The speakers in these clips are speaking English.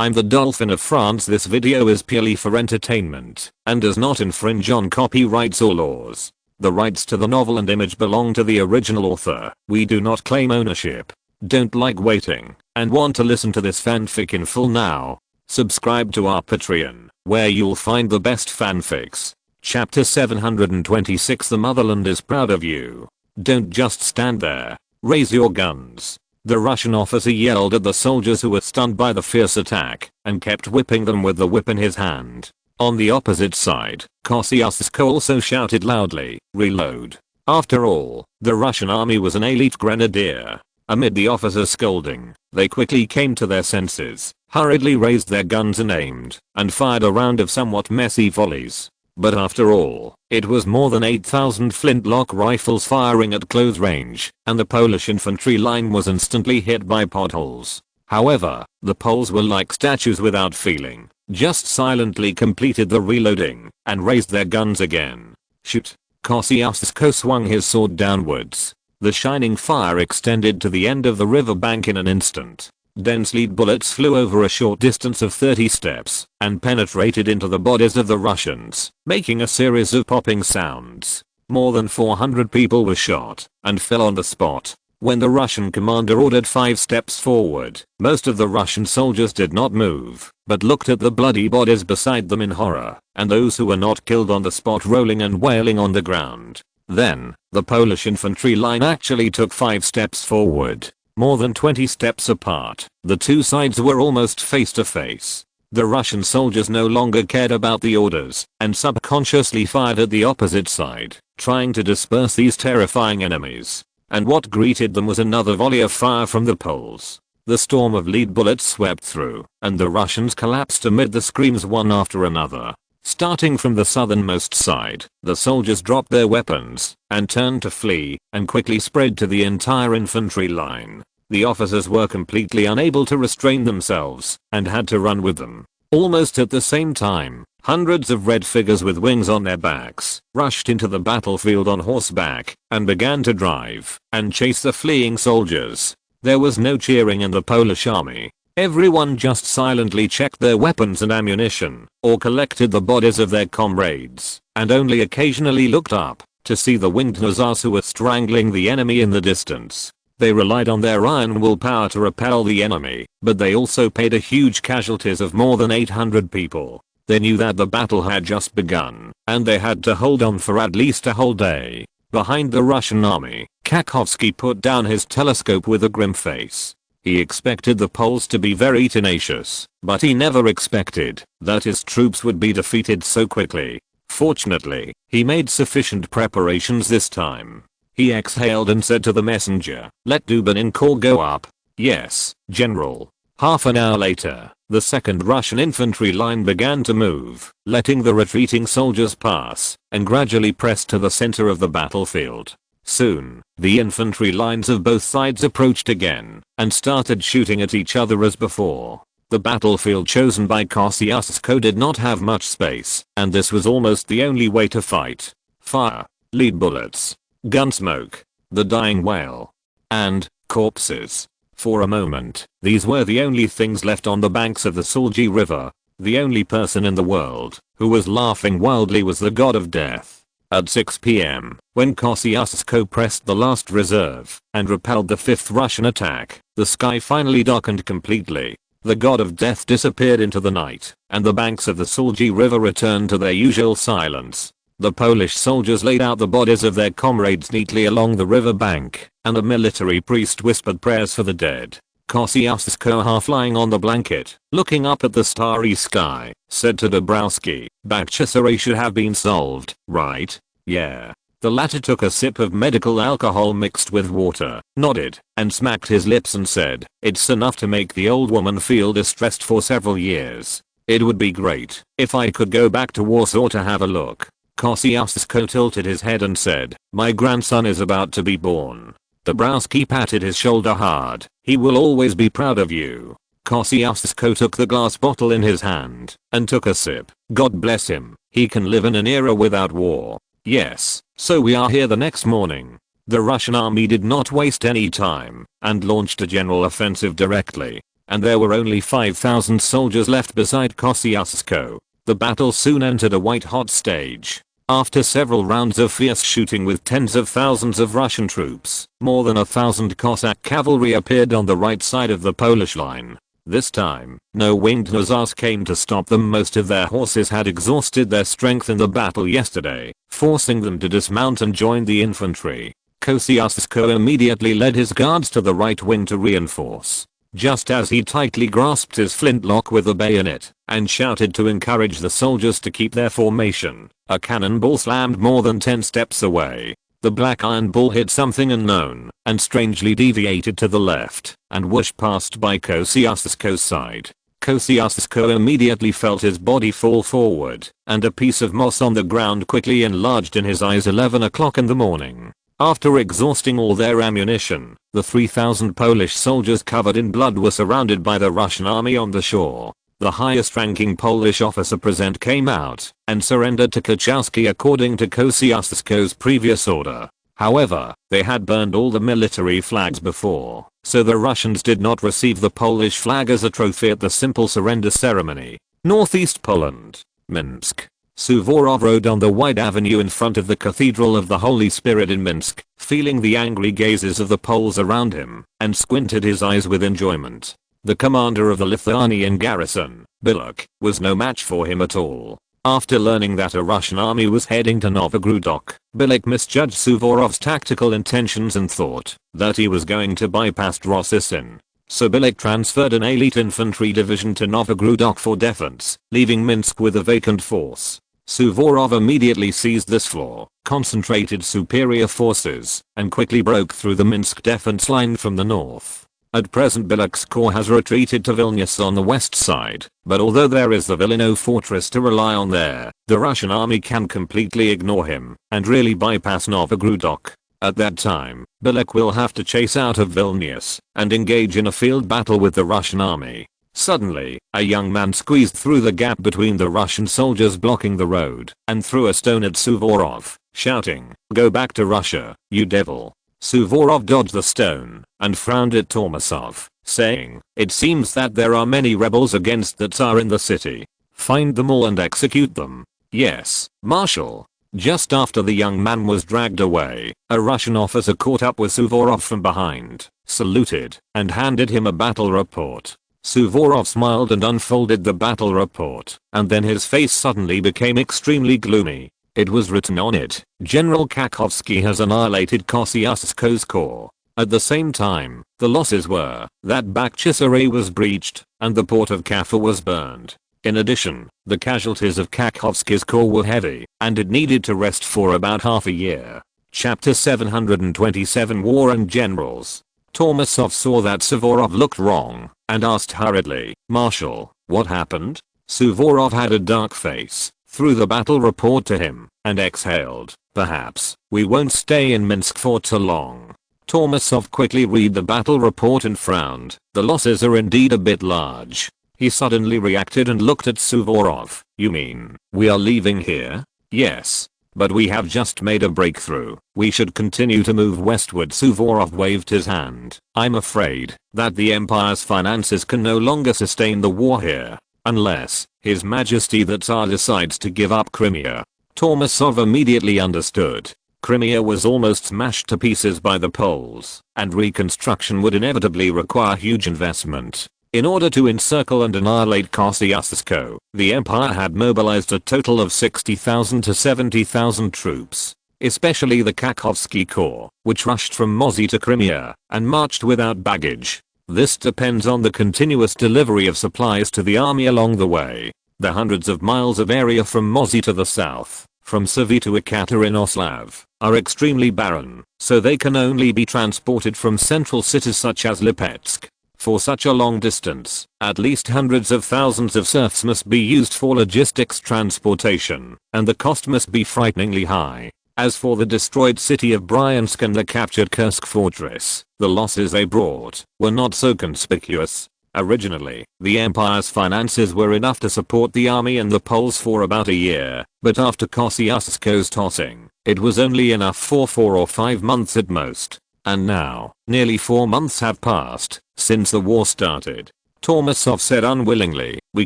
I'm the Dolphin of France. This video is purely for entertainment and does not infringe on copyrights or laws. The rights to the novel and image belong to the original author. We do not claim ownership. Don't like waiting and want to listen to this fanfic in full now? Subscribe to our Patreon, where you'll find the best fanfics. Chapter 726. The motherland is proud of you. Don't just stand there. Raise your guns. The Russian officer yelled at the soldiers who were stunned by the fierce attack and kept whipping them with the whip in his hand. On the opposite side, Kosciuszko also shouted loudly, "Reload." After all, the Russian army was an elite grenadier. Amid the officers' scolding, they quickly came to their senses, hurriedly raised their guns and aimed, and fired a round of somewhat messy volleys. But after all, it was more than 8,000 flintlock rifles firing at close range, and the Polish infantry line was instantly hit by potholes. However, the Poles were like statues without feeling, just silently completed the reloading, and raised their guns again. Shoot! Kosciuszko swung his sword downwards. The shining fire extended to the end of the river bank in an instant. Dense lead bullets flew over a short distance of 30 steps and penetrated into the bodies of the Russians, making a series of popping sounds. More than 400 people were shot and fell on the spot. When the Russian commander ordered 5 steps forward, most of the Russian soldiers did not move, but looked at the bloody bodies beside them in horror, and those who were not killed on the spot rolling and wailing on the ground. Then, the Polish infantry line actually took 5 steps forward. More than 20 steps apart, the two sides were almost face to face. The Russian soldiers no longer cared about the orders and subconsciously fired at the opposite side, trying to disperse these terrifying enemies. And what greeted them was another volley of fire from the Poles. The storm of lead bullets swept through, and the Russians collapsed amid the screams one after another. Starting from the southernmost side, the soldiers dropped their weapons and turned to flee and quickly spread to the entire infantry line. The officers were completely unable to restrain themselves and had to run with them. Almost at the same time, hundreds of red figures with wings on their backs rushed into the battlefield on horseback and began to drive and chase the fleeing soldiers. There was no cheering in the Polish army. Everyone just silently checked their weapons and ammunition, or collected the bodies of their comrades, and only occasionally looked up to see the winged hussars who were strangling the enemy in the distance. They relied on their iron willpower to repel the enemy, but they also paid a huge casualties of more than 800 people. They knew that the battle had just begun, and they had to hold on for at least a whole day. Behind the Russian army, Kakhovsky put down his telescope with a grim face. He expected the Poles to be very tenacious, but he never expected that his troops would be defeated so quickly. Fortunately, he made sufficient preparations this time. He exhaled and said to the messenger, "Let Dubinin Corps go up." "Yes, General." Half an hour later, the second Russian infantry line began to move, letting the retreating soldiers pass, and gradually pressed to the center of the battlefield. Soon, the infantry lines of both sides approached again and started shooting at each other as before. The battlefield chosen by Kosciuszko did not have much space, and this was almost the only way to fight. Fire, lead bullets, gun smoke, the dying wail, and corpses. For a moment, these were the only things left on the banks of the Solji River. The only person in the world who was laughing wildly was the god of death. At 6 p.m., when Kosciuszko pressed the last reserve and repelled the 5th Russian attack, the sky finally darkened completely. The god of death disappeared into the night, and the banks of the Solji River returned to their usual silence. The Polish soldiers laid out the bodies of their comrades neatly along the river bank, and a military priest whispered prayers for the dead. Kosciuszko, half lying on the blanket, looking up at the starry sky, said to Dabrowski, "Bachchisaray should have been solved, right?" "Yeah." The latter took a sip of medical alcohol mixed with water, nodded, and smacked his lips and said, "It's enough to make the old woman feel distressed for several years. It would be great if I could go back to Warsaw to have a look." Kosciuszko tilted his head and said, "My grandson is about to be born." Dabrowski patted his shoulder hard. "He will always be proud of you." Kosciuszko took the glass bottle in his hand and took a sip. "God bless him. He can live in an era without war." Yes, so we are here the next morning. The Russian army did not waste any time and launched a general offensive directly. and there were only 5,000 soldiers left beside Kosciuszko. The battle soon entered a white-hot stage. After several rounds of fierce shooting with tens of thousands of Russian troops, more than 1,000 Cossack cavalry appeared on the right side of the Polish line. This time, no winged hussars came to stop them. Most of their horses had exhausted their strength in the battle yesterday, forcing them to dismount and join the infantry. Kosciuszko immediately led his guards to the right wing to reinforce. Just as he tightly grasped his flintlock with a bayonet and shouted to encourage the soldiers to keep their formation, a cannonball slammed more than 10 steps away. The black iron ball hit something unknown and strangely deviated to the left and whooshed past by Kosciuszko's side. Kosciuszko immediately felt his body fall forward, and a piece of moss on the ground quickly enlarged in his eyes. 11 o'clock in the morning. After exhausting all their ammunition, the 3,000 Polish soldiers covered in blood were surrounded by the Russian army on the shore. The highest-ranking Polish officer present came out and surrendered to Kachowski according to Kosciuszko's previous order. However, they had burned all the military flags before, so the Russians did not receive the Polish flag as a trophy at the simple surrender ceremony. Northeast Poland, Minsk. Suvorov rode on the wide avenue in front of the Cathedral of the Holy Spirit in Minsk, feeling the angry gazes of the Poles around him, and squinted his eyes with enjoyment. The commander of the Lithuanian garrison, Bilek, was no match for him at all. After learning that a Russian army was heading to Novogrudok, Bilek misjudged Suvorov's tactical intentions and thought that he was going to bypass Rosicin. So Bilek transferred an elite infantry division to Novogrudok for defense, leaving Minsk with a vacant force. Suvorov immediately seized this flaw, concentrated superior forces, and quickly broke through the Minsk defense line from the north. At present Bilek's corps has retreated to Vilnius on the west side, but although there is the Vilno fortress to rely on there, the Russian army can completely ignore him and really bypass Novogrudok. At that time, Bilek will have to chase out of Vilnius and engage in a field battle with the Russian army. Suddenly, a young man squeezed through the gap between the Russian soldiers blocking the road and threw a stone at Suvorov, shouting, "Go back to Russia, you devil." Suvorov dodged the stone and frowned at Tormasov, saying, "It seems that there are many rebels against the Tsar in the city. Find them all and execute them." "Yes, Marshal." Just after the young man was dragged away, a Russian officer caught up with Suvorov from behind, saluted, and handed him a battle report. Suvorov smiled and unfolded the battle report, and then his face suddenly became extremely gloomy. It was written on it, "General Kakhovsky has annihilated Kosciuszko's corps." At the same time, the losses were that Bakhchisaray was breached, and the port of Kaffa was burned. In addition, the casualties of Kakhovsky's corps were heavy, and it needed to rest for about half a year. Chapter 727 War and Generals. Tormasov saw that Suvorov looked wrong, and asked hurriedly, "Marshal, what happened?" Suvorov had a dark face, threw the battle report to him, and exhaled, "Perhaps we won't stay in Minsk for too long." Tormasov quickly read the battle report and frowned. The losses are indeed a bit large. He suddenly reacted and looked at Suvorov. "You mean, we are leaving here?" "Yes. But we have just made a breakthrough. We should continue to move westward." Suvorov waved his hand. "I'm afraid that the Empire's finances can no longer sustain the war here. Unless His Majesty the Tsar decides to give up Crimea." Tormasov immediately understood. Crimea was almost smashed to pieces by the Poles, and reconstruction would inevitably require huge investment. In order to encircle and annihilate Kosciuszko, the Empire had mobilized a total of 60,000 to 70,000 troops, especially the Kakhovsky Corps, which rushed from Mozy to Crimea and marched without baggage. This depends on the continuous delivery of supplies to the army along the way. The hundreds of miles of area from Mozy to the south, from Savy to Ekaterinoslav, are extremely barren, so they can only be transported from central cities such as Lipetsk. For such a long distance, at least hundreds of thousands of serfs must be used for logistics transportation, and the cost must be frighteningly high. As for the destroyed city of Bryansk and the captured Kursk fortress, the losses they brought were not so conspicuous. Originally, the Empire's finances were enough to support the army and the Poles for about a year, but after Kosciuszko's tossing, it was only enough for 4 or 5 months at most. And now, nearly 4 months have passed since the war started. Tormasov said unwillingly. We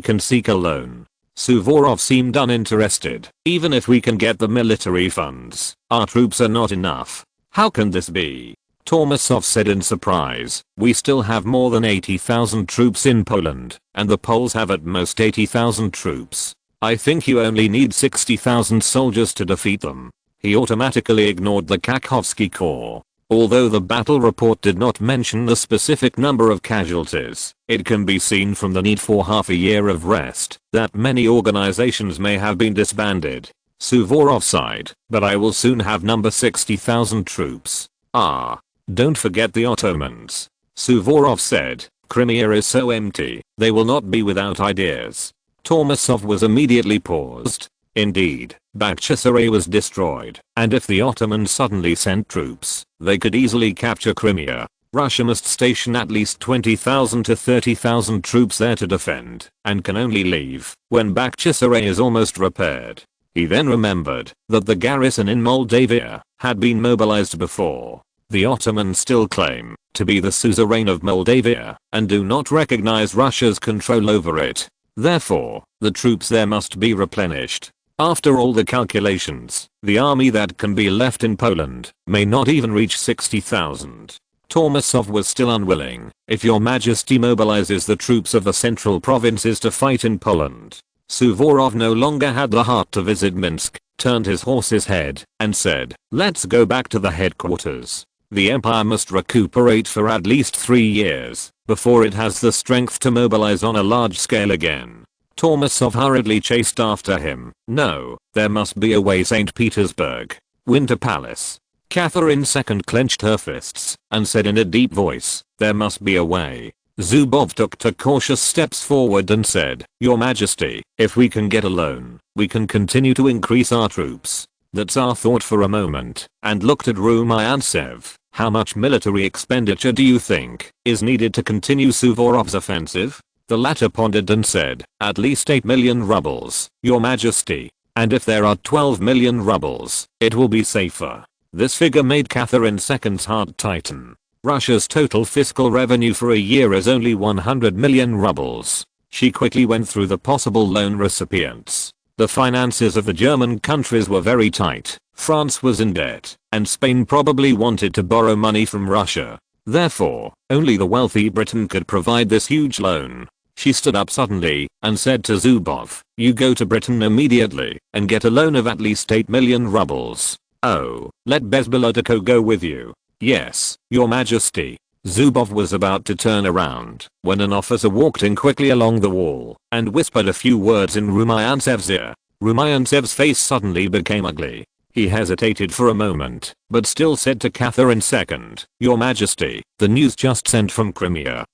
can seek a loan. Suvorov seemed uninterested. Even if we can get the military funds, our troops are not enough. How can this be? Tormasov said in surprise. We still have more than 80,000 troops in Poland, and the Poles have at most 80,000 troops. I think you only need 60,000 soldiers to defeat them. He automatically ignored the Kakhovsky Corps. Although the battle report did not mention the specific number of casualties, it can be seen from the need for half a year of rest that many organizations may have been disbanded. Suvorov sighed, but I will soon have number 60,000 troops. Don't forget the Ottomans. Suvorov said, Crimea is so empty, they will not be without ideas. Tormasov was immediately paused. Indeed, Bakhchisaray was destroyed, and if the Ottomans suddenly sent troops, they could easily capture Crimea. Russia must station at least 20,000 to 30,000 troops there to defend, and can only leave when Bakhchisaray is almost repaired. He then remembered that the garrison in Moldavia had been mobilized before. The Ottomans still claim to be the suzerain of Moldavia and do not recognize Russia's control over it. Therefore, the troops there must be replenished. After all the calculations, the army that can be left in Poland may not even reach 60,000. Tormasov was still unwilling. If your majesty mobilizes the troops of the central provinces to fight in Poland. Suvorov no longer had the heart to visit Minsk, turned his horse's head, and said, let's go back to the headquarters. The empire must recuperate for at least 3 years before it has the strength to mobilize on a large scale again. Tormasov hurriedly chased after him. No, there must be a way. St. Petersburg. Winter Palace. Catherine II clenched her fists and said in a deep voice, there must be a way. Zubov took 2 cautious steps forward and said, Your Majesty, if we can get a loan, we can continue to increase our troops. The Tsar thought for a moment and looked at Rumyantsev. How much military expenditure do you think is needed to continue Suvorov's offensive? The latter pondered and said, at least 8 million rubles, Your Majesty. And if there are 12 million rubles, it will be safer. This figure made Catherine II's heart tighten. Russia's total fiscal revenue for a year is only 100 million rubles. She quickly went through the possible loan recipients. The finances of the German countries were very tight. France was in debt, and Spain probably wanted to borrow money from Russia. Therefore, only the wealthy Britain could provide this huge loan. She stood up suddenly and said to Zubov, you go to Britain immediately and get a loan of at least 8 million rubles. Oh, let Bezbolodko go with you. Yes, Your Majesty. Zubov was about to turn around when an officer walked in quickly along the wall and whispered a few words in Rumyantsev's ear. Rumyantsev's face suddenly became ugly. He hesitated for a moment, but still said to Catherine II, Your Majesty, the news just sent from Crimea.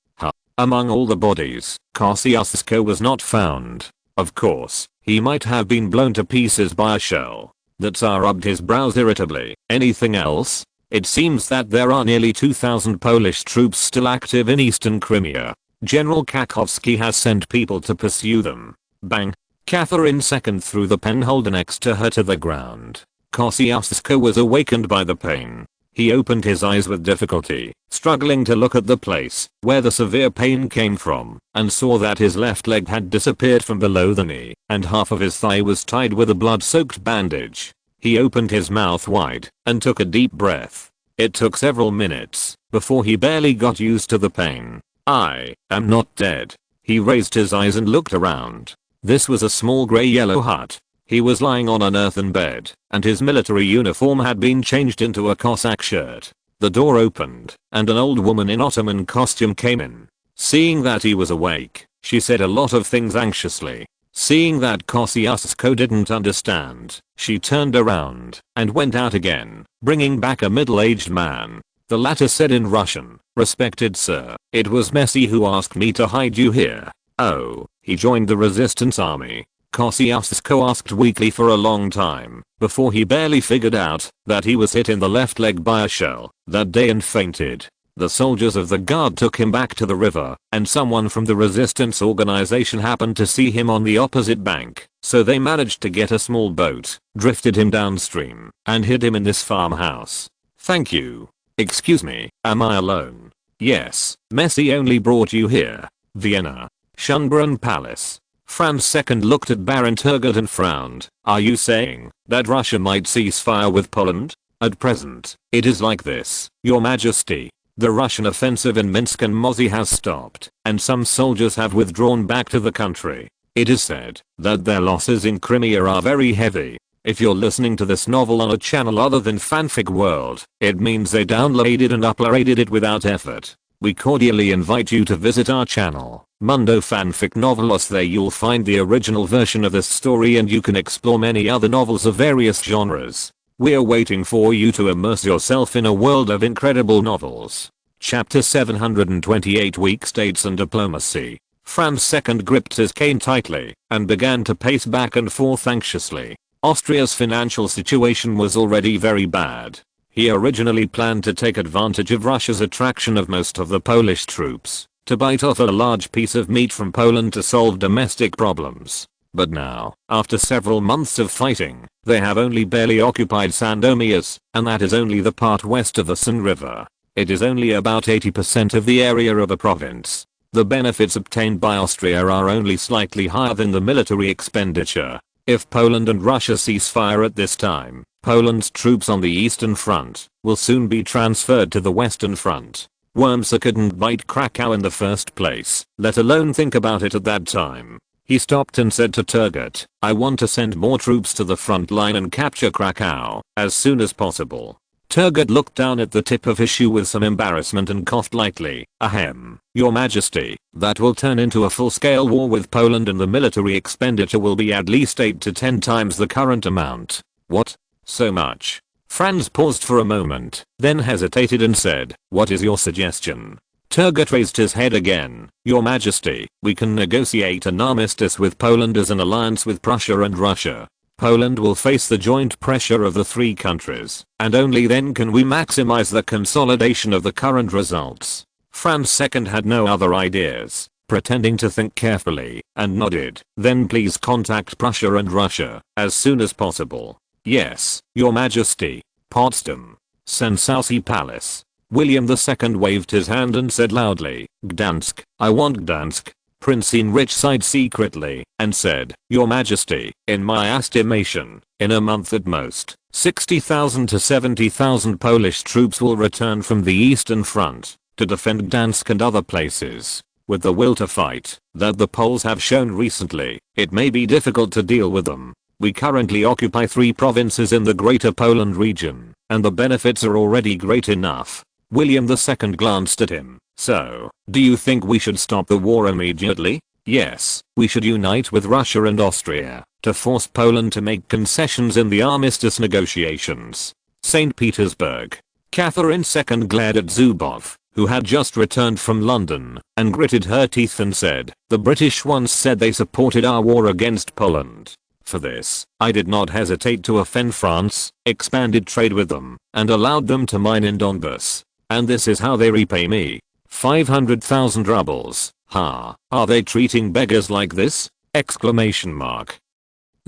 Among all the bodies, Kosciuszko was not found. Of course, he might have been blown to pieces by a shell. The Tsar rubbed his brows irritably. Anything else? It seems that there are nearly 2,000 Polish troops still active in eastern Crimea. General Kakhovsky has sent people to pursue them. Bang! Catherine II threw the penholder next to her to the ground. Kosciuszko was awakened by the pain. He opened his eyes with difficulty, struggling to look at the place where the severe pain came from, and saw that his left leg had disappeared from below the knee, and half of his thigh was tied with a blood-soaked bandage. He opened his mouth wide and took a deep breath. It took several minutes before he barely got used to the pain. I am not dead. He raised his eyes and looked around. This was a small grey-yellow hut. He was lying on an earthen bed, and his military uniform had been changed into a Cossack shirt. The door opened, and an old woman in Ottoman costume came in. Seeing that he was awake, she said a lot of things anxiously. Seeing that Kosciuszko didn't understand, she turned around and went out again, bringing back a middle-aged man. The latter said in Russian, Respected sir, it was Messi who asked me to hide you here. Oh, he joined the resistance army. Kosciuszko asked weakly for a long time, before he barely figured out that he was hit in the left leg by a shell that day and fainted. The soldiers of the guard took him back to the river, and someone from the resistance organization happened to see him on the opposite bank, so they managed to get a small boat, drifted him downstream, and hid him in this farmhouse. Thank you. Excuse me, am I alone? Yes, Messi only brought you here. Vienna. Schönbrunn Palace. France II looked at Baron Turgot and frowned. Are you saying that Russia might cease fire with Poland? At present, it is like this, Your Majesty. The Russian offensive in Minsk and Mozy has stopped, and some soldiers have withdrawn back to the country. It is said that their losses in Crimea are very heavy. If you're listening to this novel on a channel other than Fanfic World, it means they downloaded and uploaded it without effort. We cordially invite you to visit our channel, Mundo Fanfic Novelos. There you'll find the original version of this story and you can explore many other novels of various genres. We're waiting for you to immerse yourself in a world of incredible novels. Chapter 728 Weak States and Diplomacy. France II gripped his cane tightly and began to pace back and forth anxiously. Austria's financial situation was already very bad. He originally planned to take advantage of Russia's attraction of most of the Polish troops, to bite off a large piece of meat from Poland to solve domestic problems. But now, after several months of fighting, they have only barely occupied Sandomierz, and that is only the part west of the Seine River. It is only about 80% of the area of a province. The benefits obtained by Austria are only slightly higher than the military expenditure. If Poland and Russia cease fire at this time, Poland's troops on the Eastern Front will soon be transferred to the Western Front. Wormser couldn't bite Krakow in the first place, let alone think about it at that time. He stopped and said to Turgot, I want to send more troops to the front line and capture Krakow as soon as possible. Turgot looked down at the tip of his shoe with some embarrassment and coughed lightly. Ahem, Your Majesty, that will turn into a full-scale war with Poland and the military expenditure will be at least 8 to 10 times the current amount. What? So much? Franz paused for a moment, then hesitated and said, what is your suggestion? Turgot raised his head again. Your Majesty, we can negotiate an armistice with Poland as an alliance with Prussia and Russia. Poland will face the joint pressure of the three countries, and only then can we maximize the consolidation of the current results. Franz II had no other ideas, pretending to think carefully, and nodded. Then please contact Prussia and Russia as soon as possible. Yes, Your Majesty. Potsdam. Sanssouci Palace. William II waved his hand and said loudly, Gdansk, I want Gdansk. Prince Heinrich sighed secretly and said, Your Majesty, in my estimation, in a month at most, 60,000 to 70,000 Polish troops will return from the Eastern Front to defend Gdansk and other places. With the will to fight that the Poles have shown recently, it may be difficult to deal with them. We currently occupy 3 provinces in the Greater Poland region, and the benefits are already great enough. William II glanced at him. So, do you think we should stop the war immediately? Yes, we should unite with Russia and Austria to force Poland to make concessions in the armistice negotiations. St. Petersburg. Catherine II glared at Zubov, who had just returned from London, and gritted her teeth and said, the British once said they supported our war against Poland. For this, I did not hesitate to offend France, expanded trade with them, and allowed them to mine in Donbass. And this is how they repay me. 500,000 rubles. Ha, are they treating beggars like this? Exclamation mark.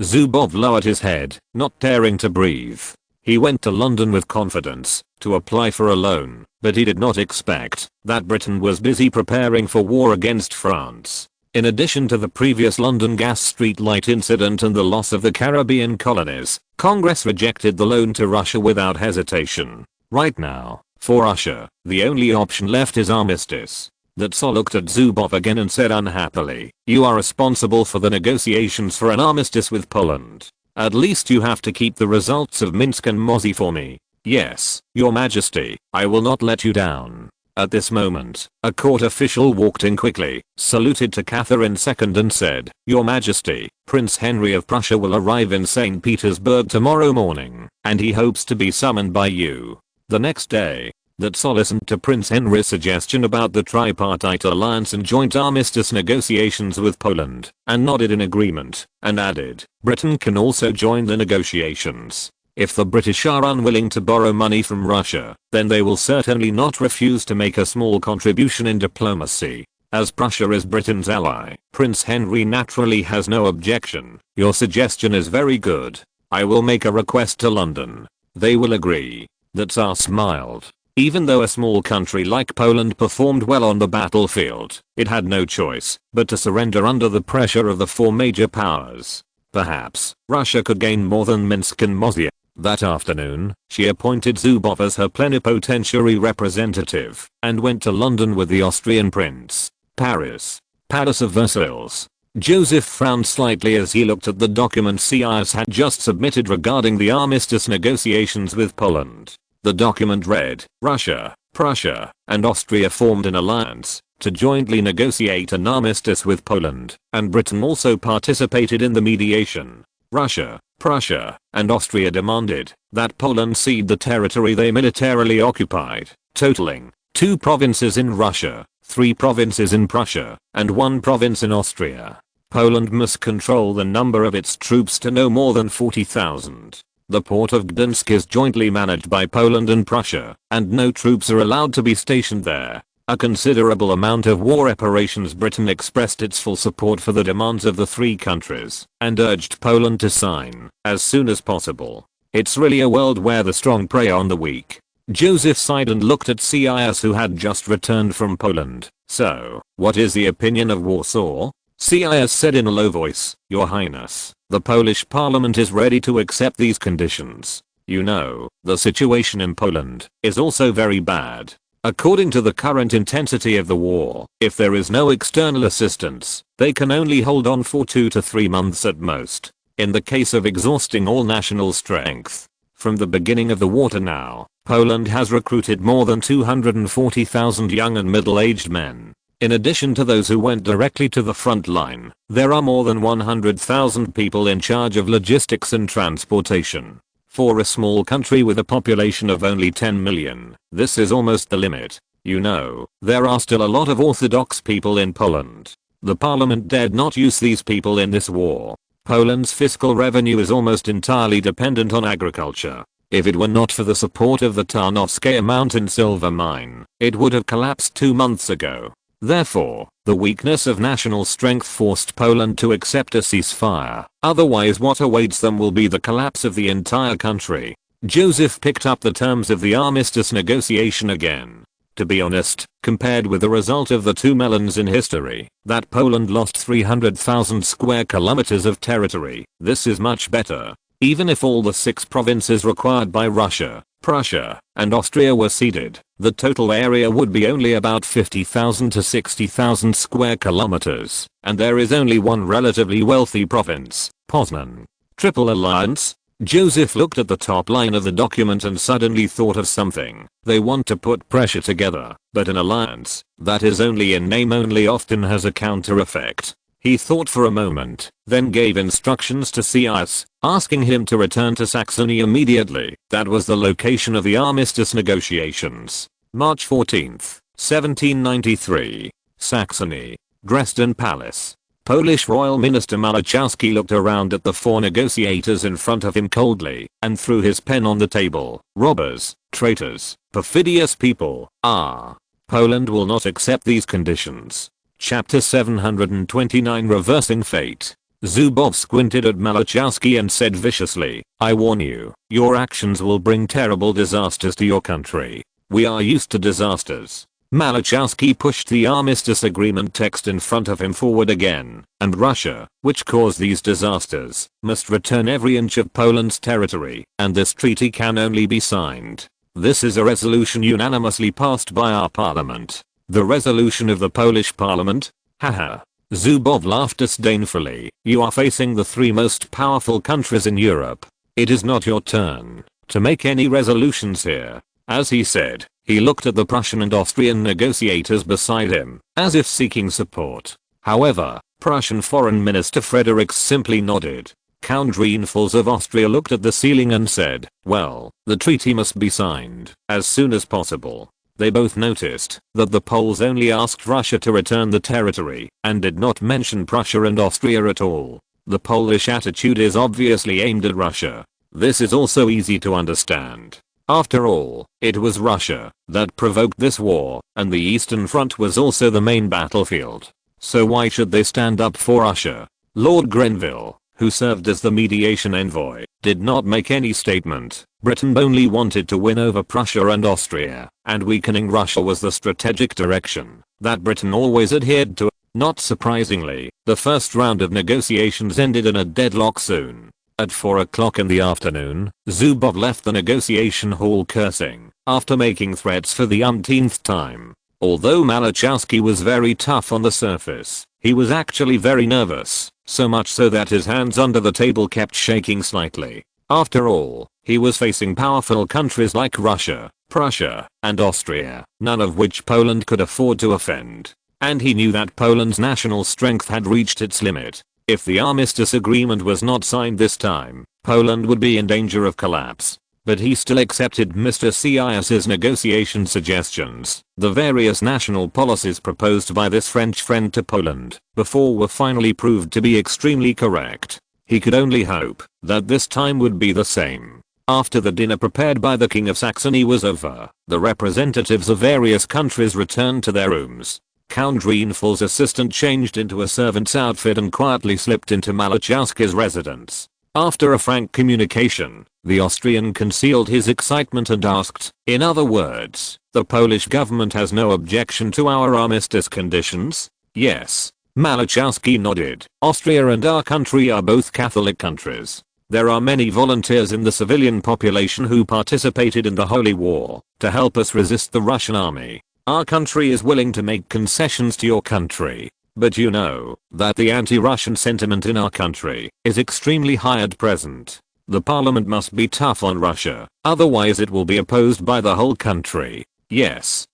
Zubov lowered his head, not daring to breathe. He went to London with confidence to apply for a loan, but he did not expect that Britain was busy preparing for war against France. In addition to the previous London gas street light incident and the loss of the Caribbean colonies, Congress rejected the loan to Russia without hesitation. Right now, for Russia, the only option left is armistice. The Tsar looked at Zubov again and said unhappily, you are responsible for the negotiations for an armistice with Poland. At least you have to keep the results of Minsk and Mozy for me. Yes, Your Majesty, I will not let you down. At this moment, a court official walked in quickly, saluted to Catherine II and said, Your Majesty, Prince Henry of Prussia will arrive in St. Petersburg tomorrow morning, and he hopes to be summoned by you. The next day, the Tsar listened to Prince Henry's suggestion about the tripartite alliance and joint armistice negotiations with Poland, and nodded in agreement, and added, Britain can also join the negotiations. If the British are unwilling to borrow money from Russia, then they will certainly not refuse to make a small contribution in diplomacy. As Prussia is Britain's ally, Prince Henry naturally has no objection. Your suggestion is very good. I will make a request to London. They will agree. The Tsar smiled. Even though a small country like Poland performed well on the battlefield, it had no choice but to surrender under the pressure of the four major powers. Perhaps Russia could gain more than Minsk and Moscow. That afternoon, she appointed Zubov as her plenipotentiary representative and went to London with the Austrian prince. Paris. Palace of Versailles. Joseph frowned slightly as he looked at the document CIS had just submitted regarding the armistice negotiations with Poland. The document read, Russia, Prussia, and Austria formed an alliance to jointly negotiate an armistice with Poland, and Britain also participated in the mediation. Russia, Prussia, and Austria demanded that Poland cede the territory they militarily occupied, totaling 2 provinces in Russia, 3 provinces in Prussia, and 1 province in Austria. Poland must control the number of its troops to no more than 40,000. The port of Gdansk is jointly managed by Poland and Prussia, and no troops are allowed to be stationed there. A considerable amount of war reparations. Britain expressed its full support for the demands of the 3 countries, and urged Poland to sign as soon as possible. It's really a world where the strong prey on the weak. Joseph sighed and looked at CIS, who had just returned from Poland. So, what is the opinion of Warsaw? CIS said in a low voice, Your Highness, the Polish parliament is ready to accept these conditions. You know, the situation in Poland is also very bad. According to the current intensity of the war, if there is no external assistance, they can only hold on for 2 to 3 months at most. In the case of exhausting all national strength. From the beginning of the war to now, Poland has recruited more than 240,000 young and middle-aged men. In addition to those who went directly to the front line, there are more than 100,000 people in charge of logistics and transportation. For a small country with a population of only 10 million, this is almost the limit. You know, there are still a lot of Orthodox people in Poland. The parliament dared not use these people in this war. Poland's fiscal revenue is almost entirely dependent on agriculture. If it were not for the support of the Tarnowskaya mountain silver mine, it would have collapsed 2 months ago. Therefore, the weakness of national strength forced Poland to accept a ceasefire. Otherwise, what awaits them will be the collapse of the entire country. Joseph picked up the terms of the armistice negotiation again. To be honest, compared with the result of the 2 melons in history, that Poland lost 300,000 square kilometers of territory, this is much better. Even if all the 6 provinces required by Russia, Prussia, and Austria were ceded, the total area would be only about 50,000 to 60,000 square kilometers, and there is only one relatively wealthy province, Poznan. Triple alliance? Joseph looked at the top line of the document and suddenly thought of something. They want to put pressure together, but an alliance that is only in name only often has a counter effect. He thought for a moment, then gave instructions to CIS, asking him to return to Saxony immediately. That was the location of the armistice negotiations. March 14, 1793. Saxony. Dresden Palace. Polish Royal Minister Malachowski looked around at the 4 negotiators in front of him coldly, and threw his pen on the table. Robbers, traitors, perfidious people. Poland will not accept these conditions. Chapter 729, Reversing Fate. Zubov squinted at Malachowski and said viciously, I warn you, your actions will bring terrible disasters to your country. We are used to disasters. Malachowski pushed the armistice agreement text in front of him forward again, and Russia, which caused these disasters, must return every inch of Poland's territory, and this treaty can only be signed. This is a resolution unanimously passed by our parliament. The resolution of the Polish parliament? Haha. Zubov laughed disdainfully. You are facing the 3 most powerful countries in Europe. It is not your turn to make any resolutions here. As he said, he looked at the Prussian and Austrian negotiators beside him, as if seeking support. However, Prussian Foreign Minister Fredericks simply nodded. Count Reinfels of Austria looked at the ceiling and said, well, the treaty must be signed as soon as possible. They both noticed that the Poles only asked Russia to return the territory and did not mention Prussia and Austria at all. The Polish attitude is obviously aimed at Russia. This is also easy to understand. After all, it was Russia that provoked this war, and the Eastern Front was also the main battlefield. So why should they stand up for Russia? Lord Grenville, who served as the mediation envoy, did not make any statement, Britain only wanted to win over Prussia and Austria, and weakening Russia was the strategic direction that Britain always adhered to. Not surprisingly, the first round of negotiations ended in a deadlock soon. At 4 o'clock in the afternoon, Zubov left the negotiation hall cursing, after making threats for the umpteenth time. Although Malachowski was very tough on the surface, he was actually very nervous, so much so that his hands under the table kept shaking slightly. After all, he was facing powerful countries like Russia, Prussia, and Austria, none of which Poland could afford to offend. And he knew that Poland's national strength had reached its limit. If the armistice agreement was not signed this time, Poland would be in danger of collapse. But he still accepted Mr. Sias's negotiation suggestions. The various national policies proposed by this French friend to Poland before were finally proved to be extremely correct. He could only hope that this time would be the same. After the dinner prepared by the King of Saxony was over, the representatives of various countries returned to their rooms. Count Reinfeld's assistant changed into a servant's outfit and quietly slipped into Malachowski's residence. After a frank communication, the Austrian concealed his excitement and asked, "In other words, the Polish government has no objection to our armistice conditions?" "Yes." Malachowski nodded. "Austria and our country are both Catholic countries. There are many volunteers in the civilian population who participated in the Holy War to help us resist the Russian army. Our country is willing to make concessions to your country. But you know that the anti-Russian sentiment in our country is extremely high at present. The parliament must be tough on Russia, otherwise it will be opposed by the whole country." "Yes,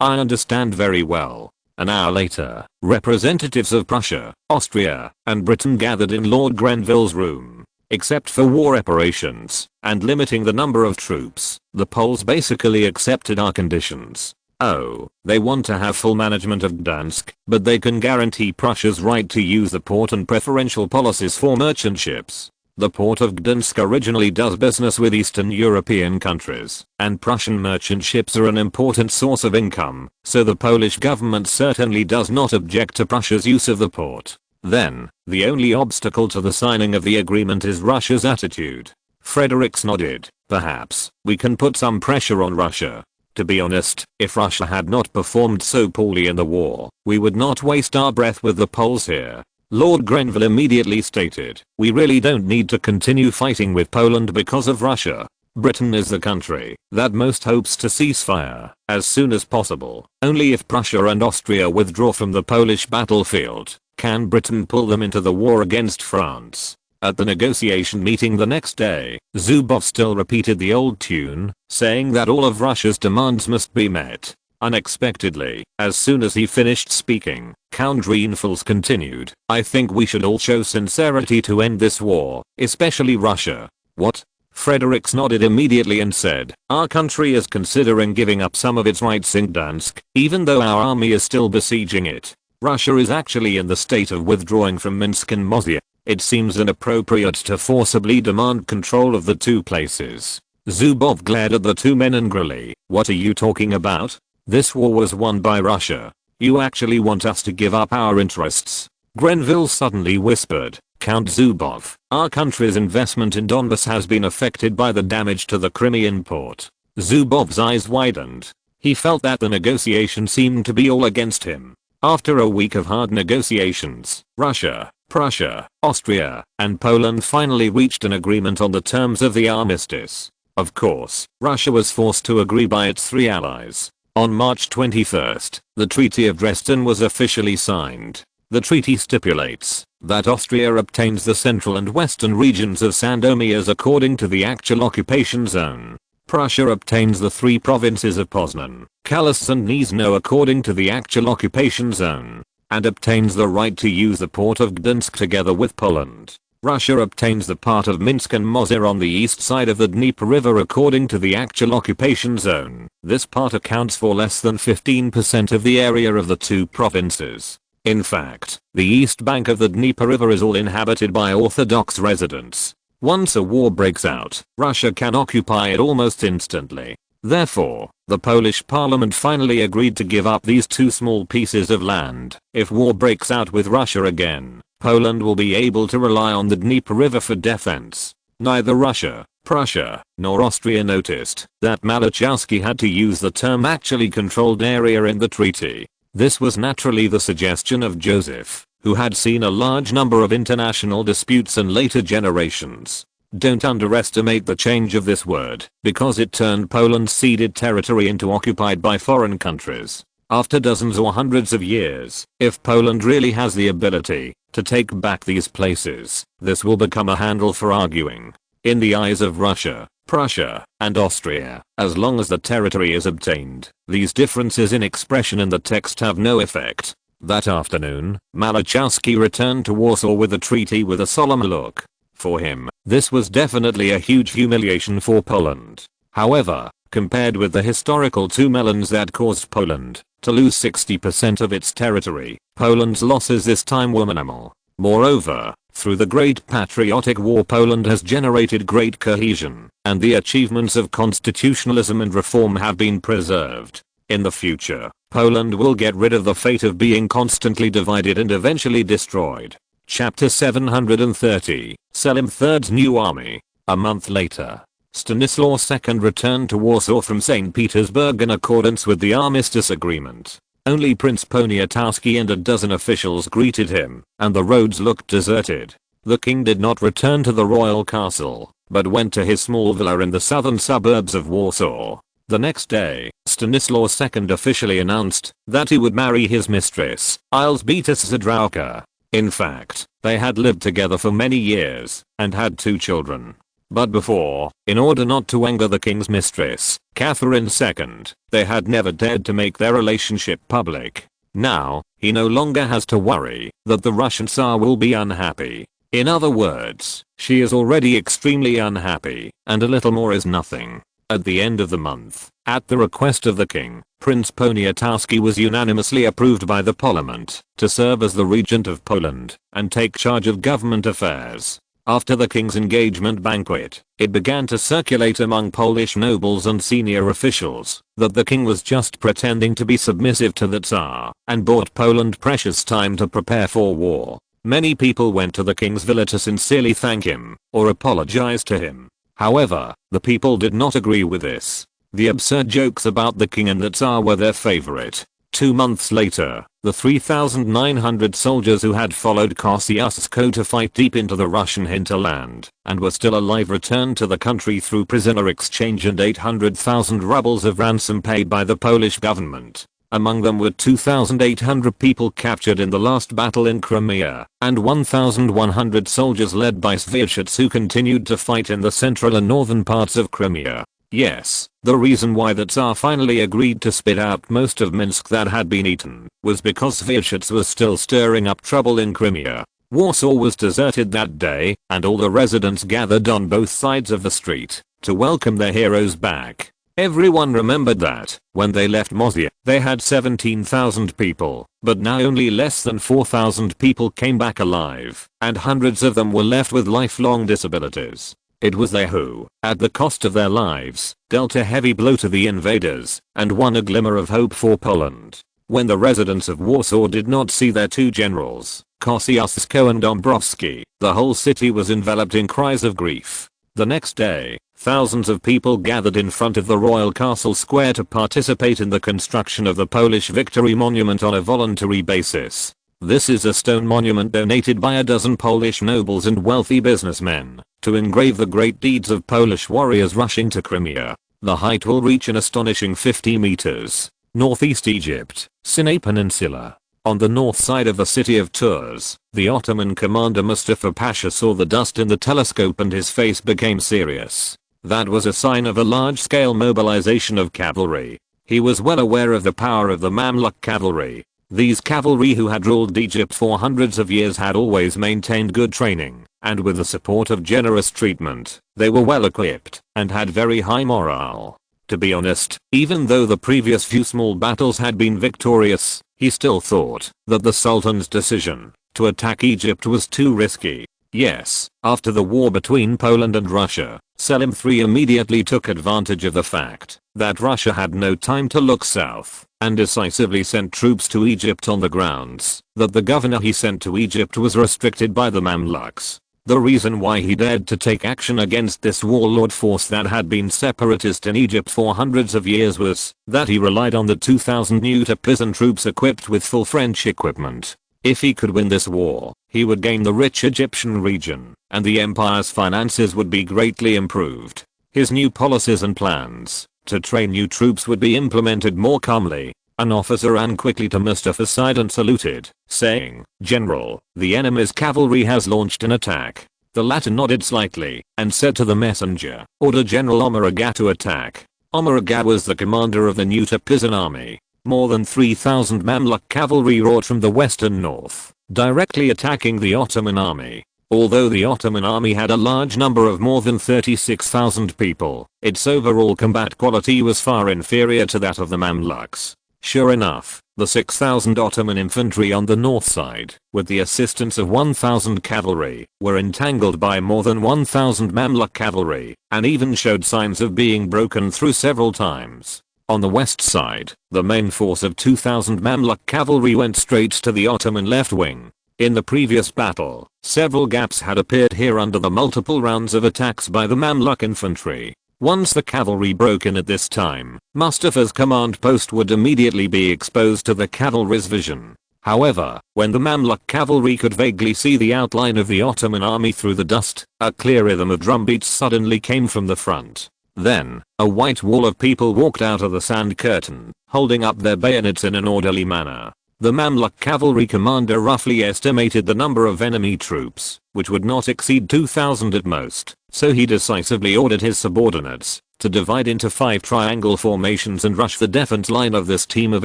I understand very well." An hour later, representatives of Prussia, Austria, and Britain gathered in Lord Grenville's room. Except for war reparations and limiting the number of troops, the Poles basically accepted our conditions. Oh, they want to have full management of Gdansk, but they can guarantee Prussia's right to use the port and preferential policies for merchant ships. The port of Gdansk originally does business with Eastern European countries, and Prussian merchant ships are an important source of income, so the Polish government certainly does not object to Prussia's use of the port. Then, the only obstacle to the signing of the agreement is Russia's attitude. Fredericks nodded. "Perhaps we can put some pressure on Russia. To be honest, if Russia had not performed so poorly in the war, we would not waste our breath with the Poles here." Lord Grenville immediately stated, "We really don't need to continue fighting with Poland because of Russia. Britain is the country that most hopes to ceasefire as soon as possible. Only if Prussia and Austria withdraw from the Polish battlefield can Britain pull them into the war against France." At the negotiation meeting the next day, Zubov still repeated the old tune, saying that all of Russia's demands must be met. Unexpectedly, as soon as he finished speaking, Count Reinfeldt continued, "I think we should all show sincerity to end this war, especially Russia." "What?" Fredericks nodded immediately and said, "Our country is considering giving up some of its rights in Gdansk, even though our army is still besieging it. Russia is actually in the state of withdrawing from Minsk and Moscow. It seems inappropriate to forcibly demand control of the two places." Zubov glared at the two men angrily. "What are you talking about? This war was won by Russia. You actually want us to give up our interests?" Grenville suddenly whispered, "Count Zubov, our country's investment in Donbas has been affected by the damage to the Crimean port." Zubov's eyes widened. He felt that the negotiation seemed to be all against him. After a week of hard negotiations, Russia, Prussia, Austria, and Poland finally reached an agreement on the terms of the armistice. Of course, Russia was forced to agree by its three allies. On March 21st, the Treaty of Dresden was officially signed. The treaty stipulates that Austria obtains the central and western regions of Sandomierz according to the actual occupation zone. Prussia obtains the three provinces of Poznan, Kalisz and Gniezno according to the actual occupation zone, and obtains the right to use the port of Gdansk together with Poland. Russia obtains the part of Minsk and Mozyr on the east side of the Dnieper River according to the actual occupation zone. This part accounts for less than 15% of the area of the two provinces. In fact, the east bank of the Dnieper River is all inhabited by Orthodox residents. Once a war breaks out, Russia can occupy it almost instantly. Therefore, the Polish parliament finally agreed to give up these two small pieces of land. If war breaks out with Russia again, Poland will be able to rely on the Dnieper River for defense. Neither Russia, Prussia, nor Austria noticed that Malachowski had to use the term actually controlled area in the treaty. This was naturally the suggestion of Joseph, who had seen a large number of international disputes in later generations. Don't underestimate the change of this word, because it turned Poland's ceded territory into occupied by foreign countries. After dozens or hundreds of years, if Poland really has the ability to take back these places, this will become a handle for arguing. In the eyes of Russia, Prussia, and Austria, as long as the territory is obtained, these differences in expression in the text have no effect. That afternoon, Malachowski returned to Warsaw with the treaty with a solemn look. For him, this was definitely a huge humiliation for Poland. However, compared with the historical two melons that caused Poland to lose 60% of its territory, Poland's losses this time were minimal. Moreover, through the Great Patriotic War, Poland has generated great cohesion, and the achievements of constitutionalism and reform have been preserved. In the future, Poland will get rid of the fate of being constantly divided and eventually destroyed. Chapter 730, Selim III's New Army. A month later, Stanislaus II returned to Warsaw from St. Petersburg in accordance with the armistice agreement. Only Prince Poniatowski and a dozen officials greeted him, and the roads looked deserted. The king did not return to the royal castle, but went to his small villa in the southern suburbs of Warsaw. The next day, Stanislaus II officially announced that he would marry his mistress, Elżbieta Zadrowska. In fact, they had lived together for many years, and had 2 children. But before, in order not to anger the king's mistress, Catherine II, they had never dared to make their relationship public. Now, he no longer has to worry that the Russian Tsar will be unhappy. In other words, she is already extremely unhappy, and a little more is nothing. At the end of the month, at the request of the king, Prince Poniatowski was unanimously approved by the parliament to serve as the regent of Poland and take charge of government affairs. After the king's engagement banquet, it began to circulate among Polish nobles and senior officials that the king was just pretending to be submissive to the Tsar and bought Poland precious time to prepare for war. Many people went to the king's villa to sincerely thank him or apologize to him. However, the people did not agree with this. The absurd jokes about the king and the Tsar were their favorite. 2 months later, the 3,900 soldiers who had followed Kosciuszko to fight deep into the Russian hinterland and were still alive returned to the country through prisoner exchange and 800,000 rubles of ransom paid by the Polish government. Among them were 2,800 people captured in the last battle in Crimea, and 1,100 soldiers led by Flourishes who continued to fight in the central and northern parts of Crimea. Yes, the reason why the Tsar finally agreed to spit out most of Minsk that had been eaten was because Flourishes was still stirring up trouble in Crimea. Warsaw was deserted that day, and all the residents gathered on both sides of the street to welcome their heroes back. Everyone remembered that, when they left Moscow, they had 17,000 people, but now only less than 4,000 people came back alive, and hundreds of them were left with lifelong disabilities. It was they who, at the cost of their lives, dealt a heavy blow to the invaders, and won a glimmer of hope for Poland. When the residents of Warsaw did not see their 2 generals, Kosciuszko and Dąbrowski, the whole city was enveloped in cries of grief. The next day, thousands of people gathered in front of the royal castle square to participate in the construction of the Polish Victory Monument on a voluntary basis. This is a stone monument donated by a dozen Polish nobles and wealthy businessmen to engrave the great deeds of Polish warriors rushing to Crimea. The height will reach an astonishing 50 meters. Northeast Egypt, Sinai Peninsula. On the north side of the city of Tours, the Ottoman commander Mustafa Pasha saw the dust in the telescope and his face became serious. That was a sign of a large-scale mobilization of cavalry. He was well aware of the power of the Mamluk cavalry. These cavalry who had ruled Egypt for hundreds of years had always maintained good training, and with the support of generous treatment, they were well equipped and had very high morale. To be honest, even though the previous few small battles had been victorious, he still thought that the Sultan's decision to attack Egypt was too risky. Yes, after the war between Poland and Russia, Selim III immediately took advantage of the fact that Russia had no time to look south and decisively sent troops to Egypt on the grounds that the governor he sent to Egypt was restricted by the Mamluks. The reason why he dared to take action against this warlord force that had been separatist in Egypt for hundreds of years was that he relied on the 2,000 new peasant troops equipped with full French equipment. If he could win this war, he would gain the rich Egyptian region, and the empire's finances would be greatly improved. His new policies and plans to train new troops would be implemented more calmly. An officer ran quickly to Mustapha's side and saluted, saying, "General, the enemy's cavalry has launched an attack." The latter nodded slightly and said to the messenger, "Order General Omar Aga to attack." Omar Aga was the commander of the new Peasant army. More than 3,000 Mamluk cavalry roared from the western north, directly attacking the Ottoman army. Although the Ottoman army had a large number of more than 36,000 people, its overall combat quality was far inferior to that of the Mamluks. Sure enough, the 6,000 Ottoman infantry on the north side, with the assistance of 1,000 cavalry, were entangled by more than 1,000 Mamluk cavalry, and even showed signs of being broken through several times. On the west side, the main force of 2,000 Mamluk cavalry went straight to the Ottoman left wing. In the previous battle, several gaps had appeared here under the multiple rounds of attacks by the Mamluk infantry. Once the cavalry broke in at this time, Mustapha's command post would immediately be exposed to the cavalry's vision. However, when the Mamluk cavalry could vaguely see the outline of the Ottoman army through the dust, a clear rhythm of drumbeats suddenly came from the front. Then, a white wall of people walked out of the sand curtain, holding up their bayonets in an orderly manner. The Mamluk cavalry commander roughly estimated the number of enemy troops, which would not exceed 2,000 at most, so he decisively ordered his subordinates to divide into 5 triangle formations and rush the defense line of this team of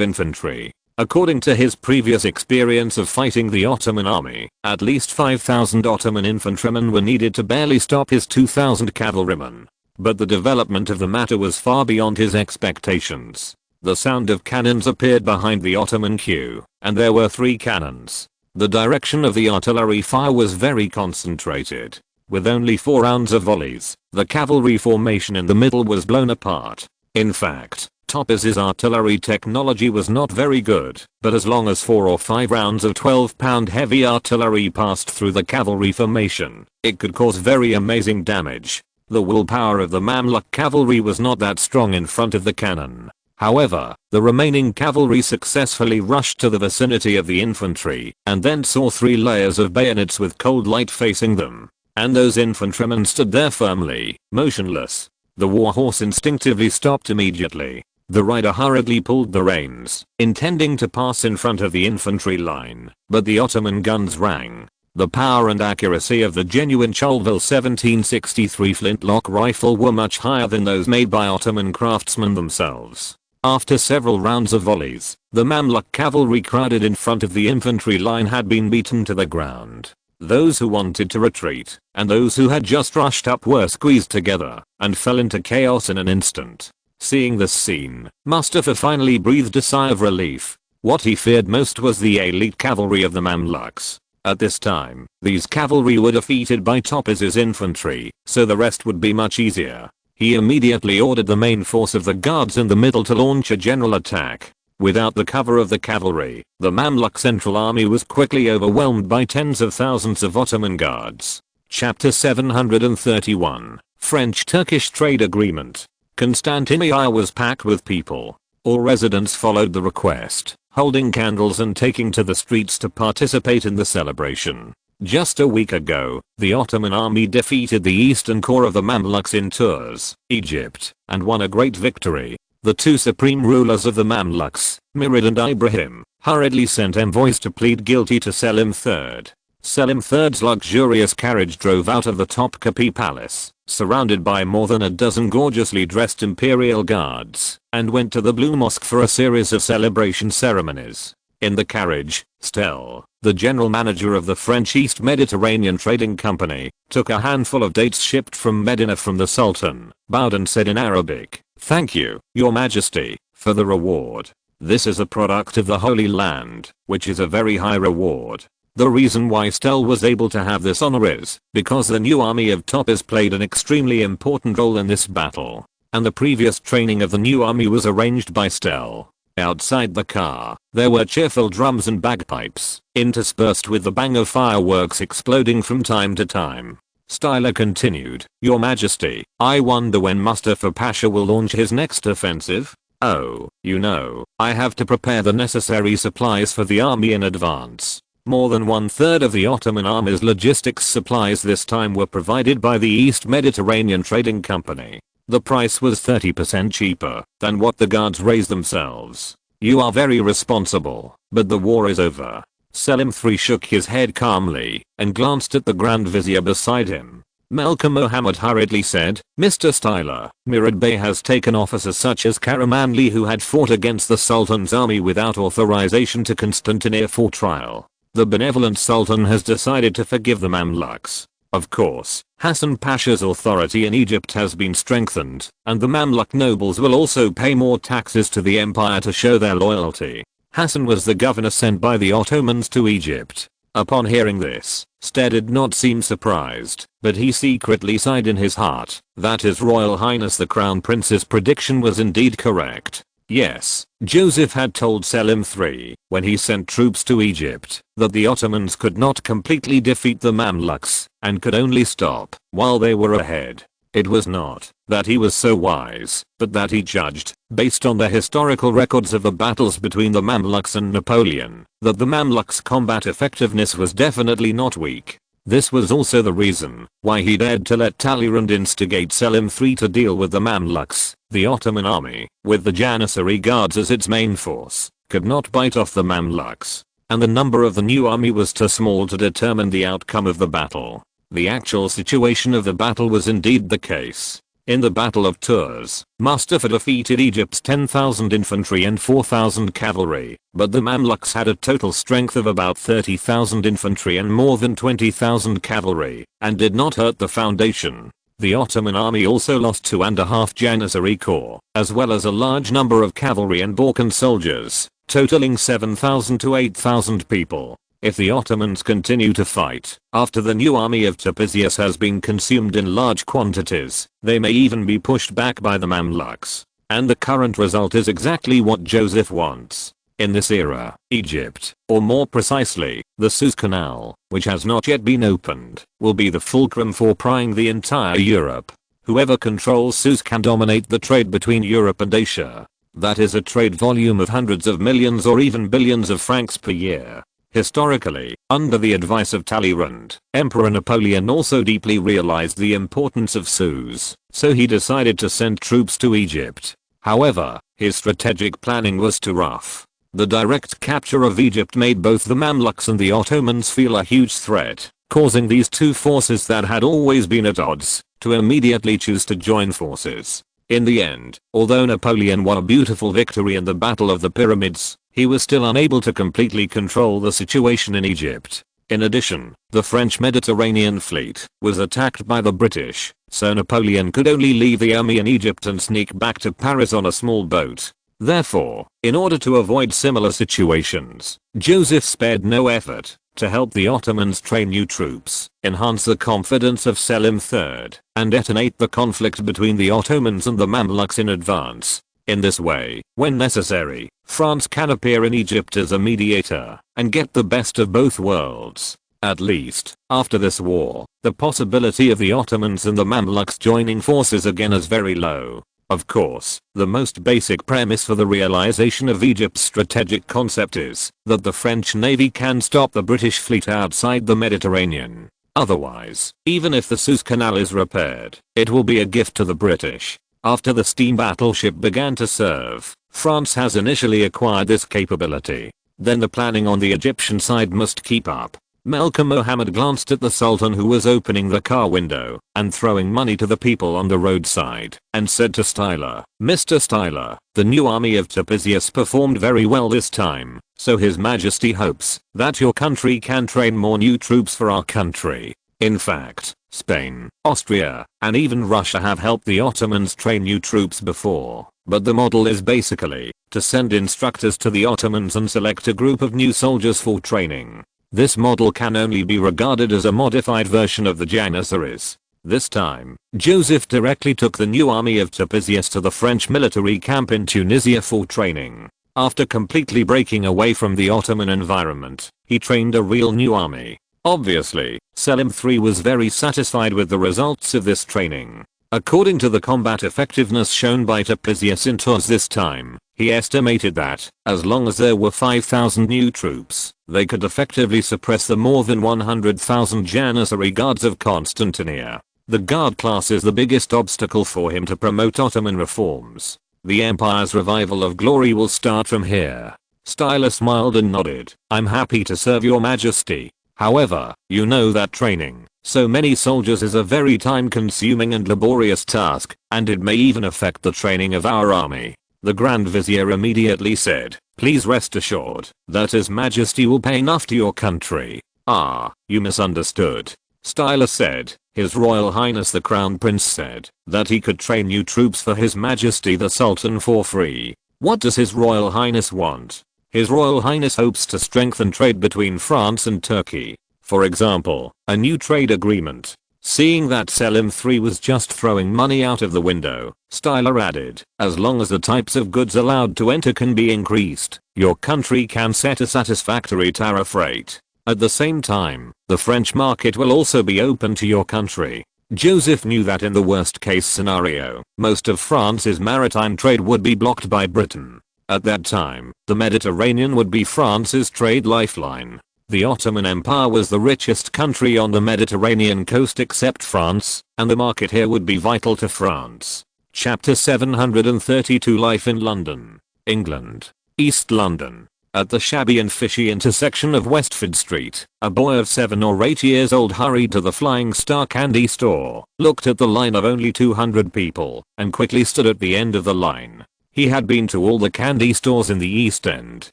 infantry. According to his previous experience of fighting the Ottoman army, at least 5,000 Ottoman infantrymen were needed to barely stop his 2,000 cavalrymen. But the development of the matter was far beyond his expectations. The sound of cannons appeared behind the Ottoman queue, and there were 3 cannons. The direction of the artillery fire was very concentrated. With only 4 rounds of volleys, the cavalry formation in the middle was blown apart. In fact, Topaz's artillery technology was not very good, but as long as 4 or 5 rounds of 12-pound heavy artillery passed through the cavalry formation, it could cause very amazing damage. The willpower of the Mamluk cavalry was not that strong in front of the cannon. However, the remaining cavalry successfully rushed to the vicinity of the infantry and then saw 3 layers of bayonets with cold light facing them. And those infantrymen stood there firmly, motionless. The warhorse instinctively stopped immediately. The rider hurriedly pulled the reins, intending to pass in front of the infantry line, but the Ottoman guns rang. The power and accuracy of the genuine Cholville 1763 flintlock rifle were much higher than those made by Ottoman craftsmen themselves. After several rounds of volleys, the Mamluk cavalry crowded in front of the infantry line had been beaten to the ground. Those who wanted to retreat, and those who had just rushed up were squeezed together, and fell into chaos in an instant. Seeing this scene, Mustapha finally breathed a sigh of relief. What he feared most was the elite cavalry of the Mamluks. At this time, these cavalry were defeated by Topaz's infantry, so the rest would be much easier. He immediately ordered the main force of the guards in the middle to launch a general attack. Without the cover of the cavalry, the Mamluk Central Army was quickly overwhelmed by tens of thousands of Ottoman guards. Chapter 731, French-Turkish Trade Agreement. Constantinople was packed with people. All residents followed the request, holding candles and taking to the streets to participate in the celebration. Just a week ago, the Ottoman army defeated the eastern core of the Mamluks in Tours, Egypt, and won a great victory. The 2 supreme rulers of the Mamluks, Mirid and Ibrahim, hurriedly sent envoys to plead guilty to Selim III. Selim III's luxurious carriage drove out of the Topkapi Palace, surrounded by more than a dozen gorgeously dressed imperial guards, and went to the Blue Mosque for a series of celebration ceremonies. In the carriage, Stel, the general manager of the French East Mediterranean Trading Company, took a handful of dates shipped from Medina from the Sultan, bowed and said in Arabic, "Thank you, Your Majesty, for the reward. This is a product of the Holy Land, which is a very high reward." The reason why Stel was able to have this honor is because the new army of Topaz played an extremely important role in this battle, and the previous training of the new army was arranged by Stel. Outside the car, there were cheerful drums and bagpipes, interspersed with the bang of fireworks exploding from time to time. Styler continued, "Your Majesty, I wonder when Mustafa Pasha will launch his next offensive? Oh, you know, I have to prepare the necessary supplies for the army in advance." More than 1/3 of the Ottoman army's logistics supplies this time were provided by the East Mediterranean Trading Company. The price was 30% cheaper than what the guards raised themselves. "You are very responsible, but the war is over." Selim III shook his head calmly and glanced at the Grand Vizier beside him. Malcolm Mohammed hurriedly said, "Mr. Styler, Murad Bey has taken officers such as Karamanli who had fought against the Sultan's army without authorization to Constantinople for trial. The benevolent Sultan has decided to forgive the Mamluks. Of course, Hassan Pasha's authority in Egypt has been strengthened, and the Mamluk nobles will also pay more taxes to the empire to show their loyalty." Hassan was the governor sent by the Ottomans to Egypt. Upon hearing this, Stead did not seem surprised, but he secretly sighed in his heart that His Royal Highness the Crown Prince's prediction was indeed correct. Yes, Joseph had told Selim III, when he sent troops to Egypt, that the Ottomans could not completely defeat the Mamluks, and could only stop while they were ahead. It was not that he was so wise, but that he judged, based on the historical records of the battles between the Mamluks and Napoleon, that the Mamluks' combat effectiveness was definitely not weak. This was also the reason why he dared to let Talleyrand instigate Selim III to deal with the Mamluks. The Ottoman army, with the Janissary Guards as its main force, could not bite off the Mamluks, and the number of the new army was too small to determine the outcome of the battle. The actual situation of the battle was indeed the case. In the Battle of Tours, Mustafa defeated Egypt's 10,000 infantry and 4,000 cavalry, but the Mamluks had a total strength of about 30,000 infantry and more than 20,000 cavalry, and did not hurt the foundation. The Ottoman army also lost 2.5 Janissary corps, as well as a large number of cavalry and Balkan soldiers, totaling 7,000 to 8,000 people. If the Ottomans continue to fight, after the new army of Tepesius has been consumed in large quantities, they may even be pushed back by the Mamluks. And the current result is exactly what Joseph wants. In this era, Egypt, or more precisely, the Suez Canal, which has not yet been opened, will be the fulcrum for prying the entire Europe. Whoever controls Suez can dominate the trade between Europe and Asia. That is a trade volume of hundreds of millions or even billions of francs per year. Historically, under the advice of Talleyrand, Emperor Napoleon also deeply realized the importance of Suez, so he decided to send troops to Egypt. However, his strategic planning was too rough. The direct capture of Egypt made both the Mamluks and the Ottomans feel a huge threat, causing these two forces that had always been at odds to immediately choose to join forces. In the end, although Napoleon won a beautiful victory in the Battle of the Pyramids, he was still unable to completely control the situation in Egypt. In addition, the French Mediterranean fleet was attacked by the British, so Napoleon could only leave the army in Egypt and sneak back to Paris on a small boat. Therefore, in order to avoid similar situations, Joseph spared no effort to help the Ottomans train new troops, enhance the confidence of Selim III, and detonate the conflict between the Ottomans and the Mamluks in advance. In this way, when necessary, France can appear in Egypt as a mediator and get the best of both worlds. At least, after this war, the possibility of the Ottomans and the Mamluks joining forces again is very low. Of course, the most basic premise for the realization of Egypt's strategic concept is that the French Navy can stop the British fleet outside the Mediterranean. Otherwise, even if the Suez Canal is repaired, it will be a gift to the British. After the steam battleship began to serve, France has initially acquired this capability. Then the planning on the Egyptian side must keep up. Malcolm Mohammed glanced at the Sultan, who was opening the car window and throwing money to the people on the roadside, and said to Styler, "Mr. Styler, the new army of Tepesius performed very well this time, so His Majesty hopes that your country can train more new troops for our country. In fact, Spain, Austria, and even Russia have helped the Ottomans train new troops before, but the model is basically to send instructors to the Ottomans and select a group of new soldiers for training. This model can only be regarded as a modified version of the Janissaries." This time, Joseph directly took the new army of Tepesius to the French military camp in Tunisia for training. After completely breaking away from the Ottoman environment, he trained a real new army. Obviously, Selim III was very satisfied with the results of this training. According to the combat effectiveness shown by Topisius this time, he estimated that, as long as there were 5,000 new troops, they could effectively suppress the more than 100,000 Janissary guards of Constantinia. The guard class is the biggest obstacle for him to promote Ottoman reforms. The empire's revival of glory will start from here. Styler smiled and nodded. I'm happy to serve your majesty. However, you know that training so many soldiers is a very time-consuming and laborious task, and it may even affect the training of our army. The Grand Vizier immediately said, please rest assured that His Majesty will pay enough to your country. Ah, you misunderstood. Styler said. His Royal Highness the Crown Prince said that he could train new troops for His Majesty the Sultan for free. What does His Royal Highness want? His Royal Highness hopes to strengthen trade between France and Turkey. For example, a new trade agreement. Seeing that Selim III was just throwing money out of the window, Styler added, as long as the types of goods allowed to enter can be increased, your country can set a satisfactory tariff rate. At the same time, the French market will also be open to your country. Joseph knew that in the worst case scenario, most of France's maritime trade would be blocked by Britain. At that time, the Mediterranean would be France's trade lifeline. The Ottoman Empire was the richest country on the Mediterranean coast except France, and the market here would be vital to France. Chapter 732 Life in London, England, East London. At the shabby and fishy intersection of Westford Street, a boy of 7 or 8 years old hurried to the Flying Star candy store, looked at the line of only 200 people, and quickly stood at the end of the line. He had been to all the candy stores in the East End,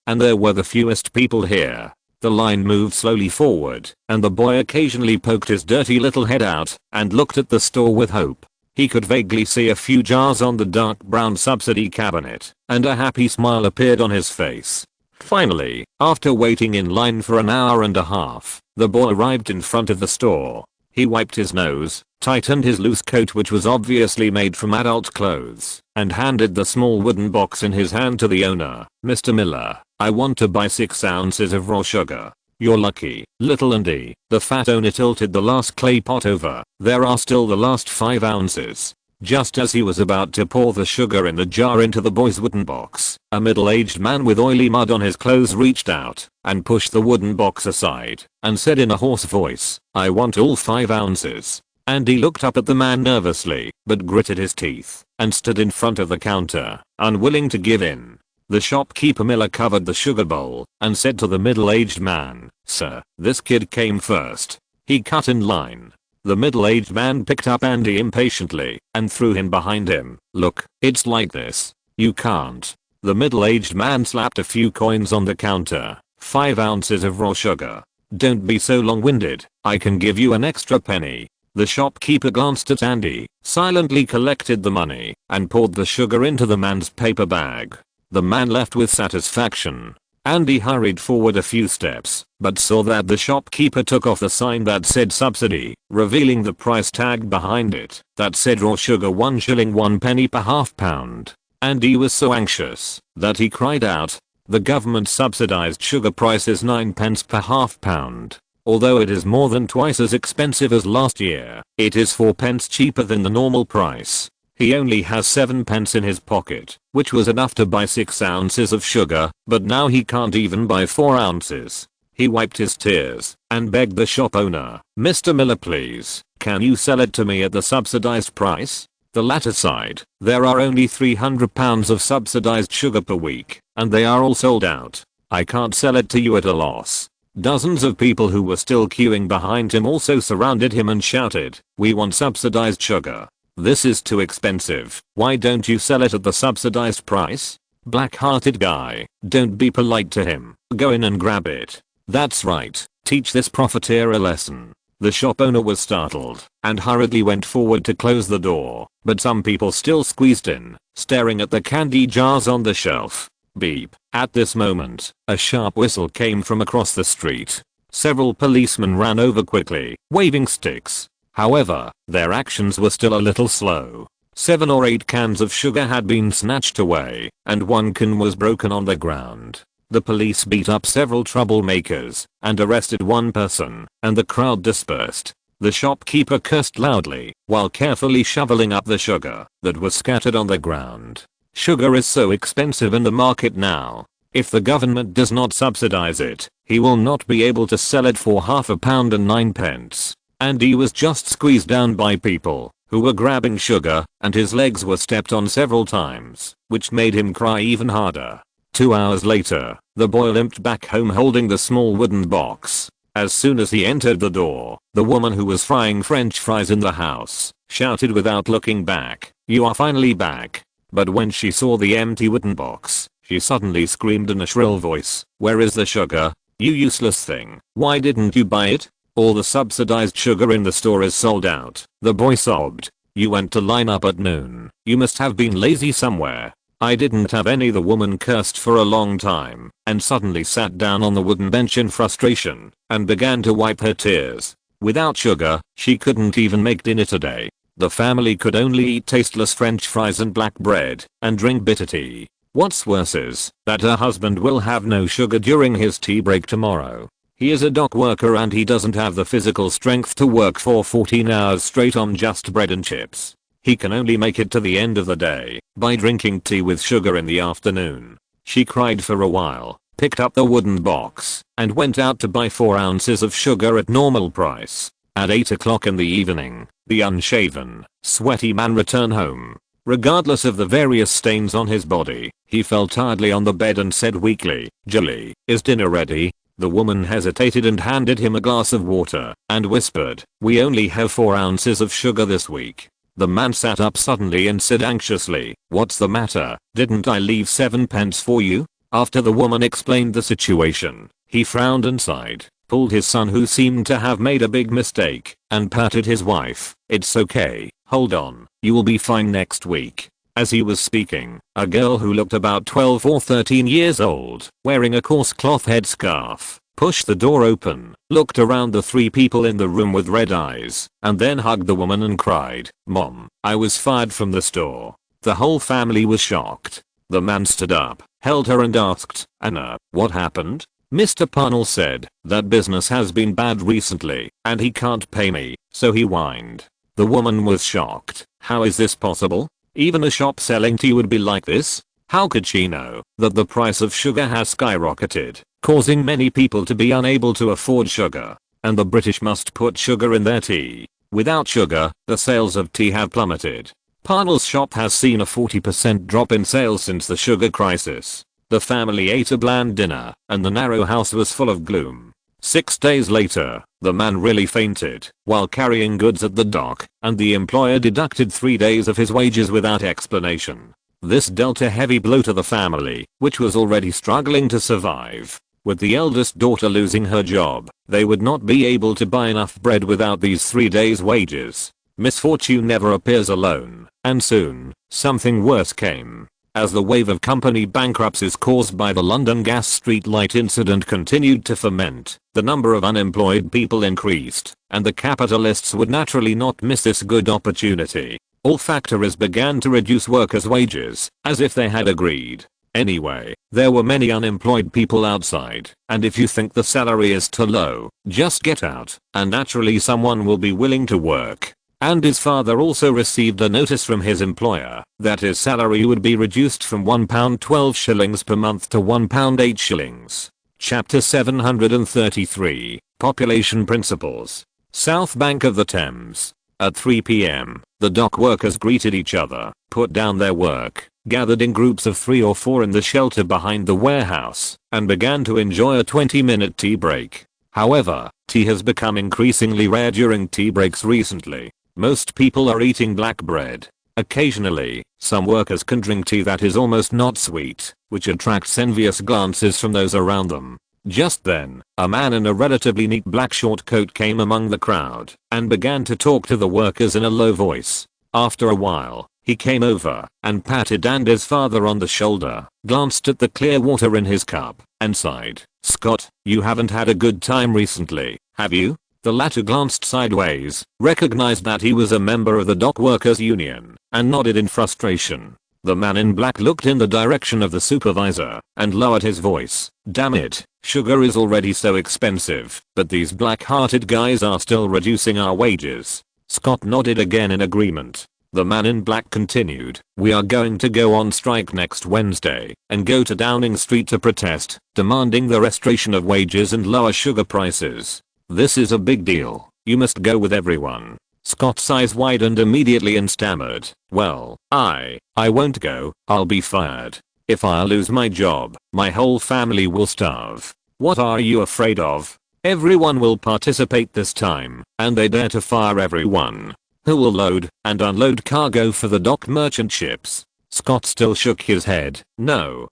and there were the fewest people here. The line moved slowly forward, and the boy occasionally poked his dirty little head out and looked at the store with hope. He could vaguely see a few jars on the dark brown subsidy cabinet, and a happy smile appeared on his face. Finally, after waiting in line for an hour and a half, the boy arrived in front of the store. He wiped his nose, tightened his loose coat which was obviously made from adult clothes, and handed the small wooden box in his hand to the owner. Mr. Miller, I want to buy 6 ounces of raw sugar. You're lucky, little Andy. The fat owner tilted the last clay pot over. There are still the last 5 ounces. Just as he was about to pour the sugar in the jar into the boy's wooden box, a middle-aged man with oily mud on his clothes reached out and pushed the wooden box aside and said in a hoarse voice, I want all 5 ounces. Andy looked up at the man nervously, but gritted his teeth and stood in front of the counter, unwilling to give in. The shopkeeper Miller covered the sugar bowl and said to the middle-aged man, Sir, this kid came first. He cut in line. The middle-aged man picked up Andy impatiently and threw him behind him. Look, it's like this. You can't. The middle-aged man slapped a few coins on the counter. 5 ounces of raw sugar. Don't be so long-winded. I can give you an extra penny. The shopkeeper glanced at Andy, silently collected the money, and poured the sugar into the man's paper bag. The man left with satisfaction. Andy hurried forward a few steps, but saw that the shopkeeper took off the sign that said subsidy, revealing the price tag behind it that said raw sugar 1 shilling 1 penny per half pound. Andy was so anxious that he cried out, the government subsidized sugar price is 9 pence per half pound. Although it is more than twice as expensive as last year, it is 4 pence cheaper than the normal price. He only has 7 pence in his pocket, which was enough to buy 6 ounces of sugar, but now he can't even buy 4 ounces. He wiped his tears and begged the shop owner, Mr. Miller please, can you sell it to me at the subsidized price? The latter sighed, there are only 300 pounds of subsidized sugar per week, and they are all sold out. I can't sell it to you at a loss. Dozens of people who were still queuing behind him also surrounded him and shouted, we want subsidized sugar. This is too expensive. Why don't you sell it at the subsidized price? Black-hearted guy, don't be polite to him. Go in and grab it. That's right. Teach this profiteer a lesson. The shop owner was startled and hurriedly went forward to close the door, but some people still squeezed in, staring at the candy jars on the shelf. Beep. At this moment, a sharp whistle came from across the street. Several policemen ran over quickly, waving sticks. However, their actions were still a little slow. 7 or 8 cans of sugar had been snatched away, and 1 can was broken on the ground. The police beat up several troublemakers and arrested 1 person, and the crowd dispersed. The shopkeeper cursed loudly while carefully shoveling up the sugar that was scattered on the ground. Sugar is so expensive in the market now. If the government does not subsidize it, he will not be able to sell it for £0.5 and 9 pence. And he was just squeezed down by people who were grabbing sugar, and his legs were stepped on several times, which made him cry even harder. 2 hours later, the boy limped back home holding the small wooden box. As soon as he entered the door, the woman who was frying French fries in the house shouted without looking back, "You are finally back." But when she saw the empty wooden box, she suddenly screamed in a shrill voice, "Where is the sugar? You useless thing. Why didn't you buy it? All the subsidized sugar in the store is sold out." The boy sobbed, "You went to line up at noon. You must have been lazy somewhere." "I didn't have any." The woman cursed for a long time and suddenly sat down on the wooden bench in frustration and began to wipe her tears. Without sugar, she couldn't even make dinner today. The family could only eat tasteless French fries and black bread and drink bitter tea. What's worse is that her husband will have no sugar during his tea break tomorrow. He is a dock worker and he doesn't have the physical strength to work for 14 hours straight on just bread and chips. He can only make it to the end of the day by drinking tea with sugar in the afternoon. She cried for a while, picked up the wooden box, and went out to buy 4 ounces of sugar at normal price. At 8 o'clock in the evening, the unshaven, sweaty man returned home. Regardless of the various stains on his body, he fell tiredly on the bed and said weakly, "Julie, is dinner ready?" The woman hesitated and handed him a glass of water and whispered, "We only have 4 ounces of sugar this week." The man sat up suddenly and said anxiously, "What's the matter? Didn't I leave 7 pence for you?" After the woman explained the situation, he frowned and sighed, pulled his son who seemed to have made a big mistake, and patted his wife. "It's okay, hold on, you will be fine next week." As he was speaking, a girl who looked about 12 or 13 years old, wearing a coarse cloth headscarf, pushed the door open, looked around the 3 people in the room with red eyes, and then hugged the woman and cried, "Mom, I was fired from the store." The whole family was shocked. The man stood up, held her and asked, "Anna, what happened?" "Mr. Parnell said that business has been bad recently, and he can't pay me, so he whined." The woman was shocked. How is this possible? Even a shop selling tea would be like this? How could she know that the price of sugar has skyrocketed, causing many people to be unable to afford sugar? And the British must put sugar in their tea. Without sugar, the sales of tea have plummeted. Parnell's shop has seen a 40% drop in sales since the sugar crisis. The family ate a bland dinner, and the narrow house was full of gloom. 6 days later, the man really fainted while carrying goods at the dock, and the employer deducted 3 days of his wages without explanation. This dealt a heavy blow to the family, which was already struggling to survive. With the eldest daughter losing her job, they would not be able to buy enough bread without these 3 days' wages. Misfortune never appears alone, and soon, something worse came. As the wave of company bankruptcies caused by the London gas street light incident continued to ferment, the number of unemployed people increased, and the capitalists would naturally not miss this good opportunity. All factories began to reduce workers' wages, as if they had agreed. Anyway, there were many unemployed people outside, and if you think the salary is too low, just get out, and naturally someone will be willing to work. And his father also received a notice from his employer that his salary would be reduced from £1.12 per month to £1.08. Chapter 733, Population Principles. South bank of the Thames. At 3 p.m., the dock workers greeted each other, put down their work, gathered in groups of 3 or 4 in the shelter behind the warehouse, and began to enjoy a 20-minute tea break. However, tea has become increasingly rare during tea breaks recently. Most people are eating black bread. Occasionally, some workers can drink tea that is almost not sweet, which attracts envious glances from those around them. Just then, a man in a relatively neat black short coat came among the crowd and began to talk to the workers in a low voice. After a while, he came over and patted Andy's father on the shoulder, glanced at the clear water in his cup, and sighed. "Scott, you haven't had a good time recently, have you?" The latter glanced sideways, recognized that he was a member of the dock workers union, and nodded in frustration. The man in black looked in the direction of the supervisor and lowered his voice. Damn it, sugar is already so expensive, but these black-hearted guys are still reducing our wages. Scott nodded again in agreement. The man in black continued, we are going to go on strike next Wednesday and go to Downing Street to protest, demanding the restoration of wages and lower sugar prices. This is a big deal. You must go with everyone. Scott's eyes widened immediately and stammered, well, I won't go, I'll be fired. If I lose my job, my whole family will starve. What are you afraid of? Everyone will participate this time, and they dare to fire everyone. Who will load and unload cargo for the dock merchant ships? Scott still shook his head. No,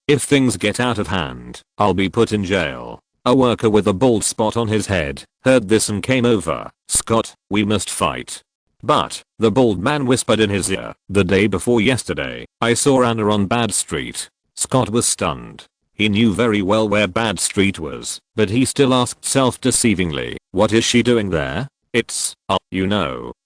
if things get out of hand, I'll be put in jail. A worker with a bald spot on his head heard this and came over. Scott, we must fight. But, the bald man whispered in his ear, the day before yesterday, I saw Anna on Bad Street. Scott was stunned. He knew very well where Bad Street was, but he still asked self-deceivingly, what is she doing there? It's,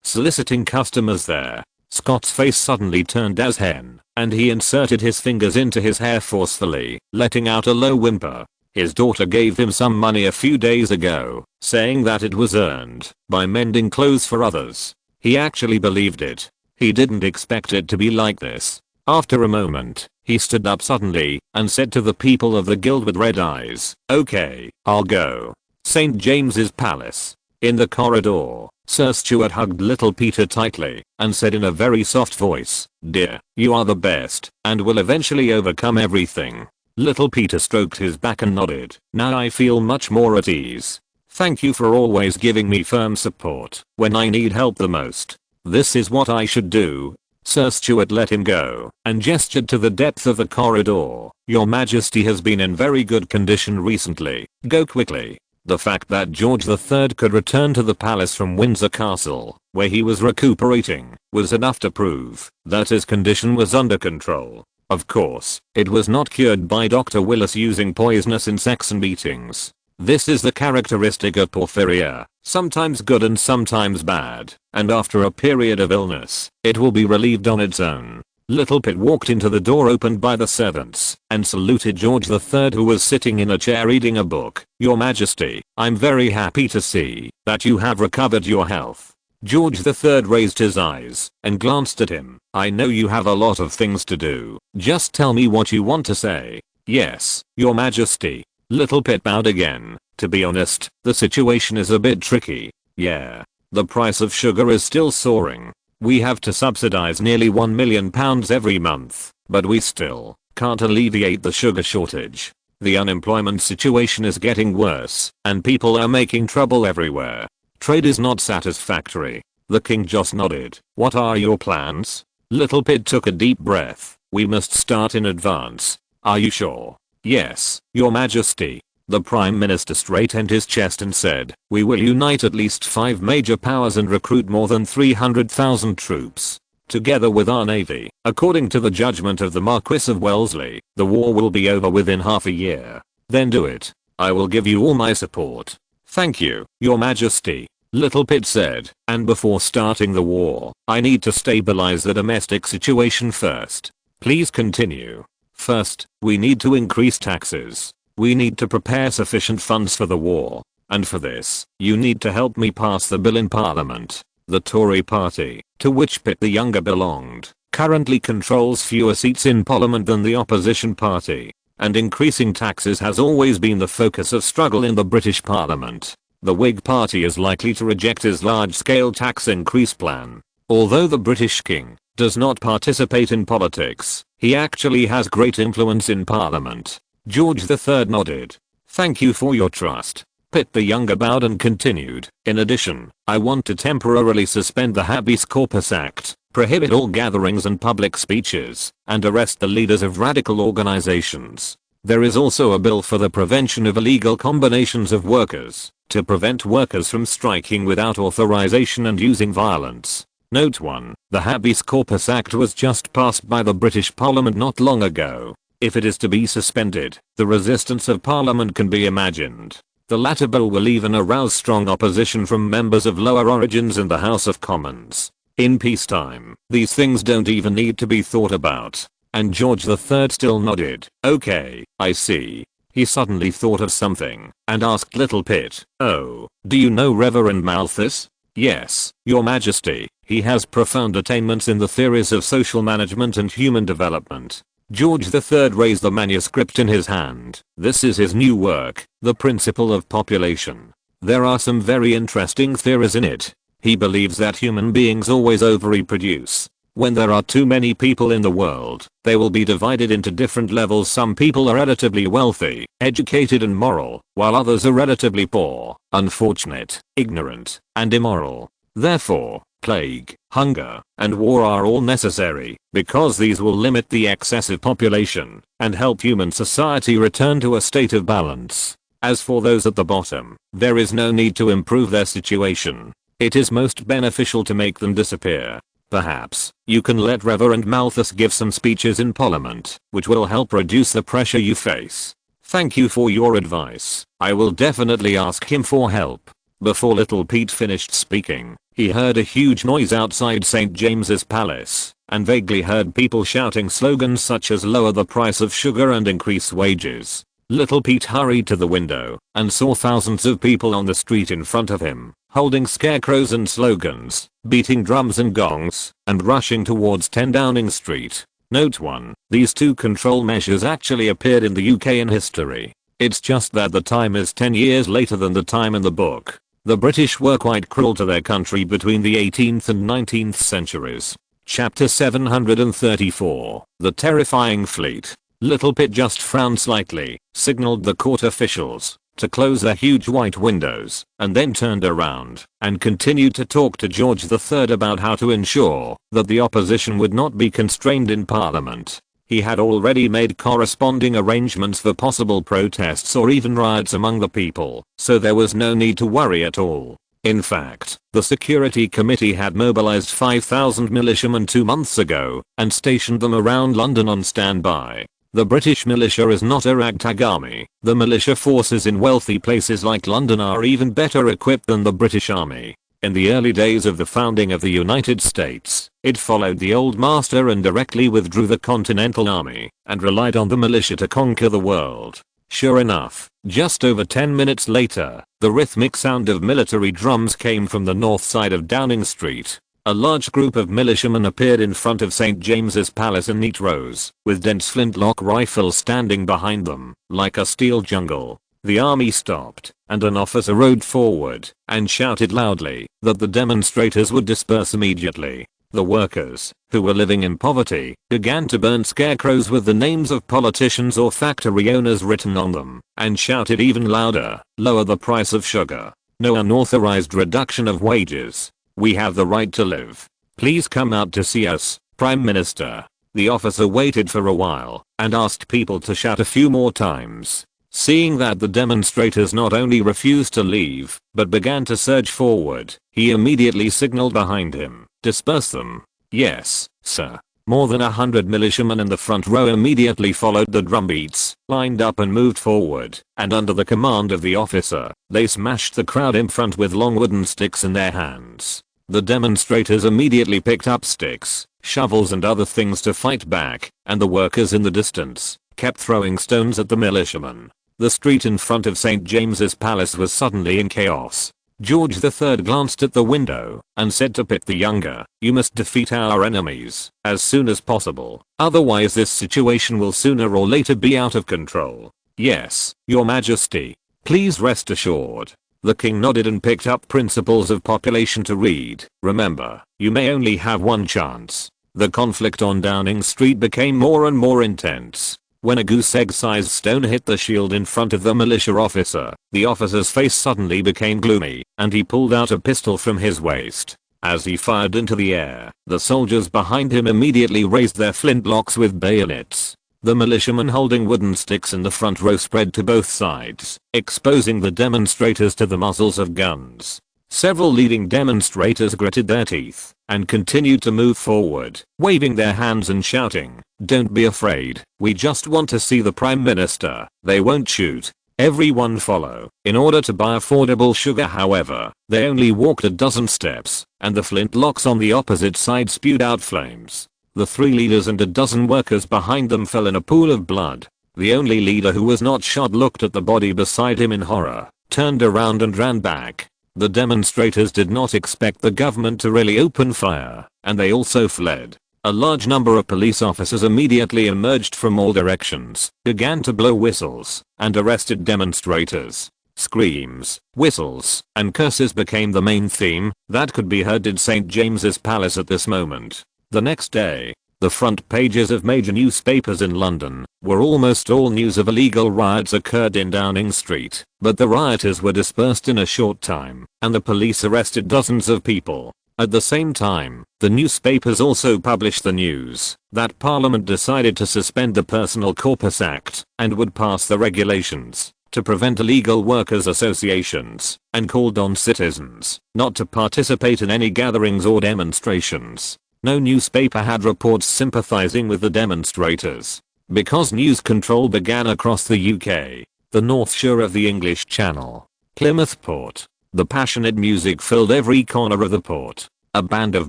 soliciting customers there. Scott's face suddenly turned as hen, and he inserted his fingers into his hair forcefully, letting out a low whimper. His daughter gave him some money a few days ago, saying that it was earned by mending clothes for others. He actually believed it. He didn't expect it to be like this. After a moment, he stood up suddenly and said to the people of the guild with red eyes, okay, I'll go. St. James's Palace. In the corridor, Sir Stuart hugged little Peter tightly and said in a very soft voice, dear, you are the best and will eventually overcome everything. Little Peter stroked his back and nodded. Now I feel much more at ease. Thank you for always giving me firm support when I need help the most. This is what I should do. Sir Stuart let him go and gestured to the depth of the corridor. Your Majesty has been in very good condition recently. Go quickly. The fact that George III could return to the palace from Windsor Castle, where he was recuperating, was enough to prove that his condition was under control. Of course, it was not cured by Dr. Willis using poisonous insects and beatings. This is the characteristic of porphyria, sometimes good and sometimes bad, and after a period of illness, it will be relieved on its own. Little Pit walked into the door opened by the servants and saluted George III, who was sitting in a chair reading a book. Your Majesty, I'm very happy to see that you have recovered your health. George III raised his eyes and glanced at him. I know you have a lot of things to do. Just tell me what you want to say. Yes, Your Majesty. Little Pit bowed again. To be honest, the situation is a bit tricky. Yeah. The price of sugar is still soaring. We have to subsidize nearly £1 million every month, but we still can't alleviate the sugar shortage. The unemployment situation is getting worse, and people are making trouble everywhere. Trade is not satisfactory. The king just nodded. What are your plans? Little Pit took a deep breath. We must start in advance. Are you sure? Yes, Your Majesty. The Prime Minister straightened his chest and said, we will unite at least 5 major powers and recruit more than 300,000 troops. Together with our navy, according to the judgment of the Marquis of Wellesley, the war will be over within half a year. Then do it. I will give you all my support. Thank you, Your Majesty. Little Pit said, and before starting the war, I need to stabilize the domestic situation first. Please continue. First, we need to increase taxes. We need to prepare sufficient funds for the war. And for this, you need to help me pass the bill in Parliament. The Tory party, to which Pitt the Younger belonged, currently controls fewer seats in Parliament than the opposition party. And increasing taxes has always been the focus of struggle in the British Parliament. The Whig Party is likely to reject his large-scale tax increase plan. Although the British King does not participate in politics, he actually has great influence in Parliament. George III nodded. Thank you for your trust. Pitt the Younger bowed and continued. In addition, I want to temporarily suspend the Habeas Corpus Act, prohibit all gatherings and public speeches, and arrest the leaders of radical organizations. There is also a bill for the prevention of illegal combinations of workers, to prevent workers from striking without authorization and using violence. Note 1. The Habeas Corpus Act was just passed by the British Parliament not long ago. If it is to be suspended, the resistance of Parliament can be imagined. The latter bill will even arouse strong opposition from members of lower origins in the House of Commons. In peacetime, these things don't even need to be thought about. And George III still nodded. Okay, I see. He suddenly thought of something and asked Little Pitt, "Oh, do you know Reverend Malthus?" "Yes, Your Majesty. He has profound attainments in the theories of social management and human development." George III raised the manuscript in his hand. This is his new work, The Principle of Population. There are some very interesting theories in it. He believes that human beings always over-reproduce. When there are too many people in the world, they will be divided into different levels. Some people are relatively wealthy, educated and moral, while others are relatively poor, unfortunate, ignorant, and immoral. Therefore, plague, hunger, and war are all necessary, because these will limit the excessive population and help human society return to a state of balance. As for those at the bottom, there is no need to improve their situation. It is most beneficial to make them disappear. Perhaps you can let Reverend Malthus give some speeches in Parliament, which will help reduce the pressure you face. Thank you for your advice. I will definitely ask him for help. Before Little Pete finished speaking, he heard a huge noise outside St. James's Palace, and vaguely heard people shouting slogans such as "lower the price of sugar and increase wages." Little Pete hurried to the window and saw thousands of people on the street in front of him, holding scarecrows and slogans, beating drums and gongs, and rushing towards 10 Downing Street. Note 1. These two control measures actually appeared in the UK in history. It's just that the time is 10 years later than the time in the book. The British were quite cruel to their country between the 18th and 19th centuries. Chapter 734. The Terrifying Fleet. Little Pit just frowned slightly, signaled the court officials to close their huge white windows, and then turned around and continued to talk to George III about how to ensure that the opposition would not be constrained in Parliament. He had already made corresponding arrangements for possible protests or even riots among the people, so there was no need to worry at all. In fact, the Security Committee had mobilized 5,000 militiamen 2 months ago and stationed them around London on standby. The British militia is not a ragtag army. The militia forces in wealthy places like London are even better equipped than the British Army. In the early days of the founding of the United States, it followed the old master and directly withdrew the Continental Army and relied on the militia to conquer the world. Sure enough, just over 10 minutes later, the rhythmic sound of military drums came from the north side of Downing Street. A large group of militiamen appeared in front of St. James's Palace in neat rows, with dense flintlock rifles standing behind them, like a steel jungle. The army stopped, and an officer rode forward and shouted loudly that the demonstrators would disperse immediately. The workers, who were living in poverty, began to burn scarecrows with the names of politicians or factory owners written on them, and shouted even louder, "Lower the price of sugar. No unauthorized reduction of wages. We have the right to live. Please come out to see us, Prime Minister." The officer waited for a while and asked people to shout a few more times. Seeing that the demonstrators not only refused to leave, but began to surge forward, he immediately signaled behind him, "Disperse them." "Yes, sir." More than 100 militiamen in the front row immediately followed the drumbeats, lined up and moved forward, and under the command of the officer, they smashed the crowd in front with long wooden sticks in their hands. The demonstrators immediately picked up sticks, shovels and other things to fight back, and the workers in the distance kept throwing stones at the militiamen. The street in front of St. James's Palace was suddenly in chaos. George III glanced at the window and said to Pitt the Younger, "You must defeat our enemies as soon as possible, otherwise this situation will sooner or later be out of control." "Yes, Your Majesty. Please rest assured." The king nodded and picked up Principles of Population to read. "Remember, you may only have one chance." The conflict on Downing Street became more and more intense. When a goose egg-sized stone hit the shield in front of the militia officer, the officer's face suddenly became gloomy, and he pulled out a pistol from his waist. As he fired into the air, the soldiers behind him immediately raised their flintlocks with bayonets. The militiamen holding wooden sticks in the front row spread to both sides, exposing the demonstrators to the muzzles of guns. Several leading demonstrators gritted their teeth and continued to move forward, waving their hands and shouting, "Don't be afraid, we just want to see the Prime Minister. They won't shoot." Everyone follow. In order to buy affordable sugar, however, they only walked a dozen steps, and the flintlocks on the opposite side spewed out flames. The 3 leaders and a dozen workers behind them fell in a pool of blood. The only leader who was not shot looked at the body beside him in horror, turned around and ran back. The demonstrators did not expect the government to really open fire, and they also fled. A large number of police officers immediately emerged from all directions, began to blow whistles, and arrested demonstrators. Screams, whistles, and curses became the main theme that could be heard in St. James's Palace at this moment. The next day, the front pages of major newspapers in London were almost all news of illegal riots occurred in Downing Street, but the rioters were dispersed in a short time, and the police arrested dozens of people. At the same time, the newspapers also published the news that Parliament decided to suspend the Personal Corpus Act and would pass the regulations to prevent illegal workers' associations, and called on citizens not to participate in any gatherings or demonstrations. No newspaper had reports sympathizing with the demonstrators. Because news control began across the UK, the North Shore of the English Channel, Plymouth Port, the passionate music filled every corner of the port. A band of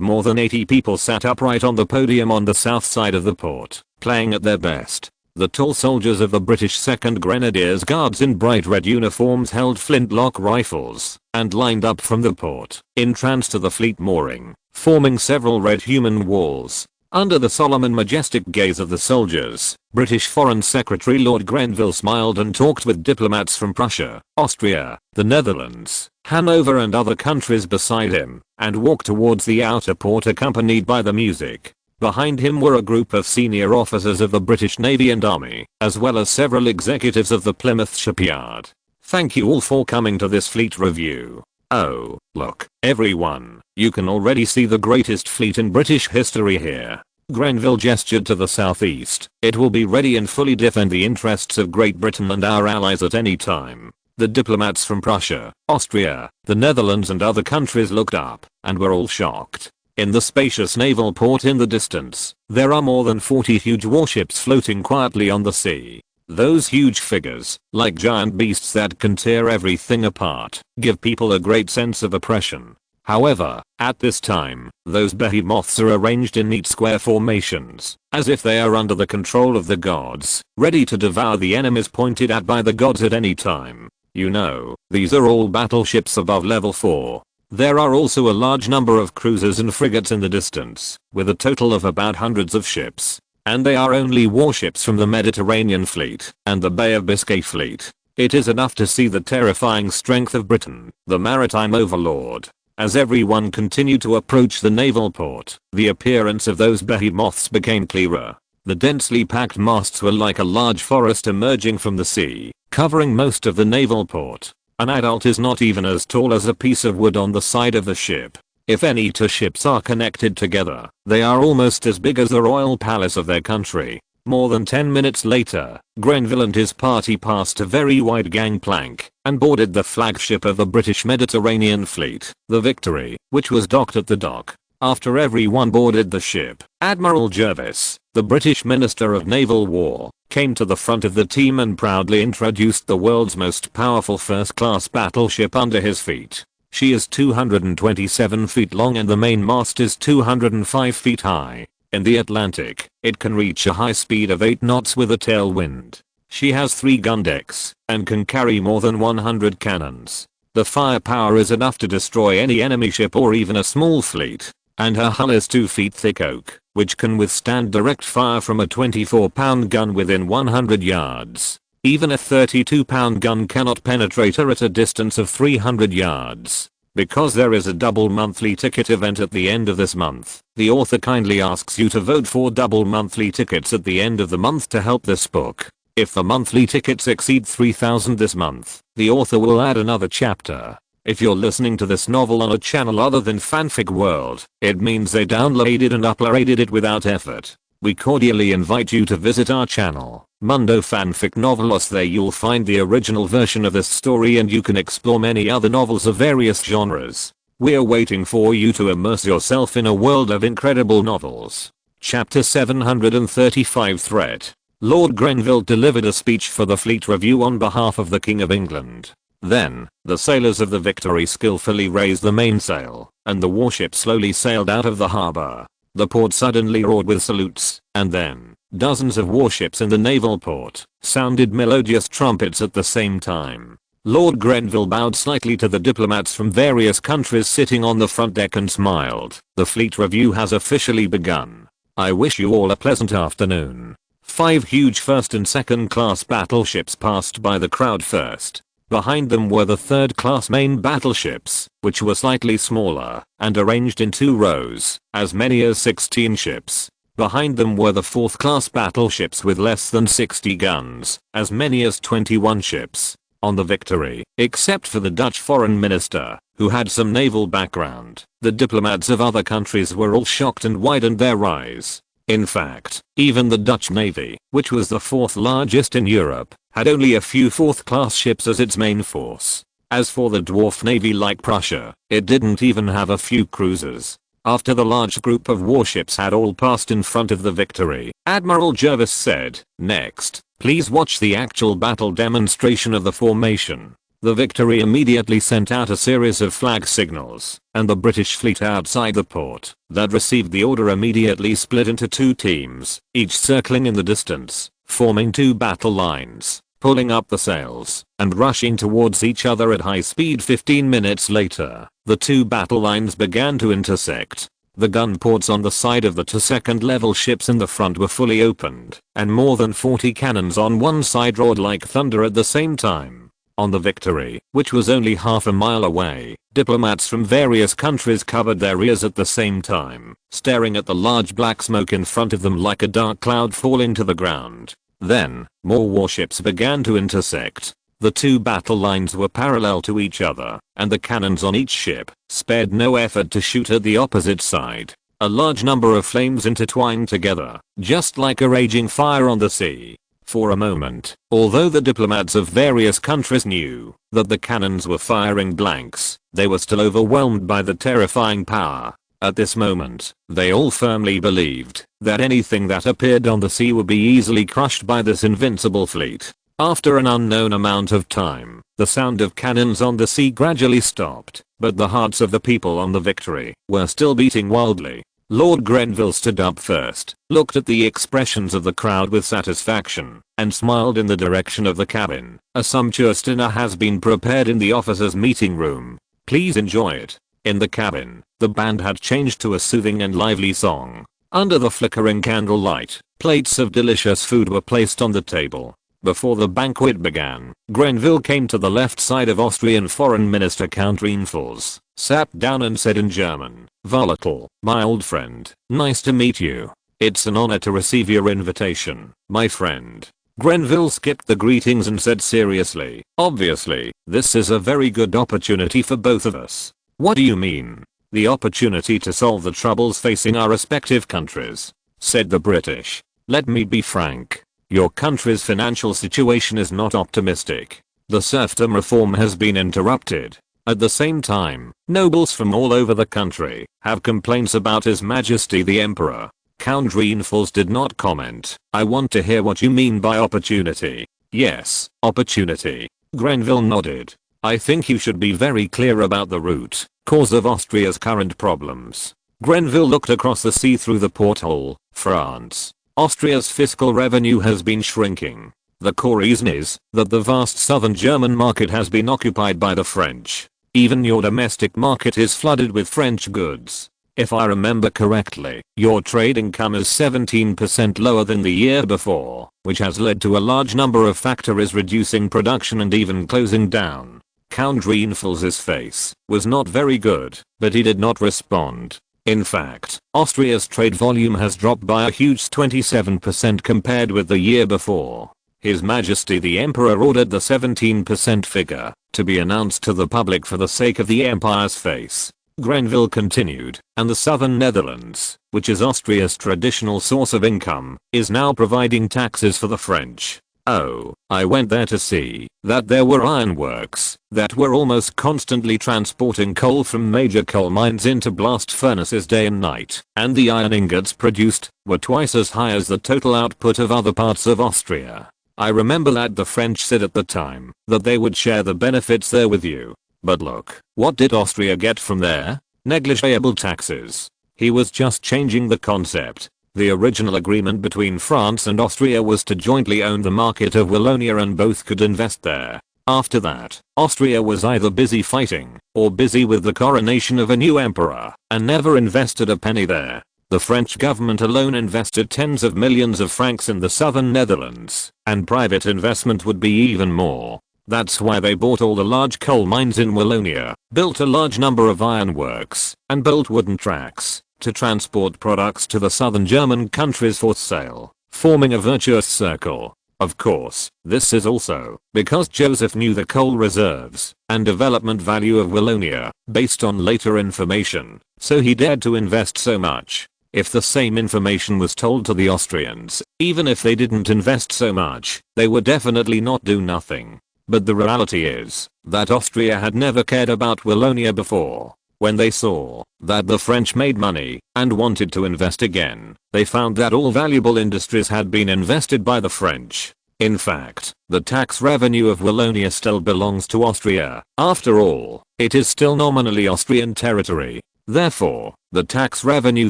more than 80 people sat upright on the podium on the south side of the port, playing at their best. The tall soldiers of the British 2nd Grenadiers Guards in bright red uniforms held flintlock rifles and lined up from the port, entranced to the fleet mooring, forming several red human walls. Under the solemn and majestic gaze of the soldiers, British Foreign Secretary Lord Grenville smiled and talked with diplomats from Prussia, Austria, the Netherlands, Hanover and other countries beside him, and walked towards the outer port accompanied by the music. Behind him were a group of senior officers of the British Navy and Army, as well as several executives of the Plymouth shipyard. Thank you all for coming to this fleet review. Oh, look, everyone, you can already see the greatest fleet in British history here. Grenville gestured to the southeast. It will be ready and fully defend the interests of Great Britain and our allies at any time. The diplomats from Prussia, Austria, the Netherlands and other countries looked up, and were all shocked. In the spacious naval port in the distance, there are more than 40 huge warships floating quietly on the sea. Those huge figures, like giant beasts that can tear everything apart, give people a great sense of oppression. However, at this time, those behemoths are arranged in neat square formations, as if they are under the control of the gods, ready to devour the enemies pointed at by the gods at any time. You know, these are all battleships above level 4. There are also a large number of cruisers and frigates in the distance, with a total of about hundreds of ships. And they are only warships from the Mediterranean Fleet and the Bay of Biscay Fleet. It is enough to see the terrifying strength of Britain, the maritime overlord. As everyone continued to approach the naval port, the appearance of those behemoths became clearer. The densely packed masts were like a large forest emerging from the sea, covering most of the naval port. An adult is not even as tall as a piece of wood on the side of the ship. If any two ships are connected together, they are almost as big as the royal palace of their country. More than 10 minutes later, Grenville and his party passed a very wide gangplank and boarded the flagship of the British Mediterranean Fleet, the Victory, which was docked at the dock. After everyone boarded the ship, Admiral Jervis, the British Minister of Naval War, came to the front of the team and proudly introduced the world's most powerful first-class battleship under his feet. She is 227 feet long and the main mast is 205 feet high. In the Atlantic, it can reach a high speed of 8 knots with a tailwind. She has 3 gun decks and can carry more than 100 cannons. The firepower is enough to destroy any enemy ship or even a small fleet. And her hull is 2 feet thick oak, which can withstand direct fire from a 24-pound gun within 100 yards. Even a 32-pound gun cannot penetrate her at a distance of 300 yards. Because there is a double monthly ticket event at the end of this month, the author kindly asks you to vote for double monthly tickets at the end of the month to help this book. If the monthly tickets exceed 3,000 this month, the author will add another chapter. If you're listening to this novel on a channel other than Fanfic World, it means they downloaded and uploaded it without effort. We cordially invite you to visit our channel, Mundo Fanfic Novelos. There you'll find the original version of this story and you can explore many other novels of various genres. We're waiting for you to immerse yourself in a world of incredible novels. Chapter 735 Threat. Lord Grenville delivered a speech for the fleet review on behalf of the King of England. Then, the sailors of the Victory skillfully raised the mainsail, and the warship slowly sailed out of the harbor. The port suddenly roared with salutes, and then, dozens of warships in the naval port sounded melodious trumpets at the same time. Lord Grenville bowed slightly to the diplomats from various countries sitting on the front deck and smiled. The fleet review has officially begun. I wish you all a pleasant afternoon. 5 huge first and second class battleships passed by the crowd first. Behind them were the third class main battleships, which were slightly smaller, and arranged in 2 rows, as many as 16 ships. Behind them were the fourth class battleships with less than 60 guns, as many as 21 ships. On the Victory, except for the Dutch foreign minister, who had some naval background, the diplomats of other countries were all shocked and widened their eyes. In fact, even the Dutch Navy, which was the 4th largest in Europe, had only a few 4th class ships as its main force. As for the dwarf navy like Prussia, it didn't even have a few cruisers. After the large group of warships had all passed in front of the Victory, Admiral Jervis said, "Next, please watch the actual battle demonstration of the formation." The Victory immediately sent out a series of flag signals, and the British fleet outside the port that received the order immediately split into 2 teams, each circling in the distance, forming 2 battle lines, pulling up the sails, and rushing towards each other at high speed. 15 minutes later, the 2 battle lines began to intersect. The gun ports on the side of the 2 second level ships in the front were fully opened, and more than 40 cannons on one side roared like thunder at the same time. On the Victory, which was only half a mile away, diplomats from various countries covered their ears at the same time, staring at the large black smoke in front of them like a dark cloud falling to the ground. Then, more warships began to intersect. The 2 battle lines were parallel to each other, and the cannons on each ship spared no effort to shoot at the opposite side. A large number of flames intertwined together, just like a raging fire on the sea. For a moment, although the diplomats of various countries knew that the cannons were firing blanks, they were still overwhelmed by the terrifying power. At this moment, they all firmly believed that anything that appeared on the sea would be easily crushed by this invincible fleet. After an unknown amount of time, the sound of cannons on the sea gradually stopped, but the hearts of the people on the Victory were still beating wildly. Lord Grenville stood up first, looked at the expressions of the crowd with satisfaction, and smiled in the direction of the cabin. "A sumptuous dinner has been prepared in the officers' meeting room. Please enjoy it." In the cabin, the band had changed to a soothing and lively song. Under the flickering candlelight, plates of delicious food were placed on the table. Before the banquet began, Grenville came to the left side of Austrian Foreign Minister Count Reinfels, sat down and said in German, "Volatile, my old friend, nice to meet you. It's an honor to receive your invitation, my friend." Grenville skipped the greetings and said seriously, "Obviously, this is a very good opportunity for both of us." "What do you mean?" "The opportunity to solve the troubles facing our respective countries," said the British. "Let me be frank. Your country's financial situation is not optimistic. The serfdom reform has been interrupted. At the same time, nobles from all over the country have complaints about His Majesty the Emperor." Count Reinfels did not comment. "I want to hear what you mean by opportunity." "Yes, opportunity." Grenville nodded. "I think you should be very clear about the root cause of Austria's current problems." Grenville looked across the sea through the porthole. "France. Austria's fiscal revenue has been shrinking. The core reason is that the vast southern German market has been occupied by the French. Even your domestic market is flooded with French goods. If I remember correctly, your trade income is 17% lower than the year before, which has led to a large number of factories reducing production and even closing down." Count Reinfels' face was not very good, but he did not respond. In fact, Austria's trade volume has dropped by a huge 27% compared with the year before. His Majesty the Emperor ordered the 17% figure to be announced to the public for the sake of the Empire's face. Grenville continued, "And the southern Netherlands, which is Austria's traditional source of income, is now providing taxes for the French. Oh, I went there to see that there were ironworks that were almost constantly transporting coal from major coal mines into blast furnaces day and night, and the iron ingots produced were twice as high as the total output of other parts of Austria. I remember that the French said at the time that they would share the benefits there with you. But look, what did Austria get from there? Negligible taxes. He was just changing the concept. The original agreement between France and Austria was to jointly own the market of Wallonia and both could invest there. After that, Austria was either busy fighting or busy with the coronation of a new emperor and never invested a penny there. The French government alone invested tens of millions of francs in the southern Netherlands, and private investment would be even more. That's why they bought all the large coal mines in Wallonia, built a large number of ironworks, and built wooden tracks to transport products to the southern German countries for sale, forming a virtuous circle. Of course, this is also because Joseph knew the coal reserves and development value of Wallonia based on later information, so he dared to invest so much. If the same information was told to the Austrians, even if they didn't invest so much, they would definitely not do nothing. But the reality is that Austria had never cared about Wallonia before. When they saw that the French made money and wanted to invest again, they found that all valuable industries had been invested by the French. In fact, the tax revenue of Wallonia still belongs to Austria. After all, it is still nominally Austrian territory. Therefore, the tax revenue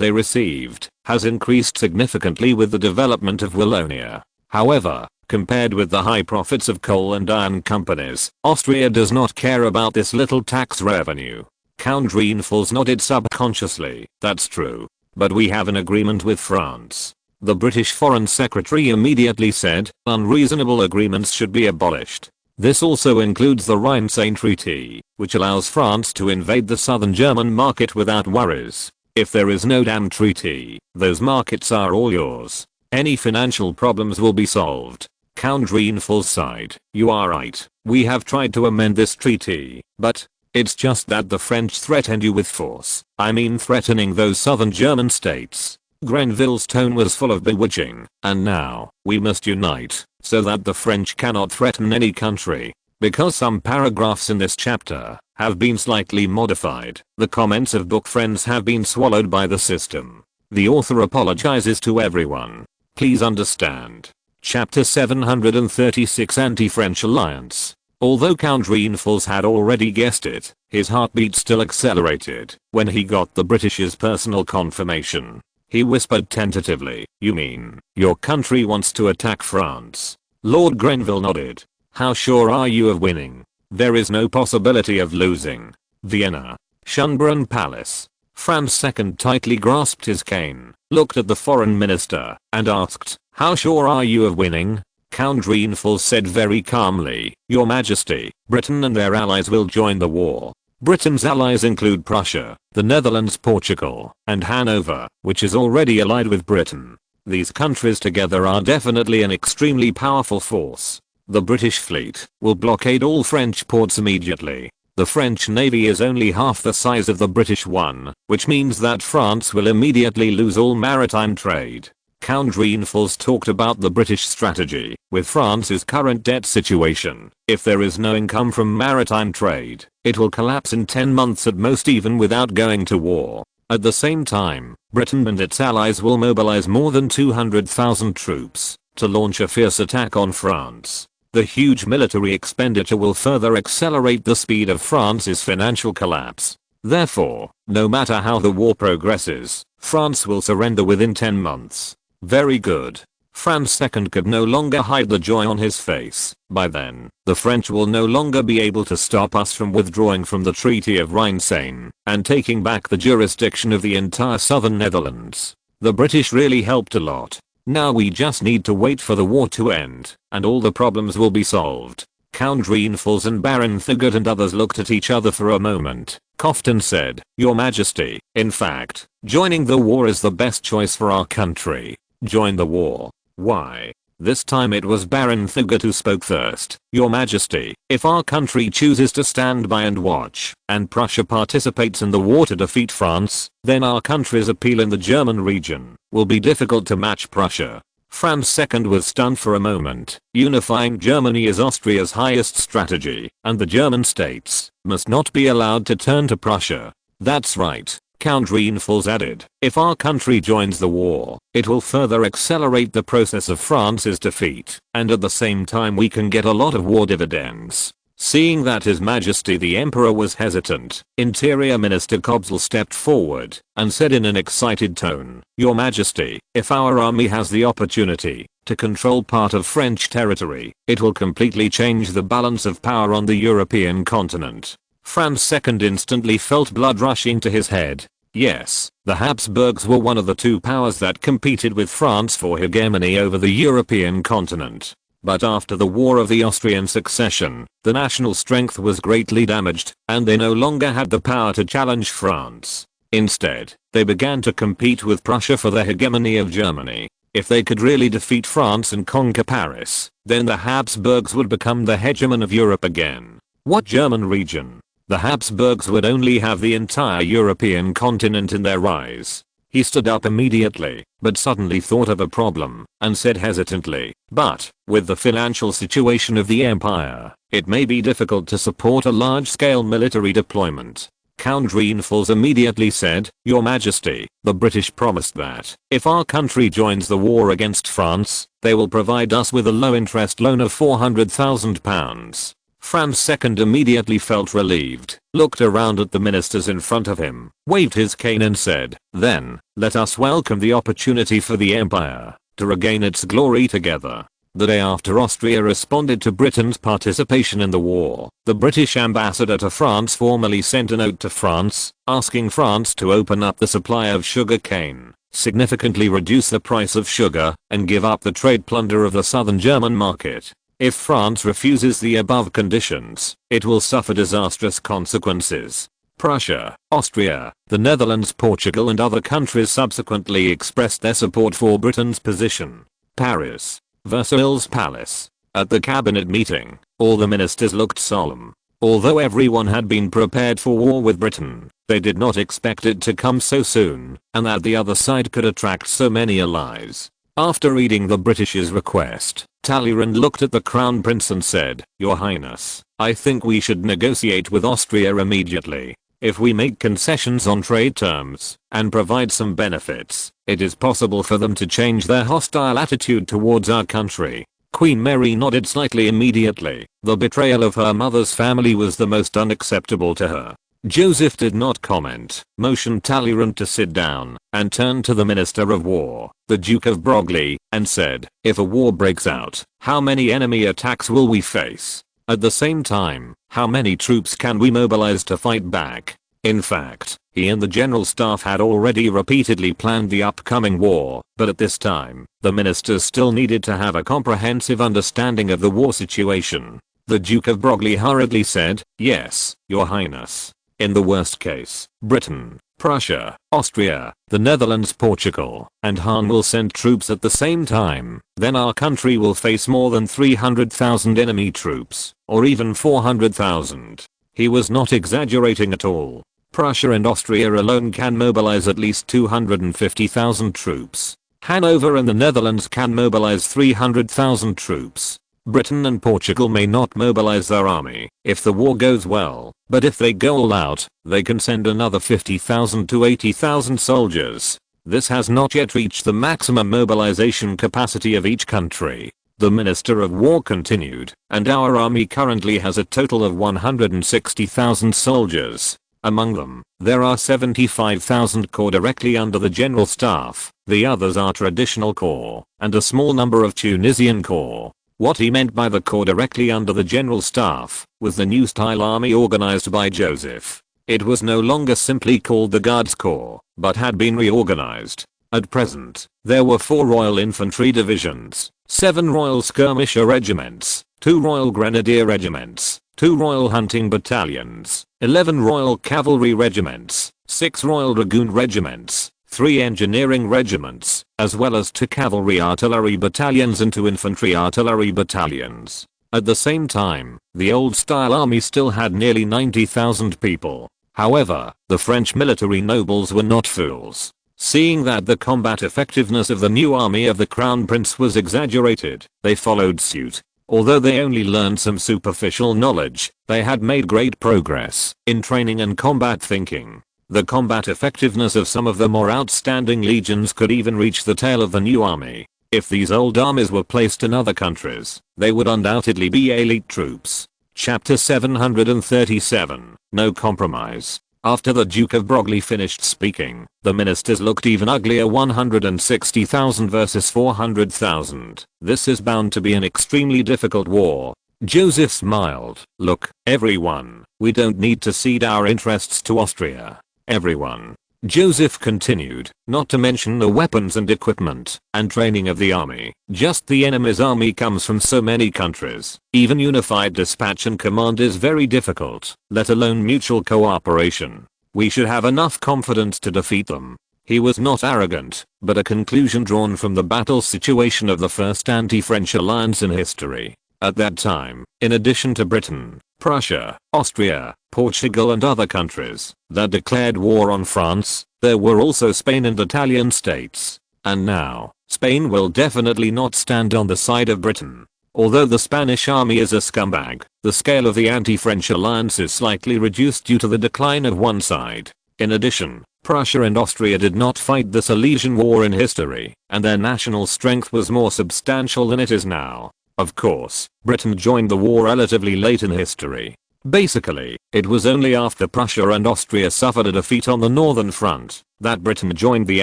they received has increased significantly with the development of Wallonia. However, compared with the high profits of coal and iron companies, Austria does not care about this little tax revenue. Count Reinfels nodded subconsciously. That's true. But we have an agreement with France. The British Foreign Secretary immediately said, unreasonable agreements should be abolished. This also includes the Rhine-Seine Treaty, which allows France to invade the southern German market without worries. If there is no damn treaty, those markets are all yours. Any financial problems will be solved. Count Reinfels sighed. You are right. We have tried to amend this treaty, but it's just that the French threatened you with force. I mean threatening those southern German states. Grenville's tone was full of bewitching. And now, we must unite, so that the French cannot threaten any country. Because some paragraphs in this chapter have been slightly modified, the comments of book friends have been swallowed by the system. The author apologizes to everyone. Please understand. Chapter 736 Anti-French Alliance. Although Count Reinfels had already guessed it, his heartbeat still accelerated when he got the British's personal confirmation. He whispered tentatively, "You mean, your country wants to attack France?" Lord Grenville nodded. "How sure are you of winning?" "There is no possibility of losing." Vienna. Schönbrunn Palace. Franz II tightly grasped his cane, looked at the foreign minister, and asked, "How sure are you of winning?" Count Reinfels said very calmly, "Your Majesty, Britain and their allies will join the war." Britain's allies include Prussia, the Netherlands, Portugal, and Hanover, which is already allied with Britain. These countries together are definitely an extremely powerful force. The British fleet will blockade all French ports immediately. The French navy is only half the size of the British one, which means that France will immediately lose all maritime trade. Count Reinfels talked about the British strategy. With France's current debt situation, if there is no income from maritime trade, it will collapse in 10 months at most, even without going to war. At the same time, Britain and its allies will mobilize more than 200,000 troops to launch a fierce attack on France. The huge military expenditure will further accelerate the speed of France's financial collapse. Therefore, no matter how the war progresses, France will surrender within 10 months. Very good. Franz II could no longer hide the joy on his face. By then, the French will no longer be able to stop us from withdrawing from the Treaty of Rhine-Seine and taking back the jurisdiction of the entire southern Netherlands. The British really helped a lot. Now we just need to wait for the war to end, and all the problems will be solved. Count Reinfels and Baron Thugut and others looked at each other for a moment, coughed and said, "Your Majesty, in fact, joining the war is the best choice for our country." "Join the war? Why?" This time it was Baron Thugut who spoke first. "Your Majesty, if our country chooses to stand by and watch, and Prussia participates in the war to defeat France, then our country's appeal in the German region will be difficult to match Prussia. Franz II was stunned for a moment. Unifying Germany is Austria's highest strategy, and the German states must not be allowed to turn to Prussia. That's right, Count Reinfels added. If our country joins the war, it will further accelerate the process of France's defeat, and at the same time we can get a lot of war dividends. Seeing that His Majesty the Emperor was hesitant, Interior Minister Kobzl stepped forward and said in an excited tone, "Your Majesty, if our army has the opportunity to control part of French territory, it will completely change the balance of power on the European continent." Franz II instantly felt blood rushing to his head. Yes, the Habsburgs were one of the two powers that competed with France for hegemony over the European continent. But after the War of the Austrian Succession, the national strength was greatly damaged, and they no longer had the power to challenge France. Instead, they began to compete with Prussia for the hegemony of Germany. If they could really defeat France and conquer Paris, then the Habsburgs would become the hegemon of Europe again. What German region? The Habsburgs would only have the entire European continent in their eyes. He stood up immediately, but suddenly thought of a problem, and said hesitantly, "But, with the financial situation of the empire, it may be difficult to support a large-scale military deployment." Count Reinfels immediately said, "Your Majesty, the British promised that, if our country joins the war against France, they will provide us with a low-interest loan of £400,000. Franz II immediately felt relieved, looked around at the ministers in front of him, waved his cane and said, "Then, let us welcome the opportunity for the empire to regain its glory together." The day after Austria responded to Britain's participation in the war, the British ambassador to France formally sent a note to France, asking France to open up the supply of sugar cane, significantly reduce the price of sugar, and give up the trade plunder of the southern German market. If France refuses the above conditions, it will suffer disastrous consequences. Prussia, Austria, the Netherlands, Portugal and other countries subsequently expressed their support for Britain's position. Paris, Versailles Palace. At the cabinet meeting, all the ministers looked solemn. Although everyone had been prepared for war with Britain, they did not expect it to come so soon, and that the other side could attract so many allies. After reading the British's request, Talleyrand looked at the Crown Prince and said, "Your Highness, I think we should negotiate with Austria immediately. If we make concessions on trade terms, and provide some benefits, it is possible for them to change their hostile attitude towards our country." Queen Mary nodded slightly immediately. The betrayal of her mother's family was the most unacceptable to her. Joseph did not comment, motioned Talleyrand to sit down, and turned to the Minister of War, the Duke of Broglie, and said, "If a war breaks out, how many enemy attacks will we face? At the same time, how many troops can we mobilize to fight back?" In fact, he and the General Staff had already repeatedly planned the upcoming war, but at this time, the ministers still needed to have a comprehensive understanding of the war situation. The Duke of Broglie hurriedly said, "Yes, Your Highness. In the worst case, Britain, Prussia, Austria, the Netherlands, Portugal, and Hungary will send troops at the same time. Then our country will face more than 300,000 enemy troops, or even 400,000. He was not exaggerating at all. Prussia and Austria alone can mobilize at least 250,000 troops. Hanover and the Netherlands can mobilize 300,000 troops. Britain and Portugal may not mobilize their army if the war goes well, but if they go all out, they can send another 50,000 to 80,000 soldiers. This has not yet reached the maximum mobilization capacity of each country." The Minister of War continued, "And our army currently has a total of 160,000 soldiers. Among them, there are 75,000 corps directly under the General Staff, the others are traditional corps, and a small number of Tunisian corps." What he meant by the corps directly under the General Staff was the new style army organized by Joseph. It was no longer simply called the Guards Corps, but had been reorganized. At present, there were 4 Royal Infantry Divisions, 7 Royal Skirmisher Regiments, 2 Royal Grenadier Regiments, 2 Royal Hunting Battalions, 11 Royal Cavalry Regiments, 6 Royal Dragoon Regiments, 3 engineering regiments, as well as 2 cavalry artillery battalions and 2 infantry artillery battalions. At the same time, the old-style army still had nearly 90,000 people. However, the French military nobles were not fools. Seeing that the combat effectiveness of the new army of the Crown Prince was exaggerated, they followed suit. Although they only learned some superficial knowledge, they had made great progress in training and combat thinking. The combat effectiveness of some of the more outstanding legions could even reach the tail of the new army. If these old armies were placed in other countries, they would undoubtedly be elite troops. Chapter 737. No compromise. After the Duke of Broglie finished speaking, the ministers looked even uglier. 160,000 versus 400,000. This is bound to be an extremely difficult war. Joseph smiled. Look, everyone, we don't need to cede our interests to Austria. Everyone. Joseph continued, not to mention the weapons and equipment and training of the army. Just the enemy's army comes from so many countries. Even unified dispatch and command is very difficult, let alone mutual cooperation. We should have enough confidence to defeat them. He was not arrogant, but a conclusion drawn from the battle situation of the first anti-French alliance in history. At that time, in addition to Britain, Prussia, Austria, Portugal and other countries that declared war on France, there were also Spain and Italian states. And now, Spain will definitely not stand on the side of Britain. Although the Spanish army is a scumbag, the scale of the anti-French alliance is slightly reduced due to the decline of one side. In addition, Prussia and Austria did not fight the Silesian War in history, and their national strength was more substantial than it is now. Of course, Britain joined the war relatively late in history. Basically, it was only after Prussia and Austria suffered a defeat on the Northern Front that Britain joined the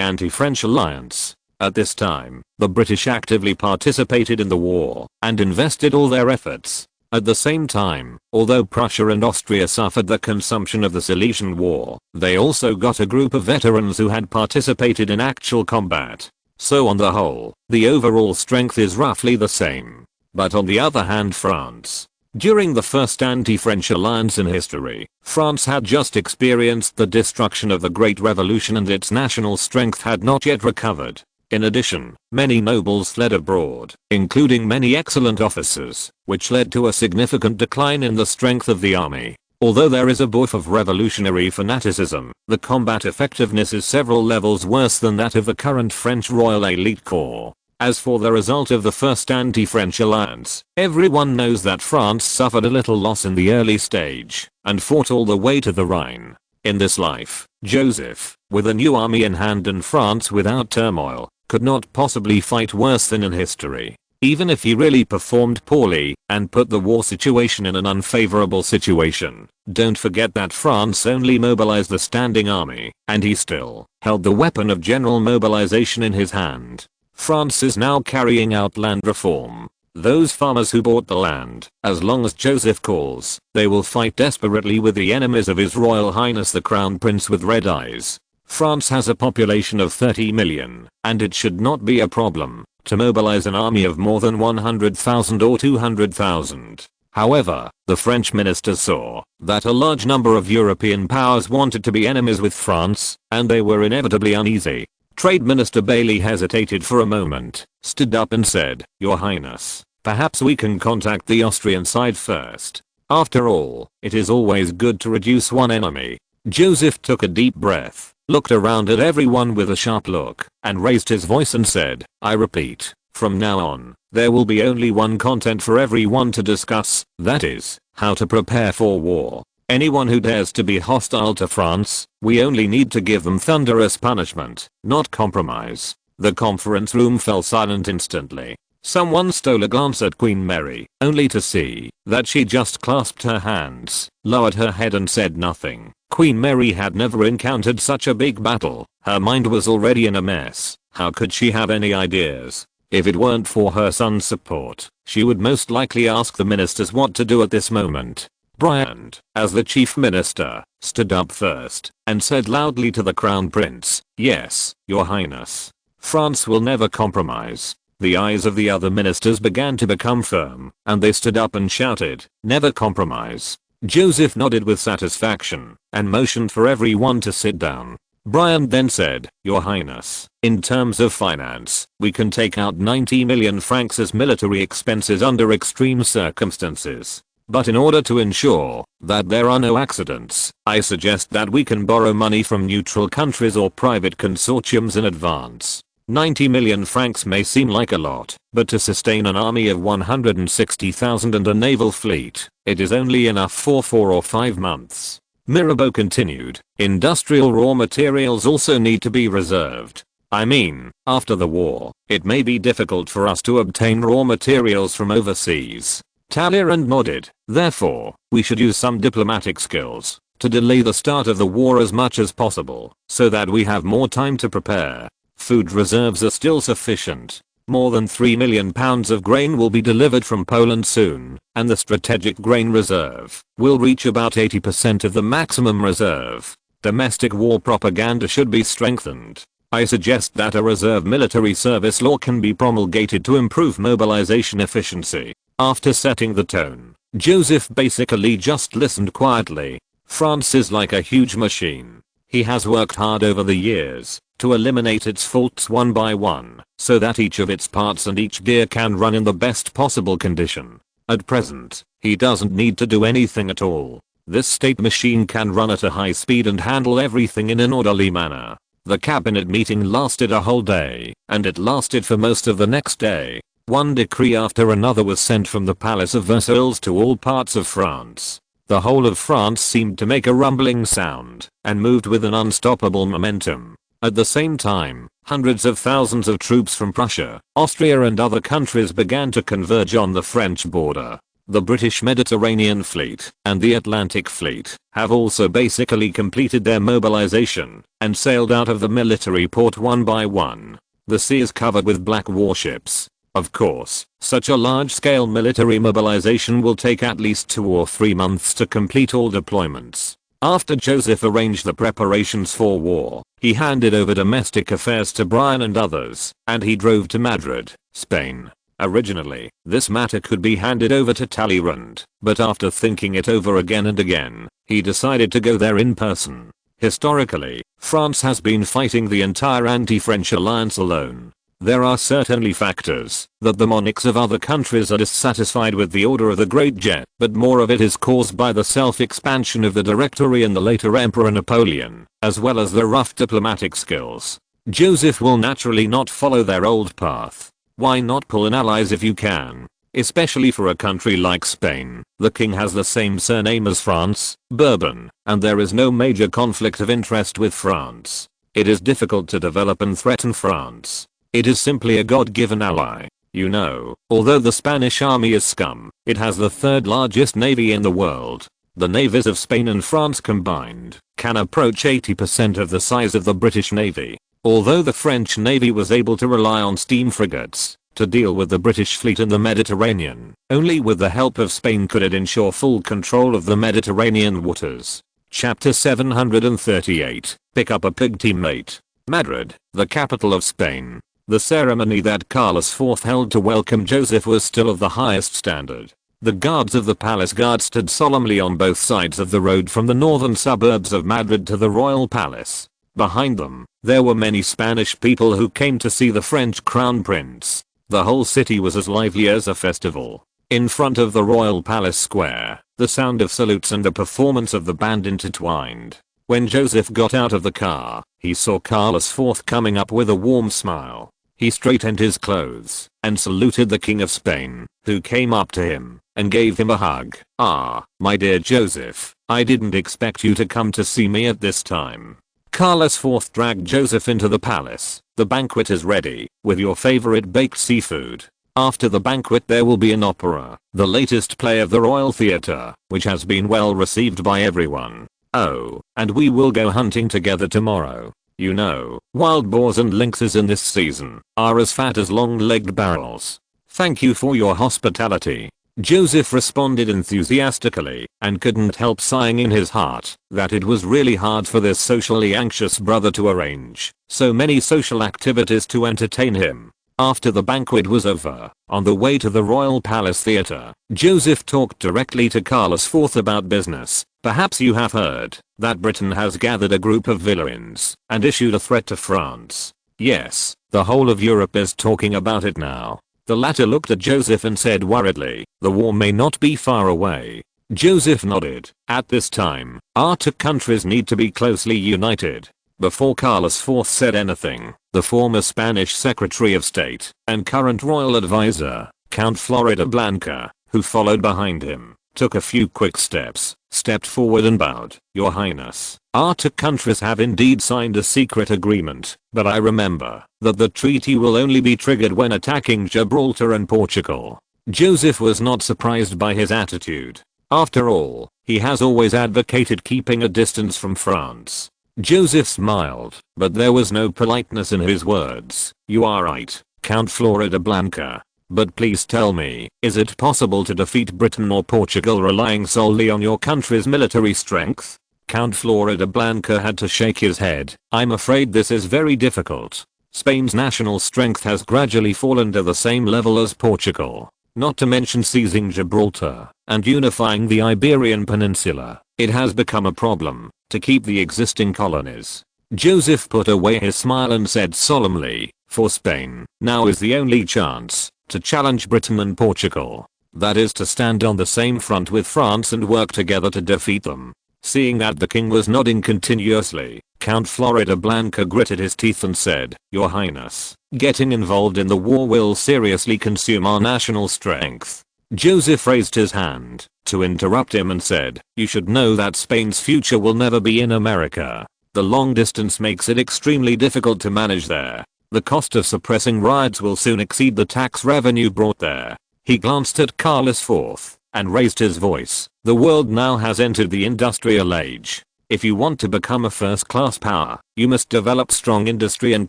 anti-French alliance. At this time, the British actively participated in the war and invested all their efforts. At the same time, although Prussia and Austria suffered the consumption of the Silesian War, they also got a group of veterans who had participated in actual combat. So on the whole, the overall strength is roughly the same. But on the other hand, France. During the first anti-French alliance in history, France had just experienced the destruction of the Great Revolution and its national strength had not yet recovered. In addition, many nobles fled abroad, including many excellent officers, which led to a significant decline in the strength of the army. Although there is a whiff of revolutionary fanaticism, the combat effectiveness is several levels worse than that of the current French Royal Elite Corps. As for the result of the first anti-French alliance, everyone knows that France suffered a little loss in the early stage and fought all the way to the Rhine. In this life, Joseph, with a new army in hand and France without turmoil, could not possibly fight worse than in history. Even if he really performed poorly and put the war situation in an unfavorable situation. Don't forget that France only mobilized the standing army, and he still held the weapon of general mobilization in his hand. France is now carrying out land reform. Those farmers who bought the land, as long as Joseph calls, they will fight desperately with the enemies of His Royal Highness the Crown Prince with red eyes. France has a population of 30 million, and it should not be a problem to mobilize an army of more than 100,000 or 200,000. However, the French ministers saw that a large number of European powers wanted to be enemies with France, and they were inevitably uneasy. Trade Minister Bailey hesitated for a moment, stood up and said, "Your Highness, perhaps we can contact the Austrian side first. After all, it is always good to reduce one enemy." Joseph took a deep breath, looked around at everyone with a sharp look, and raised his voice and said, "I repeat, from now on, there will be only one content for everyone to discuss, that is, how to prepare for war. Anyone who dares to be hostile to France, we only need to give them thunderous punishment, not compromise." The conference room fell silent instantly. Someone stole a glance at Queen Mary, only to see that she just clasped her hands, lowered her head and said nothing. Queen Mary had never encountered such a big battle. Her mind was already in a mess. How could she have any ideas? If it weren't for her son's support, she would most likely ask the ministers what to do at this moment. Brian, as the chief minister, stood up first and said loudly to the Crown Prince, "Yes, Your Highness. France will never compromise." The eyes of the other ministers began to become firm, and they stood up and shouted, "Never compromise." Joseph nodded with satisfaction and motioned for everyone to sit down. Brian then said, "Your Highness, in terms of finance, we can take out 90 million francs as military expenses under extreme circumstances. But in order to ensure that there are no accidents, I suggest that we can borrow money from neutral countries or private consortiums in advance. 90 million francs may seem like a lot, but to sustain an army of 160,000 and a naval fleet, it is only enough for 4 or 5 months. Mirabeau continued, industrial raw materials also need to be reserved. I mean, after the war, it may be difficult for us to obtain raw materials from overseas. Talleyrand nodded. Therefore, we should use some diplomatic skills to delay the start of the war as much as possible, so that we have more time to prepare. Food reserves are still sufficient. More than 3 million pounds of grain will be delivered from Poland soon, and the strategic grain reserve will reach about 80% of the maximum reserve. Domestic war propaganda should be strengthened. I suggest that a reserve military service law can be promulgated to improve mobilization efficiency. After setting the tone, Joseph basically just listened quietly. France is like a huge machine. He has worked hard over the years to eliminate its faults one by one, so that each of its parts and each gear can run in the best possible condition. At present, he doesn't need to do anything at all. This state machine can run at a high speed and handle everything in an orderly manner. The cabinet meeting lasted a whole day, and it lasted for most of the next day. One decree after another was sent from the Palace of Versailles to all parts of France. The whole of France seemed to make a rumbling sound, and moved with an unstoppable momentum. At the same time, hundreds of thousands of troops from Prussia, Austria and other countries began to converge on the French border. The British Mediterranean Fleet and the Atlantic Fleet have also basically completed their mobilization and sailed out of the military port one by one. The sea is covered with black warships. Of course, such a large-scale military mobilization will take at least 2 or 3 months to complete all deployments. After Joseph arranged the preparations for war, he handed over domestic affairs to Brian and others, and he drove to Madrid, Spain. Originally, this matter could be handed over to Talleyrand, but after thinking it over again and again, he decided to go there in person. Historically, France has been fighting the entire anti-French alliance alone. There are certainly factors that the monarchs of other countries are dissatisfied with the order of the Great Jet, but more of it is caused by the self-expansion of the Directory and the later Emperor Napoleon, as well as their rough diplomatic skills. Joseph will naturally not follow their old path. Why not pull in allies if you can? Especially for a country like Spain. The king has the same surname as France, Bourbon, and there is no major conflict of interest with France. It is difficult to develop and threaten France. It is simply a God-given ally. You know, although the Spanish army is scum, it has the 3rd largest navy in the world. The navies of Spain and France combined can approach 80% of the size of the British Navy. Although the French Navy was able to rely on steam frigates to deal with the British fleet in the Mediterranean, only with the help of Spain could it ensure full control of the Mediterranean waters. Chapter 738. Pick up a pig teammate. Madrid, the capital of Spain. The ceremony that Carlos IV held to welcome Joseph was still of the highest standard. The guards of the palace guard stood solemnly on both sides of the road from the northern suburbs of Madrid to the royal palace. Behind them, there were many Spanish people who came to see the French crown prince. The whole city was as lively as a festival. In front of the royal palace square, the sound of salutes and the performance of the band intertwined. When Joseph got out of the car, he saw Carlos IV coming up with a warm smile. He straightened his clothes and saluted the King of Spain, who came up to him and gave him a hug. "Ah, my dear Joseph, I didn't expect you to come to see me at this time." Carlos IV dragged Joseph into the palace. "The banquet is ready, with your favorite baked seafood. After the banquet there will be an opera, the latest play of the Royal Theatre, which has been well received by everyone. Oh, and we will go hunting together tomorrow. You know, wild boars and lynxes in this season are as fat as long-legged barrels. Thank you for your hospitality." Joseph responded enthusiastically, and couldn't help sighing in his heart that it was really hard for this socially anxious brother to arrange so many social activities to entertain him. After the banquet was over, on the way to the Royal Palace Theatre, Joseph talked directly to Carlos IV about business. "Perhaps you have heard that Britain has gathered a group of villains and issued a threat to France." "Yes, the whole of Europe is talking about it now. The latter looked at Joseph and said worriedly, "The war may not be far away." Joseph nodded. At this time, our two countries need to be closely united. Before Carlos IV said anything, the former Spanish Secretary of State and current royal advisor, Count Floridablanca, who followed behind him, took a few quick steps, stepped forward and bowed. "Your Highness, our two countries have indeed signed a secret agreement, but I remember that the treaty will only be triggered when attacking Gibraltar and Portugal." Joseph was not surprised by his attitude. After all, he has always advocated keeping a distance from France. Joseph smiled, but there was no politeness in his words. "You are right, Count Floridablanca. But please tell me, is it possible to defeat Britain or Portugal relying solely on your country's military strength?" Count Floridablanca had to shake his head. "I'm afraid this is very difficult. Spain's national strength has gradually fallen to the same level as Portugal. Not to mention seizing Gibraltar and unifying the Iberian Peninsula, it has become a problem to keep the existing colonies." Joseph put away his smile and said solemnly, "For Spain, now is the only chance to challenge Britain and Portugal. That is to stand on the same front with France and work together to defeat them." Seeing that the king was nodding continuously, Count Floridablanca gritted his teeth and said, "Your Highness, getting involved in the war will seriously consume our national strength." Joseph raised his hand to interrupt him and said, "You should know that Spain's future will never be in America. The long distance makes it extremely difficult to manage there. The cost of suppressing riots will soon exceed the tax revenue brought there." He glanced at Carlos IV and raised his voice. "The world now has entered the industrial age. If you want to become a first-class power, you must develop strong industry and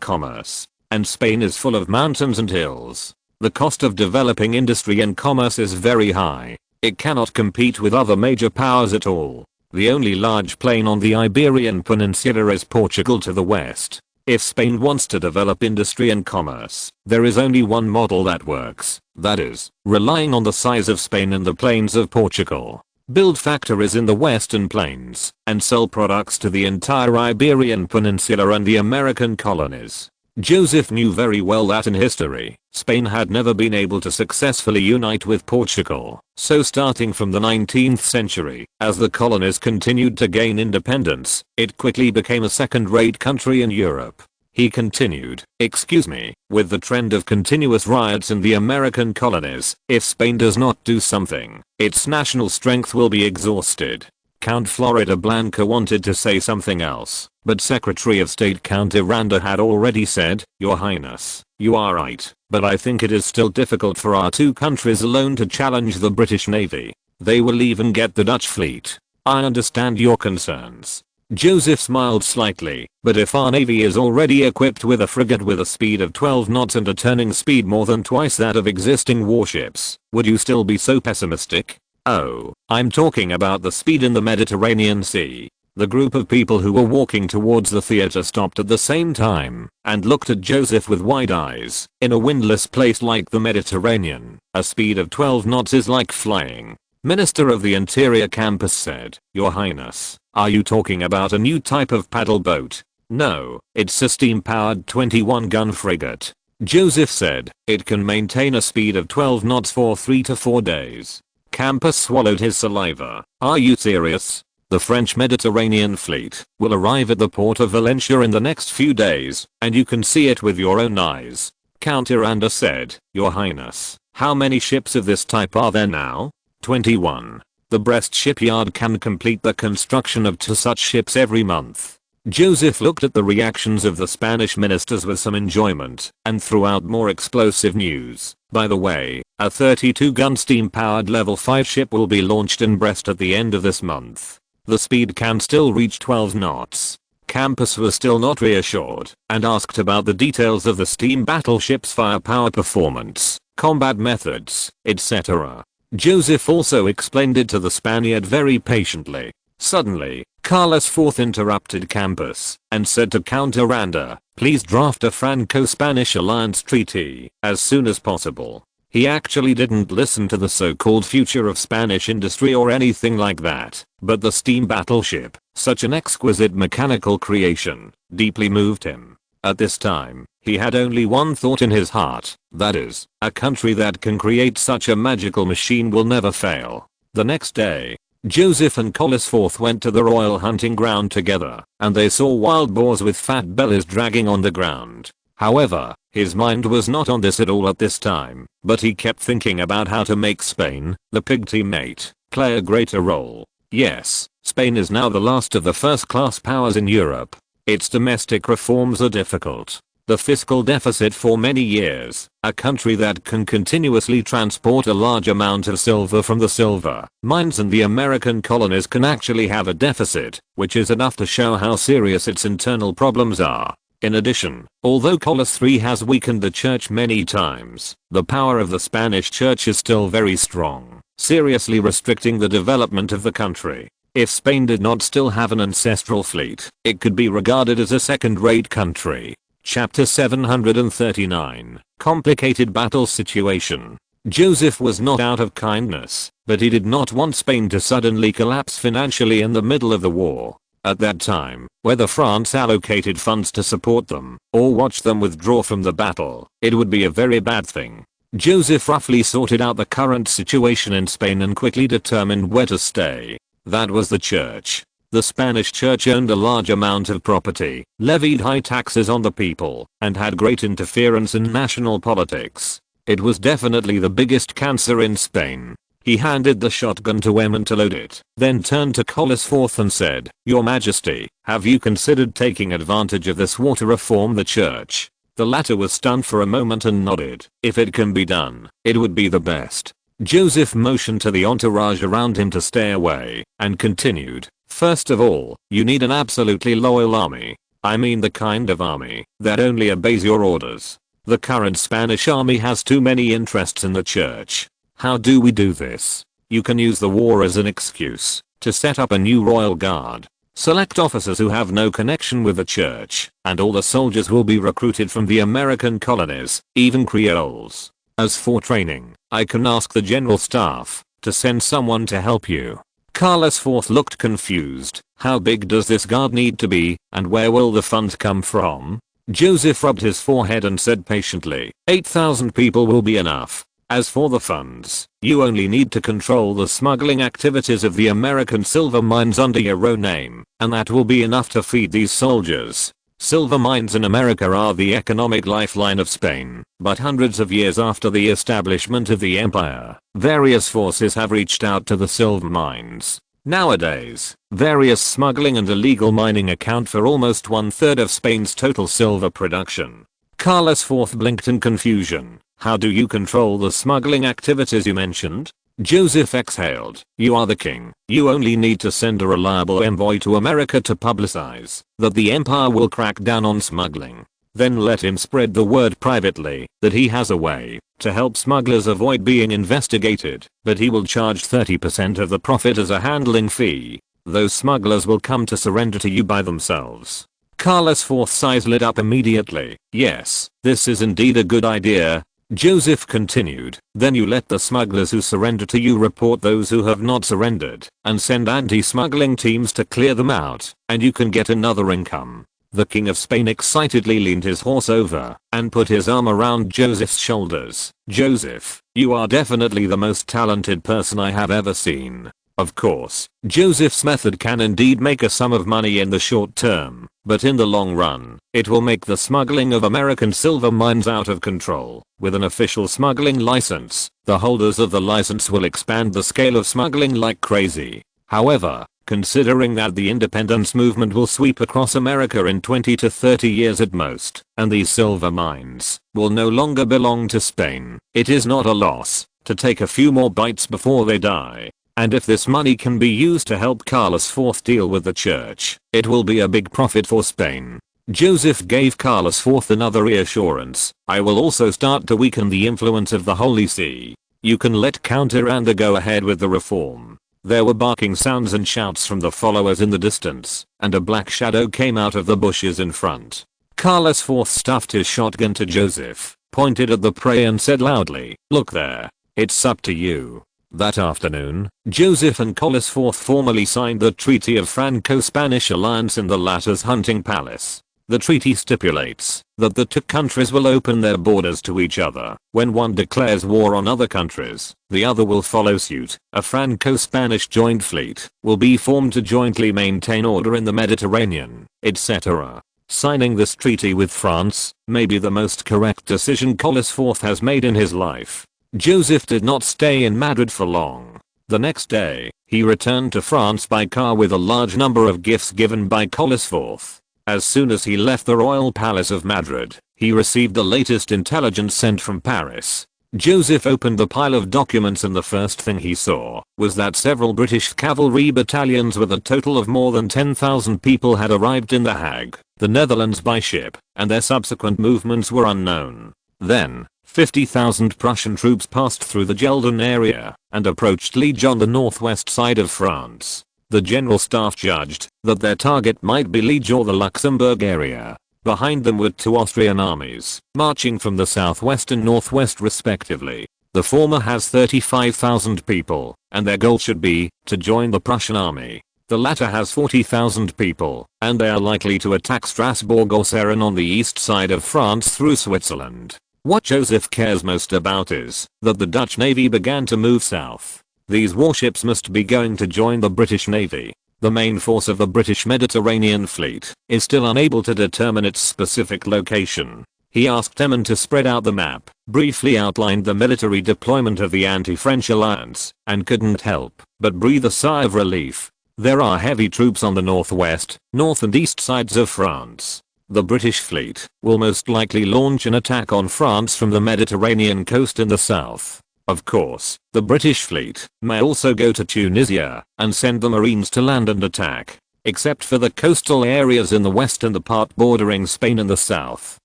commerce. And Spain is full of mountains and hills. The cost of developing industry and commerce is very high. It cannot compete with other major powers at all. The only large plain on the Iberian Peninsula is Portugal to the west. If Spain wants to develop industry and commerce, there is only one model that works. That is, relying on the size of Spain and the plains of Portugal. Build factories in the western plains and sell products to the entire Iberian Peninsula and the American colonies." Joseph knew very well that in history, Spain had never been able to successfully unite with Portugal. So starting from the 19th century, as the colonies continued to gain independence, it quickly became a second-rate country in Europe. He continued, "Excuse me, with the trend of continuous riots in the American colonies, if Spain does not do something, its national strength will be exhausted." Count Floridablanca wanted to say something else, but Secretary of State Count Aranda had already said, "Your Highness, you are right, but I think it is still difficult for our two countries alone to challenge the British Navy. They will even get the Dutch fleet. I understand your concerns." Joseph smiled slightly, "But if our navy is already equipped with a frigate with a speed of 12 knots and a turning speed more than twice that of existing warships, would you still be so pessimistic?" "Oh, I'm talking about the speed in the Mediterranean Sea." The group of people who were walking towards the theater stopped at the same time and looked at Joseph with wide eyes. "In a windless place like the Mediterranean, a speed of 12 knots is like flying." Minister of the Interior Campus said, "Your Highness, are you talking about a new type of paddle boat?" "No, it's a steam-powered 21-gun frigate." Joseph said, "It can maintain a speed of 12 knots for 3 to 4 days. Campus swallowed his saliva. "Are you serious? The French Mediterranean fleet will arrive at the port of Valencia in the next few days, and you can see it with your own eyes." Count Aranda said, "Your Highness, how many ships of this type are there now?" 21. The Brest shipyard can complete the construction of 2 such ships every month. Joseph looked at the reactions of the Spanish ministers with some enjoyment and threw out more explosive news. "By the way, a 32-gun steam-powered level 5 ship will be launched in Brest at the end of this month. The speed can still reach 12 knots. Campus was still not reassured and asked about the details of the steam battleship's firepower performance, combat methods, etc. Joseph also explained it to the Spaniard very patiently. Suddenly, Carlos IV interrupted Campus and said to Count Aranda, "Please draft a Franco-Spanish alliance treaty as soon as possible." He actually didn't listen to the so-called future of Spanish industry or anything like that, but the steam battleship, such an exquisite mechanical creation, deeply moved him. At this time, He had only one thought in his heart, that is, a country that can create such a magical machine will never fail. The next day, Joseph and Carlos IV went to the royal hunting ground together, and they saw wild boars with fat bellies dragging on the ground. However, his mind was not on this at all at this time, but he kept thinking about how to make Spain, the pig teammate, play a greater role. Yes, Spain is now the last of the first-class powers in Europe. Its domestic reforms are difficult. The fiscal deficit for many years, a country that can continuously transport a large amount of silver from the silver mines in the American colonies can actually have a deficit, which is enough to show how serious its internal problems are. In addition, although Carlos III has weakened the church many times, the power of the Spanish church is still very strong, seriously restricting the development of the country. If Spain did not still have an ancestral fleet, it could be regarded as a second-rate country. Chapter 739. Complicated battle situation. Joseph was not out of kindness, but he did not want Spain to suddenly collapse financially in the middle of the war. At that time, whether France allocated funds to support them, or watch them withdraw from the battle, it would be a very bad thing. Joseph roughly sorted out the current situation in Spain and quickly determined where to stay. That was the church. The Spanish church owned a large amount of property, levied high taxes on the people, and had great interference in national politics. It was definitely the biggest cancer in Spain. He handed the shotgun to Emin to load it, then turned to Carlos IV and said, "Your Majesty, have you considered taking advantage of this war to reform the church?" The latter was stunned for a moment and nodded. "If it can be done, it would be the best." Joseph motioned to the entourage around him to stay away, and continued, "First of all, you need an absolutely loyal army. I mean the kind of army that only obeys your orders. The current Spanish army has too many interests in the church. How do we do this? You can use the war as an excuse to set up a new royal guard. Select officers who have no connection with the church, and all the soldiers will be recruited from the American colonies, even Creoles. As for training, I can ask the general staff to send someone to help you." Carlos IV looked confused. How big does this guard need to be, and where will the funds come from? Joseph rubbed his forehead and said patiently, 8,000 people will be enough. As for the funds, you only need to control the smuggling activities of the American silver mines under your own name, and that will be enough to feed these soldiers. Silver mines in America are the economic lifeline of Spain, but hundreds of years after the establishment of the empire, various forces have reached out to the silver mines. Nowadays, various smuggling and illegal mining account for almost 1/3 of Spain's total silver production. Carlos IV blinked in confusion. How do you control the smuggling activities you mentioned? Joseph exhaled. You are the king. You only need to send a reliable envoy to America to publicize that the empire will crack down on smuggling. Then let him spread the word privately that he has a way to help smugglers avoid being investigated, but he will charge 30% of the profit as a handling fee. Those smugglers will come to surrender to you by themselves. Carlos IV's eyes lit up immediately. Yes, this is indeed a good idea. Joseph continued, then you let the smugglers who surrender to you report those who have not surrendered, and send anti-smuggling teams to clear them out, and you can get another income. The King of Spain excitedly leaned his horse over, and put his arm around Joseph's shoulders. Joseph, you are definitely the most talented person I have ever seen. Of course, Joseph's method can indeed make a sum of money in the short term, but in the long run, it will make the smuggling of American silver mines out of control. With an official smuggling license, the holders of the license will expand the scale of smuggling like crazy. However, considering that the independence movement will sweep across America in 20 to 30 years at most, and these silver mines will no longer belong to Spain, it is not a loss to take a few more bites before they die. And if this money can be used to help Carlos IV deal with the church, it will be a big profit for Spain. Joseph gave Carlos IV another reassurance. I will also start to weaken the influence of the Holy See. You can let Count Miranda go ahead with the reform. There were barking sounds and shouts from the followers in the distance, and a black shadow came out of the bushes in front. Carlos IV stuffed his shotgun to Joseph, pointed at the prey and said loudly, look there. It's up to you. That afternoon, Joseph and Carlos IV formally signed the Treaty of Franco-Spanish Alliance in the latter's hunting palace. The treaty stipulates that the two countries will open their borders to each other. When one declares war on other countries, the other will follow suit. A Franco-Spanish joint fleet will be formed to jointly maintain order in the Mediterranean, etc. Signing this treaty with France may be the most correct decision Carlos IV has made in his life. Joseph did not stay in Madrid for long. The next day, he returned to France by car with a large number of gifts given by Carlos IV. As soon as he left the royal palace of Madrid, he received the latest intelligence sent from Paris. Joseph opened the pile of documents and the first thing he saw was that several British cavalry battalions with a total of more than 10,000 people had arrived in The Hague, the Netherlands by ship, and their subsequent movements were unknown. Then, 50,000 Prussian troops passed through the Gelden area and approached Liege on the northwest side of France. The general staff judged that their target might be Liege or the Luxembourg area. Behind them were two Austrian armies, marching from the southwest and northwest respectively. The former has 35,000 people, and their goal should be to join the Prussian army. The latter has 40,000 people, and they are likely to attack Strasbourg or Seren on the east side of France through Switzerland. What Joseph cares most about is that the Dutch Navy began to move south. These warships must be going to join the British Navy. The main force of the British Mediterranean Fleet is still unable to determine its specific location. He asked Emmon to spread out the map, briefly outlined the military deployment of the anti-French alliance, and couldn't help but breathe a sigh of relief. There are heavy troops on the northwest, north and east sides of France. The British fleet will most likely launch an attack on France from the Mediterranean coast in the south. Of course, the British fleet may also go to Tunisia and send the Marines to land and attack. Except for the coastal areas in the west and the part bordering Spain in the south,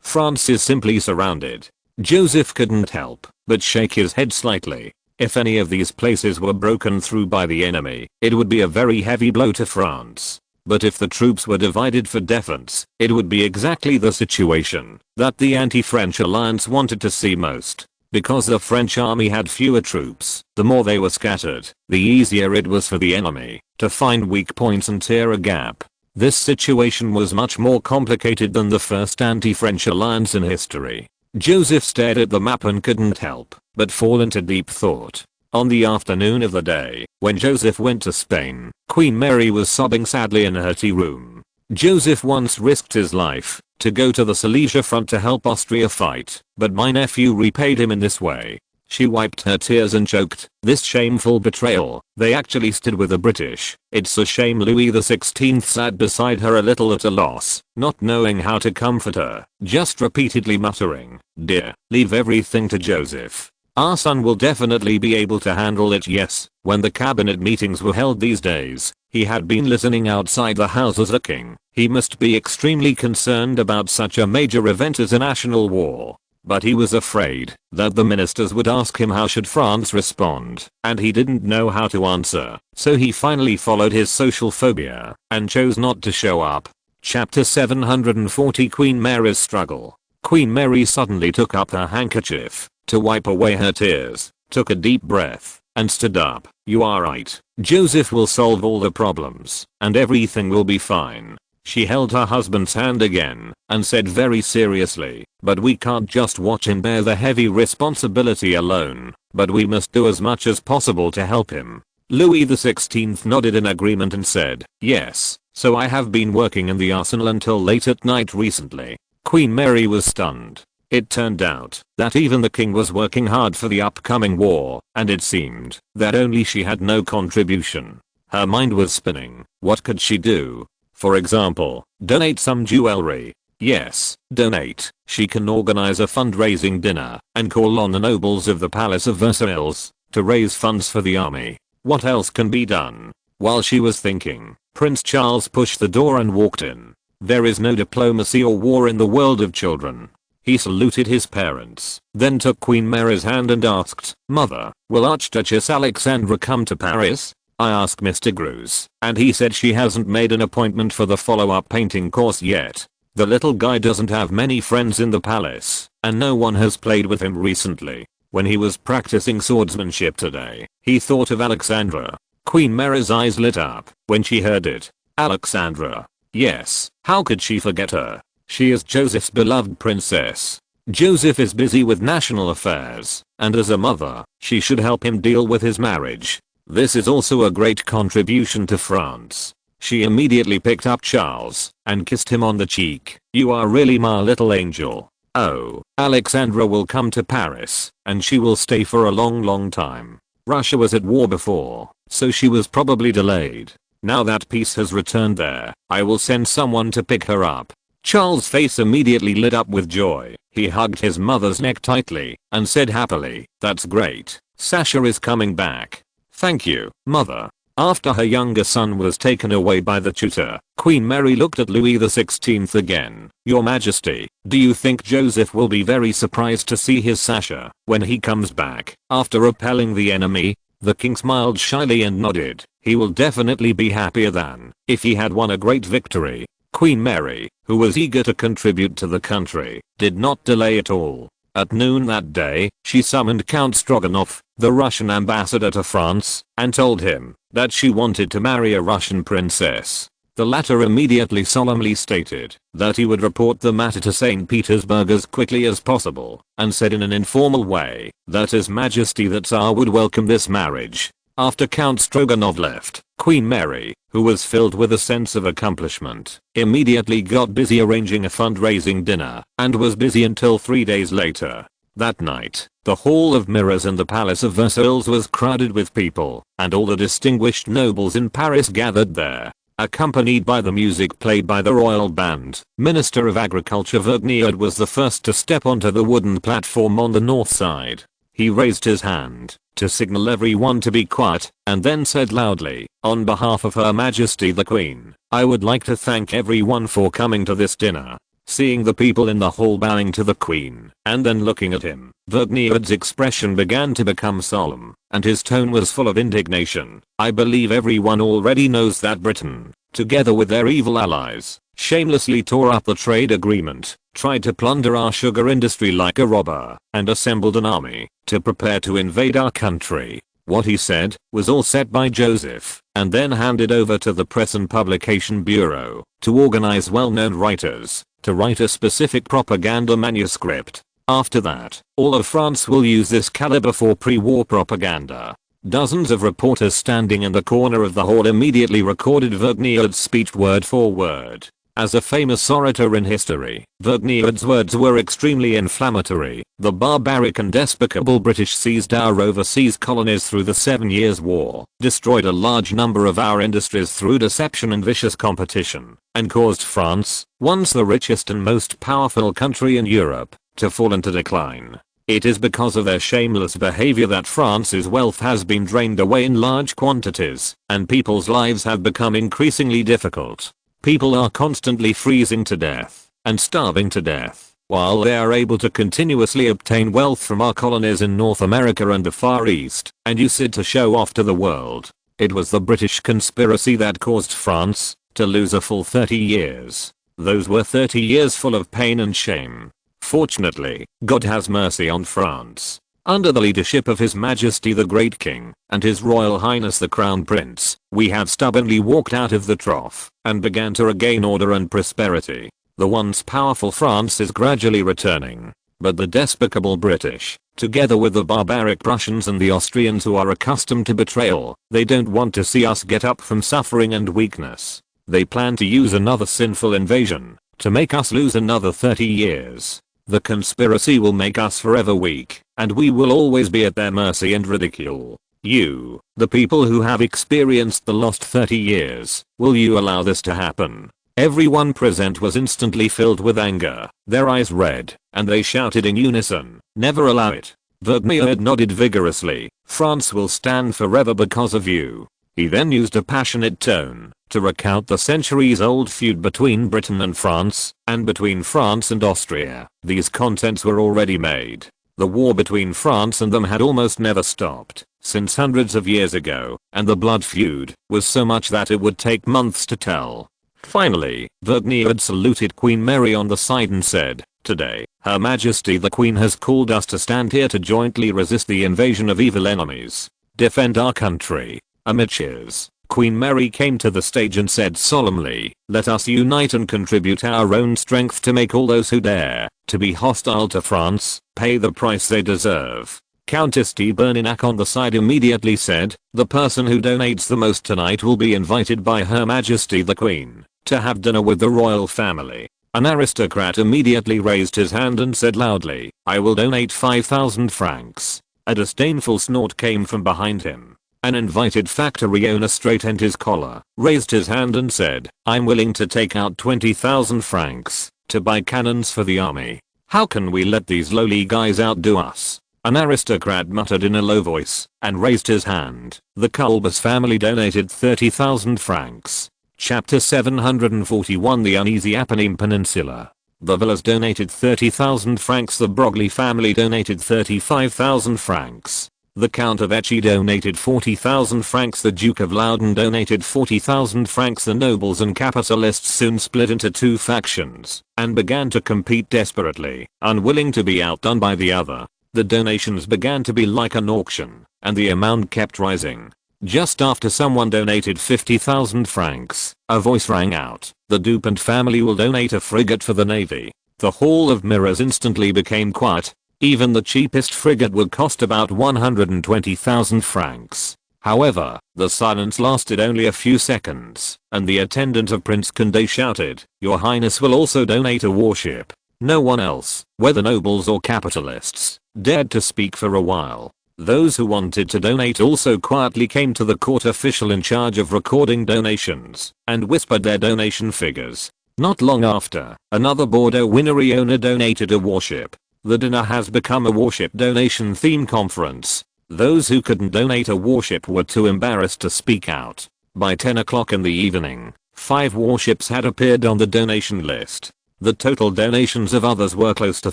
France is simply surrounded. Joseph couldn't help but shake his head slightly. If any of these places were broken through by the enemy, it would be a very heavy blow to France. But if the troops were divided for defense, it would be exactly the situation that the anti-French alliance wanted to see most. Because the French army had fewer troops, the more they were scattered, the easier it was for the enemy to find weak points and tear a gap. This situation was much more complicated than the first anti-French alliance in history. Joseph stared at the map and couldn't help but fall into deep thought. On the afternoon of the day when Joseph went to Spain, Queen Mary was sobbing sadly in her tea room. Joseph once risked his life to go to the Silesia front to help Austria fight, but my nephew repaid him in this way. She wiped her tears and choked. This shameful betrayal. They actually stood with the British. It's a shame. Louis XVI sat beside her a little at a loss, not knowing how to comfort her, just repeatedly muttering, "Dear, leave everything to Joseph. Our son will definitely be able to handle it." Yes, when the cabinet meetings were held these days, he had been listening outside the house as a king. He must be extremely concerned about such a major event as a national war. But he was afraid that the ministers would ask him how should France respond, and he didn't know how to answer. So he finally followed his social phobia and chose not to show up. Chapter 740 Queen Mary's Struggle. Queen Mary suddenly took up her handkerchief to wipe away her tears, took a deep breath, and stood up. "You are right. Joseph will solve all the problems, and everything will be fine." She held her husband's hand again and said very seriously, "But we can't just watch him bear the heavy responsibility alone, but we must do as much as possible to help him." Louis XVI nodded in agreement and said, "Yes, so I have been working in the arsenal until late at night recently." Queen Mary was stunned. It turned out that even the king was working hard for the upcoming war, and it seemed that only she had no contribution. Her mind was spinning. What could she do? For example, donate some jewelry. Yes, donate. She can organize a fundraising dinner and call on the nobles of the Palace of Versailles to raise funds for the army. What else can be done? While she was thinking, Prince Charles pushed the door and walked in. There is no diplomacy or war in the world of children. He saluted his parents, then took Queen Mary's hand and asked, "Mother, will Archduchess Alexandra come to Paris?" I asked Mr. Gruz, and he said she hasn't made an appointment for the follow-up painting course yet. The little guy doesn't have many friends in the palace, and no one has played with him recently. When he was practicing swordsmanship today, he thought of Alexandra. Queen Mary's eyes lit up when she heard it. Alexandra. Yes, how could she forget her? She is Joseph's beloved princess. Joseph is busy with national affairs, and as a mother, she should help him deal with his marriage. This is also a great contribution to France. She immediately picked up Charles and kissed him on the cheek. You are really my little angel. Oh, Alexandra will come to Paris, and she will stay for a long time. Russia was at war before, so she was probably delayed. Now that peace has returned there, I will send someone to pick her up. Charles' face immediately lit up with joy. He hugged his mother's neck tightly and said happily, "That's great. Sasha is coming back." "Thank you, mother." After her younger son was taken away by the tutor, Queen Mary looked at Louis XVI again. "Your Majesty, do you think Joseph will be very surprised to see his Sasha when he comes back after repelling the enemy?" The king smiled shyly and nodded. "He will definitely be happier than if he had won a great victory." Queen Mary, who was eager to contribute to the country, did not delay at all. At noon that day, she summoned Count Stroganov, the Russian ambassador to France, and told him that she wanted to marry a Russian princess. The latter immediately solemnly stated that he would report the matter to St. Petersburg as quickly as possible, and said in an informal way that His Majesty the Tsar would welcome this marriage. After Count Stroganov left, Queen Mary, who was filled with a sense of accomplishment, immediately got busy arranging a fundraising dinner, and was busy until 3 days later. That night, the Hall of Mirrors in the Palace of Versailles was crowded with people, and all the distinguished nobles in Paris gathered there. Accompanied by the music played by the royal band, Minister of Agriculture Vergniaud was the first to step onto the wooden platform on the north side. He raised his hand to signal everyone to be quiet, and then said loudly, "On behalf of Her Majesty the Queen, I would like to thank everyone for coming to this dinner." Seeing the people in the hall bowing to the Queen, and then looking at him, Vergniaud's expression began to become solemn, and his tone was full of indignation. "I believe everyone already knows that Britain, together with their evil allies, shamelessly tore up the trade agreement, tried to plunder our sugar industry like a robber, and assembled an army to prepare to invade our country." What he said was all set by Joseph, and then handed over to the Press and Publication Bureau to organize well-known writers to write a specific propaganda manuscript. After that, all of France will use this caliber for pre-war propaganda. Dozens of reporters standing in the corner of the hall immediately recorded Vergniaud's speech word for word. As a famous orator in history, Vergniaud's words were extremely inflammatory. "The barbaric and despicable British seized our overseas colonies through the 7 Years' War, destroyed a large number of our industries through deception and vicious competition, and caused France, once the richest and most powerful country in Europe, to fall into decline. It is because of their shameless behavior that France's wealth has been drained away in large quantities, and people's lives have become increasingly difficult. People are constantly freezing to death and starving to death, while they are able to continuously obtain wealth from our colonies in North America and the Far East, and use it to show off to the world. It was the British conspiracy that caused France to lose a full 30 years. Those were 30 years full of pain and shame. Fortunately, God has mercy on France. Under the leadership of His Majesty the Great King and His Royal Highness the Crown Prince, we have stubbornly walked out of the trough and began to regain order and prosperity. The once powerful France is gradually returning, but the despicable British, together with the barbaric Prussians and the Austrians who are accustomed to betrayal, they don't want to see us get up from suffering and weakness. They plan to use another sinful invasion to make us lose another 30 years. The conspiracy will make us forever weak, and we will always be at their mercy and ridicule. You, the people who have experienced the lost 30 years, will you allow this to happen?" Everyone present was instantly filled with anger, their eyes red, and they shouted in unison, "Never allow it." Vergniaud nodded vigorously. "France will stand forever because of you." He then used a passionate tone to recount the centuries-old feud between Britain and France, and between France and Austria. These contents were already made. The war between France and them had almost never stopped since hundreds of years ago, and the blood feud was so much that it would take months to tell. Finally, Vergniaud saluted Queen Mary on the side and said, "Today, Her Majesty the Queen has called us to stand here to jointly resist the invasion of evil enemies, defend our country." Amid cheers, Queen Mary came to the stage and said solemnly, "Let us unite and contribute our own strength to make all those who dare to be hostile to France pay the price they deserve." Countess de Berminac on the side immediately said, "The person who donates the most tonight will be invited by Her Majesty the Queen to have dinner with the royal family." An aristocrat immediately raised his hand and said loudly, "I will donate 5,000 francs. A disdainful snort came from behind him. An invited factory owner straightened his collar, raised his hand and said, "I'm willing to take out 20,000 francs to buy cannons for the army. How can we let these lowly guys outdo us?" An aristocrat muttered in a low voice and raised his hand. The Colbus family donated 30,000 francs. Chapter 741 The Uneasy Apennine Peninsula. The Villas donated 30,000 francs. The Broglie family donated 35,000 francs. The Count of Ecce donated 40,000 francs. The Duke of Loudon donated 40,000 francs. The nobles and capitalists soon split into two factions and began to compete desperately, unwilling to be outdone by the other. The donations began to be like an auction, and the amount kept rising. Just after someone donated 50,000 francs, a voice rang out, "The Dauphin family will donate a frigate for the navy." The Hall of Mirrors instantly became quiet. Even the cheapest frigate would cost about 120,000 francs. However, the silence lasted only a few seconds, and the attendant of Prince Condé shouted, "Your Highness will also donate a warship." No one else, whether nobles or capitalists, dared to speak for a while. Those who wanted to donate also quietly came to the court official in charge of recording donations and whispered their donation figures. Not long after, another Bordeaux winery owner donated a warship. The dinner has become a warship donation theme conference. Those who couldn't donate a warship were too embarrassed to speak out. By 10 o'clock in the evening, 5 warships had appeared on the donation list. The total donations of others were close to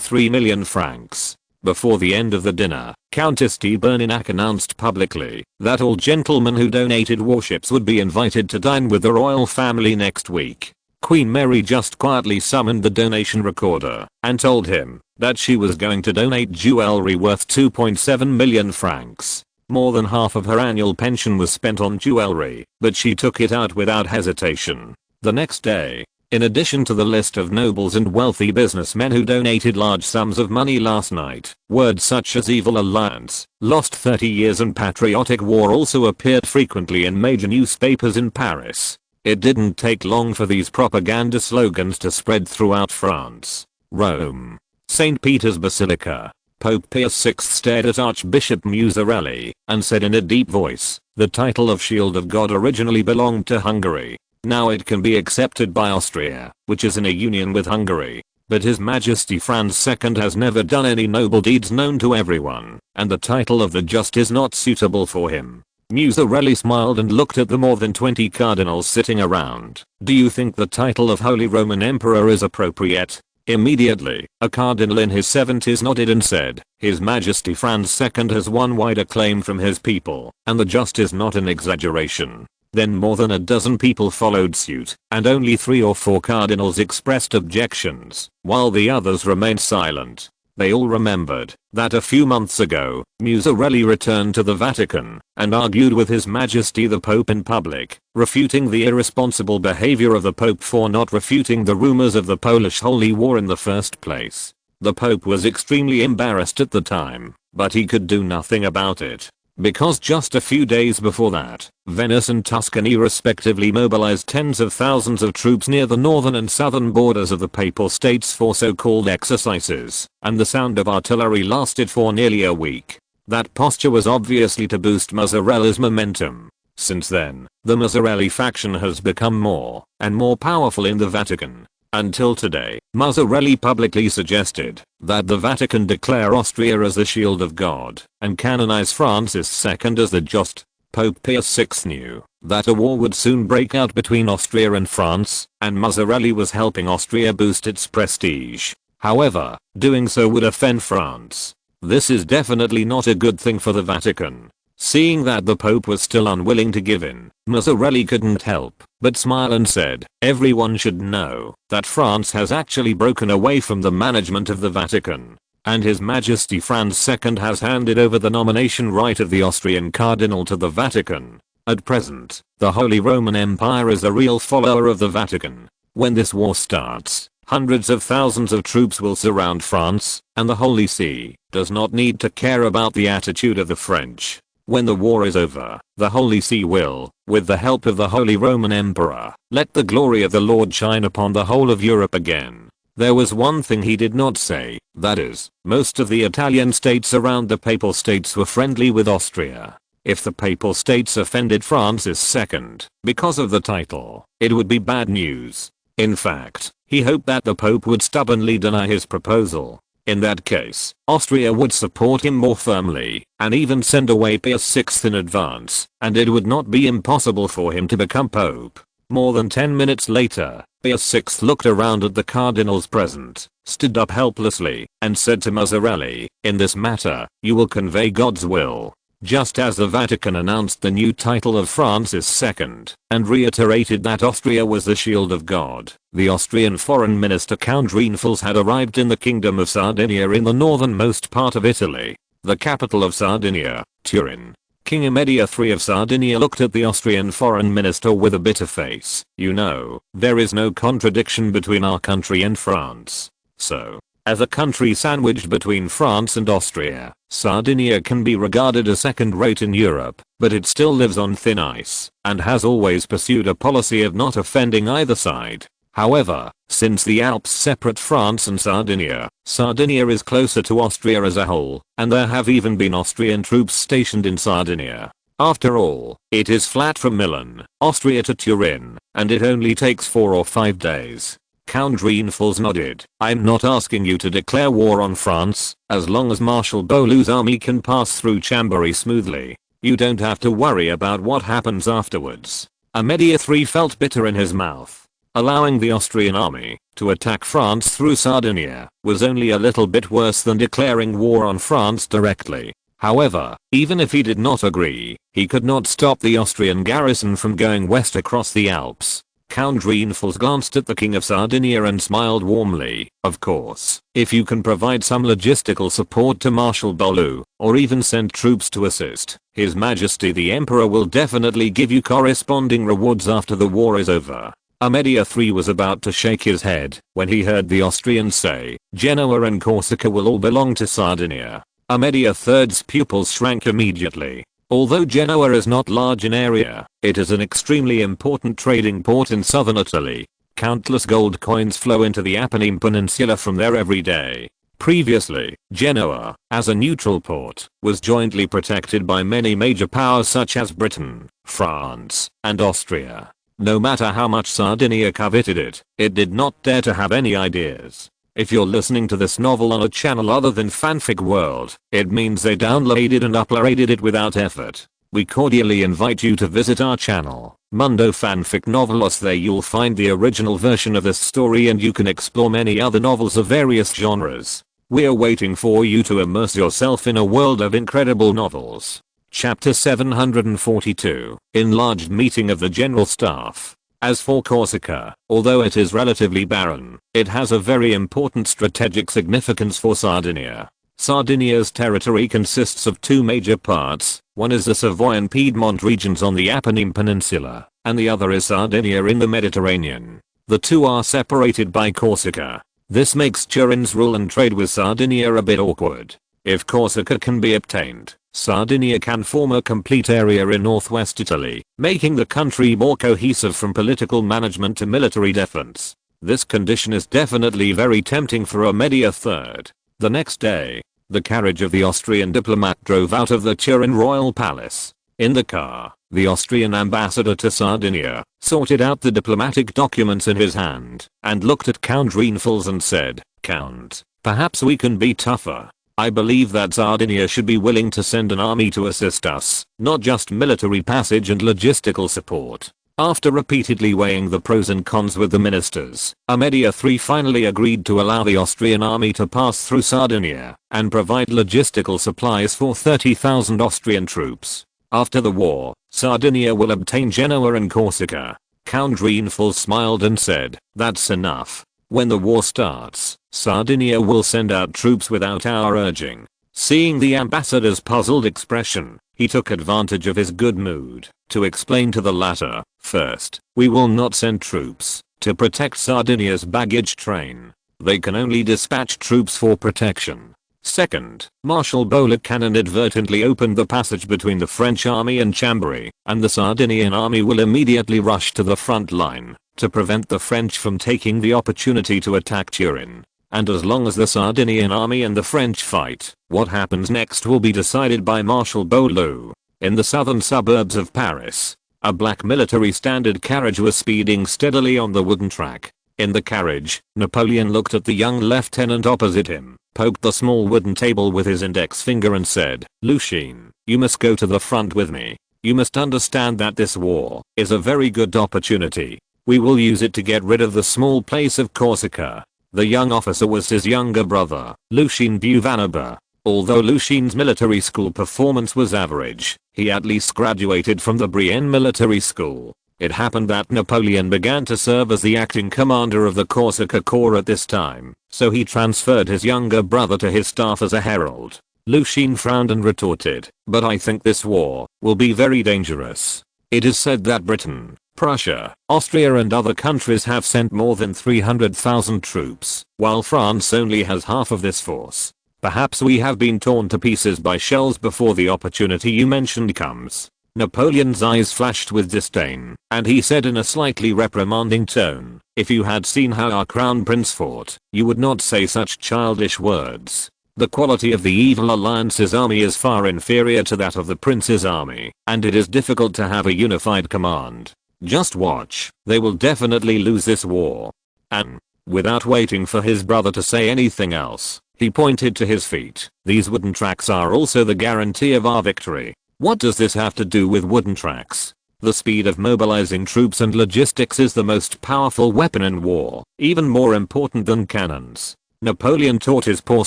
3 million francs. Before the end of the dinner, Countess de Berminac announced publicly that all gentlemen who donated warships would be invited to dine with the royal family next week. Queen Mary just quietly summoned the donation recorder and told him that she was going to donate jewelry worth 2.7 million francs. More than half of her annual pension was spent on jewelry, but she took it out without hesitation. The next day, in addition to the list of nobles and wealthy businessmen who donated large sums of money last night, words such as evil alliance, lost 30 years and patriotic war also appeared frequently in major newspapers in Paris. It didn't take long for these propaganda slogans to spread throughout France. Rome. St. Peter's Basilica. Pope Pius VI stared at Archbishop Musarelli and said in a deep voice, "The title of Shield of God originally belonged to Hungary. Now it can be accepted by Austria, which is in a union with Hungary. But His Majesty Franz II has never done any noble deeds known to everyone, and the title of the Just is not suitable for him." Musarelli smiled and looked at the more than 20 cardinals sitting around. "Do you think the title of Holy Roman Emperor is appropriate?" Immediately, a cardinal in his 70s nodded and said, "His Majesty Franz II has won wide acclaim from his people, and the Just is not an exaggeration." Then more than a dozen people followed suit, and only 3 or 4 cardinals expressed objections, while the others remained silent. They all remembered that a few months ago, Musarelli returned to the Vatican and argued with His Majesty the Pope in public, refuting the irresponsible behavior of the Pope for not refuting the rumors of the Polish Holy War in the first place. The Pope was extremely embarrassed at the time, but he could do nothing about it. Because just a few days before that, Venice and Tuscany respectively mobilized tens of thousands of troops near the northern and southern borders of the Papal States for so-called exercises, and the sound of artillery lasted for nearly a week. That posture was obviously to boost Musarelli's momentum. Since then, the Musarelli faction has become more and more powerful in the Vatican. Until today, Musarelli publicly suggested that the Vatican declare Austria as the Shield of God and canonize Francis II as the Just. Pope Pius VI knew that a war would soon break out between Austria and France, and Musarelli was helping Austria boost its prestige. However, doing so would offend France. This is definitely not a good thing for the Vatican. Seeing that the Pope was still unwilling to give in, Musarelli couldn't help but smile and said, "Everyone should know that France has actually broken away from the management of the Vatican, and His Majesty Franz II has handed over the nomination right of the Austrian cardinal to the Vatican." At present, the Holy Roman Empire is a real follower of the Vatican. When this war starts, hundreds of thousands of troops will surround France, and the Holy See does not need to care about the attitude of the French. When the war is over, the Holy See will, with the help of the Holy Roman Emperor, let the glory of the Lord shine upon the whole of Europe again. There was one thing he did not say, that is, most of the Italian states around the Papal States were friendly with Austria. If the Papal States offended Francis II because of the title, it would be bad news. In fact, he hoped that the Pope would stubbornly deny his proposal. In that case, Austria would support him more firmly, and even send away Pius VI in advance, and it would not be impossible for him to become Pope. More than 10 minutes later, Pius VI looked around at the cardinals present, stood up helplessly, and said to Mazzarelli, "In this matter, you will convey God's will." Just as the Vatican announced the new title of Francis II, and reiterated that Austria was the shield of God, the Austrian foreign minister Count Reinfelds had arrived in the Kingdom of Sardinia in the northernmost part of Italy, the capital of Sardinia, Turin. King Amedia III of Sardinia looked at the Austrian foreign minister with a bitter face. "You know, there is no contradiction between our country and France. So, as a country sandwiched between France and Austria, Sardinia can be regarded as second-rate in Europe, but it still lives on thin ice, and has always pursued a policy of not offending either side. However, since the Alps separate France and Sardinia, Sardinia is closer to Austria as a whole, and there have even been Austrian troops stationed in Sardinia. After all, it is flat from Milan, Austria to Turin, and it only takes 4 or 5 days." Count Reinfelds nodded. "I'm not asking you to declare war on France, as long as Marshal Beaulieu's army can pass through Chambéry smoothly. You don't have to worry about what happens afterwards." Amedia III felt bitter in his mouth. Allowing the Austrian army to attack France through Sardinia was only a little bit worse than declaring war on France directly. However, even if he did not agree, he could not stop the Austrian garrison from going west across the Alps. Count Reinfelds glanced at the King of Sardinia and smiled warmly. "Of course, if you can provide some logistical support to Marshal Beaulieu, or even send troops to assist, His Majesty the Emperor will definitely give you corresponding rewards after the war is over." Amedia III was about to shake his head when he heard the Austrians say, "Genoa and Corsica will all belong to Sardinia." Amedia III's pupils shrank immediately. Although Genoa is not large in area, it is an extremely important trading port in southern Italy. Countless gold coins flow into the Apennine Peninsula from there every day. Previously, Genoa, as a neutral port, was jointly protected by many major powers such as Britain, France, and Austria. No matter how much Sardinia coveted it, it did not dare to have any ideas. If you're listening to this novel on a channel other than Fanfic World, it means they downloaded and uploaded it without effort. We cordially invite you to visit our channel, Mundo Fanfic Novelos. There you'll find the original version of this story and you can explore many other novels of various genres. We're waiting for you to immerse yourself in a world of incredible novels. Chapter 742, Enlarged Meeting of the General Staff. As for Corsica, although it is relatively barren, it has a very important strategic significance for Sardinia. Sardinia's territory consists of 2 major parts, one is the Savoy and Piedmont regions on the Apennine Peninsula, and the other is Sardinia in the Mediterranean. The two are separated by Corsica. This makes Turin's rule and trade with Sardinia a bit awkward. If Corsica can be obtained, Sardinia can form a complete area in northwest Italy, making the country more cohesive from political management to military defense. This condition is definitely very tempting for Amedia III. The next day, the carriage of the Austrian diplomat drove out of the Turin royal palace. In the car, the Austrian ambassador to Sardinia sorted out the diplomatic documents in his hand and looked at Count Reinfelds and said, "Count, perhaps we can be tougher. I believe that Sardinia should be willing to send an army to assist us, not just military passage and logistical support." After repeatedly weighing the pros and cons with the ministers, Amedia III finally agreed to allow the Austrian army to pass through Sardinia and provide logistical supplies for 30,000 Austrian troops. After the war, Sardinia will obtain Genoa and Corsica. Count Reinfelds smiled and said, "That's enough. When the war starts, Sardinia will send out troops without our urging." Seeing the ambassador's puzzled expression, He took advantage of his good mood to explain to the latter, first, we will not send troops to protect Sardinia's baggage train. They can only dispatch troops for protection. Second, Marshal Beaulieu inadvertently opened the passage between the French army and Chambéry, and the Sardinian army will immediately rush to the front line to prevent the French from taking the opportunity to attack Turin. And as long as the Sardinian army and the French fight, what happens next will be decided by Marshal Beaulieu. In the southern suburbs of Paris, a black military standard carriage was speeding steadily on the wooden track. In the carriage, Napoleon looked at the young lieutenant opposite him, poked the small wooden table with his index finger and said, "Lucien, you must go to the front with me. You must understand that this war is a very good opportunity. We will use it to get rid of the small place of Corsica." The young officer was his younger brother, Lucien Duvannebert. Although Lucien's military school performance was average, he at least graduated from the Brienne military school. It happened that Napoleon began to serve as the acting commander of the Corsica Corps at this time, so he transferred his younger brother to his staff as a herald. Lucien frowned and retorted, "But I think this war will be very dangerous. It is said that Britain, Prussia, Austria and other countries have sent more than 300,000 troops, while France only has half of this force. Perhaps we have been torn to pieces by shells before the opportunity you mentioned comes." Napoleon's eyes flashed with disdain, and he said in a slightly reprimanding tone, "If you had seen how our crown prince fought, you would not say such childish words. The quality of the evil alliance's army is far inferior to that of the prince's army, and it is difficult to have a unified command. Just watch, they will definitely lose this war." And, without waiting for his brother to say anything else, he pointed to his feet. "These wooden tracks are also the guarantee of our victory." What does this have to do with wooden tracks? The speed of mobilizing troops and logistics is the most powerful weapon in war, even more important than cannons. Napoleon taught his poor